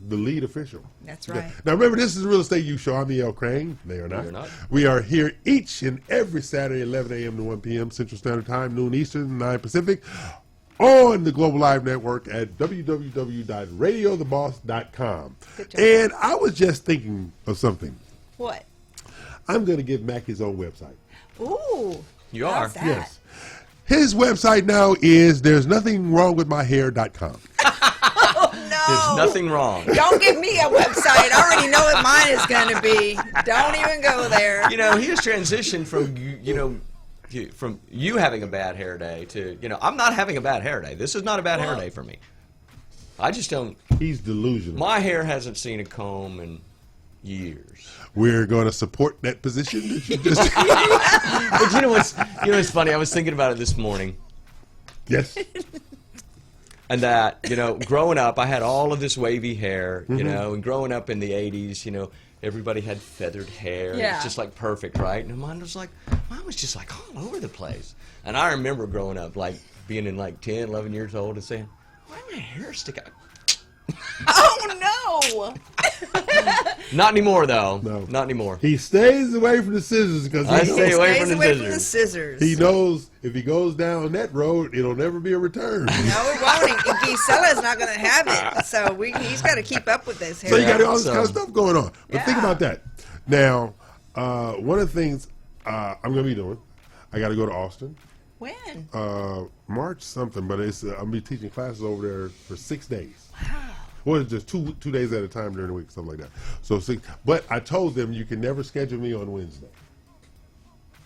the lead official. That's Okay. right. Now remember, this is the Real Estate U Show. I'm E.L. Crane. They are not. You're not. We are here each and every Saturday, 11 a.m. to 1 p.m. Central Standard Time, noon Eastern, 9 Pacific, on the Global Live Network at www.radiotheboss.com. Good job. And I was just thinking of something. What? I'm going to give Mac his own website. Ooh. You how's are. that? Yes. His website now is there's nothing wrong with my hair.com. Oh no. There's nothing wrong. Don't give me a website. I already know what mine is going to be. Don't even go there. He has transitioned from from you having a bad hair day to I'm not having a bad hair day. This is not a bad hair day for me. I just don't. He's delusional. My hair hasn't seen a comb in years. We're going to support that position that you just. But what's funny? I was thinking about it this morning. Yes. And that, growing up, I had all of this wavy hair, and growing up in the 80s, everybody had feathered hair. Yeah. It's just like perfect, right? And mine was just like all over the place. And I remember growing up, like being in like 10, 11 years old and saying, why did my hair stick out? Oh, no. Not anymore, though. No. Not anymore. He stays away from the scissors because I stay away Stays from away the from the scissors. scissors. he knows if he goes down that road, it'll never be a return. No, it won't. And Gisella's not going to have it. So he's got to keep up with this hair. So you got all this kind of stuff going on. But think Yeah. about that. Now, one of the things I'm going to be doing, I got to go to Austin. When? March something, but it's I'm going to be teaching classes over there for 6 days. Wow. Well, it's just two days at a time during the week, something like that. So 6. But I told them you can never schedule me on Wednesday.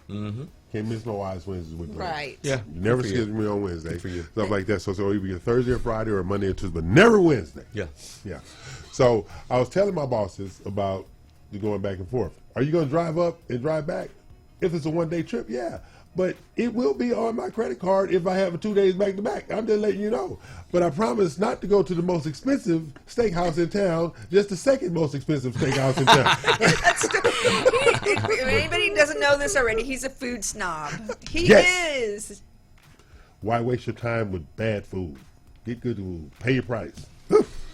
Mm-hmm. Can't miss no Wise Wednesdays with me. Right. Yeah. You never schedule me on Wednesday. Stuff like that. So either be a Thursday or Friday or Monday or Tuesday, but never Wednesday. Yeah. Yeah. So I was telling my bosses about the going back and forth. Are you going to drive up and drive back? If it's a one-day trip, yeah. But it will be on my credit card if I have a 2 days back-to-back. I'm just letting you know. But I promise not to go to the most expensive steakhouse in town, just the second most expensive steakhouse in town. If anybody doesn't know this already, he's a food snob. He Yes. is. Why waste your time with bad food? Get good food. Pay your price.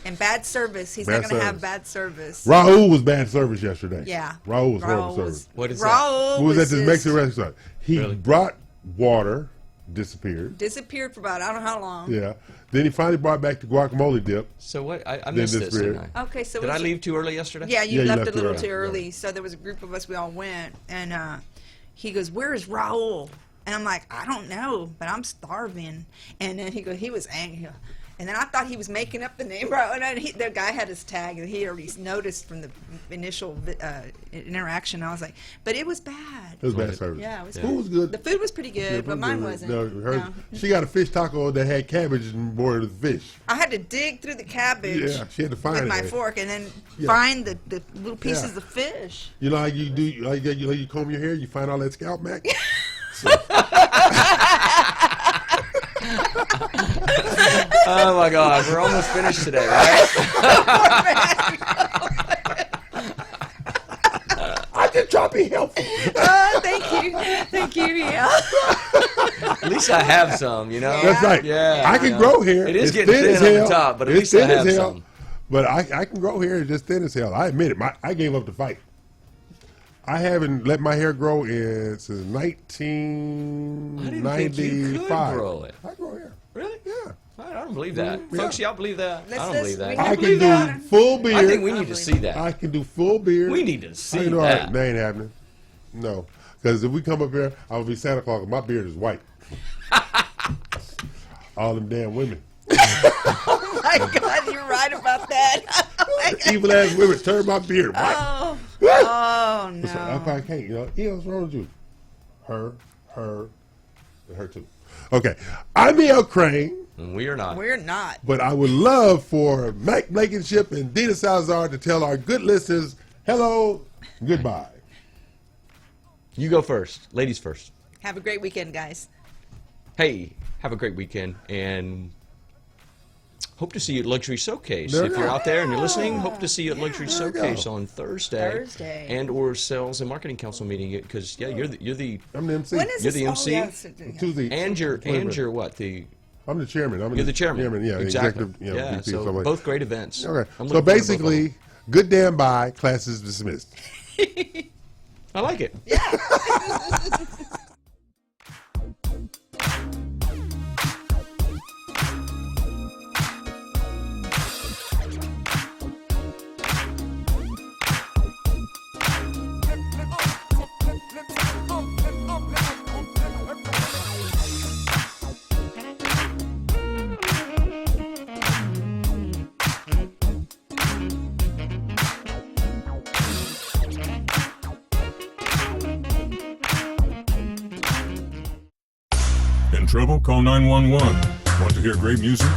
And bad service. He's Bad not going to have service. bad service. Raul was bad service yesterday. Yeah. Raul was horrible Raul service. was- What is Raul Who was at this just Mexican restaurant? He brought water, disappeared. disappeared for about I don't know how long. Yeah. Then he finally brought back the guacamole dip. So what? I Then missed this, disappeared. didn't I? Okay, so Did I was- leave too early yesterday? Yeah, you Yeah, you left left a little too too early. early. So there was a group of us. We all went, and he goes, "Where is Raul?" And I'm like, "I don't know, but I'm starving." And then he was angry. And then I thought he was making up the name. And then the guy had his tag, and he already noticed from the initial interaction. I was like, but it was bad. It was bad service. Yeah, it was. Food was good. The food was pretty good, Yeah, but food mine was wasn't. good. No, No. She got a fish taco that had cabbage and more of the fish. I had to dig through the cabbage Yeah, she had to find with it. my fork, and then Yeah. find the little pieces Yeah. of fish. You know how you do, like you comb your hair, you find all that scalp mac? Oh my God, we're almost finished today, right? I just try to be helpful. Thank you, yeah. At least I have some, That's right. Yeah. I can grow hair. It is It's getting thin as thin on hell. the top, but at It's least I thin as have hell. some. But I can grow hair. It's just thin as hell. I admit it. I gave up the fight. I haven't let my hair grow since I didn't think you could 1995. grow it. I grow hair. Really? Yeah. I don't believe that. Yeah. Folks, y'all believe that? I don't Let's- believe that. we I can can believe do that. full beard. I think we need to see that. I can do full beard. We need to I see can do all that. That ain't happening. No. Because if we come up here, I will be Santa Claus and my beard is white. All them damn women. Oh my God, you're right about that. Evil ass women turn my beard white. Oh no. So I can't, what's wrong with you? Her, and her too. Okay. I'm E.L. Crane. And we are not. We're not. But I would love for Mac Blankenship and Dina Salazar to tell our good listeners hello, goodbye. You go first. Ladies first. Have a great weekend, guys. Hey, have a great weekend, and hope to see you at Luxury Showcase. There If you you're go. out there and you're listening, hope to see you at Luxury there you Showcase go. on Thursday. And or Sales and Marketing Council meeting, because you're the I'm the MC. When is You're this? the Oh, MC? yes. Tuesday. and you're what I'm the chairman. You're the chairman. Yeah, exactly. executive. Yeah, VP, so something like both great events. Okay. I'm So looking forward to both of them. basically, good damn bye. Class is dismissed. I like it. trouble? Call 911. Want to hear great music?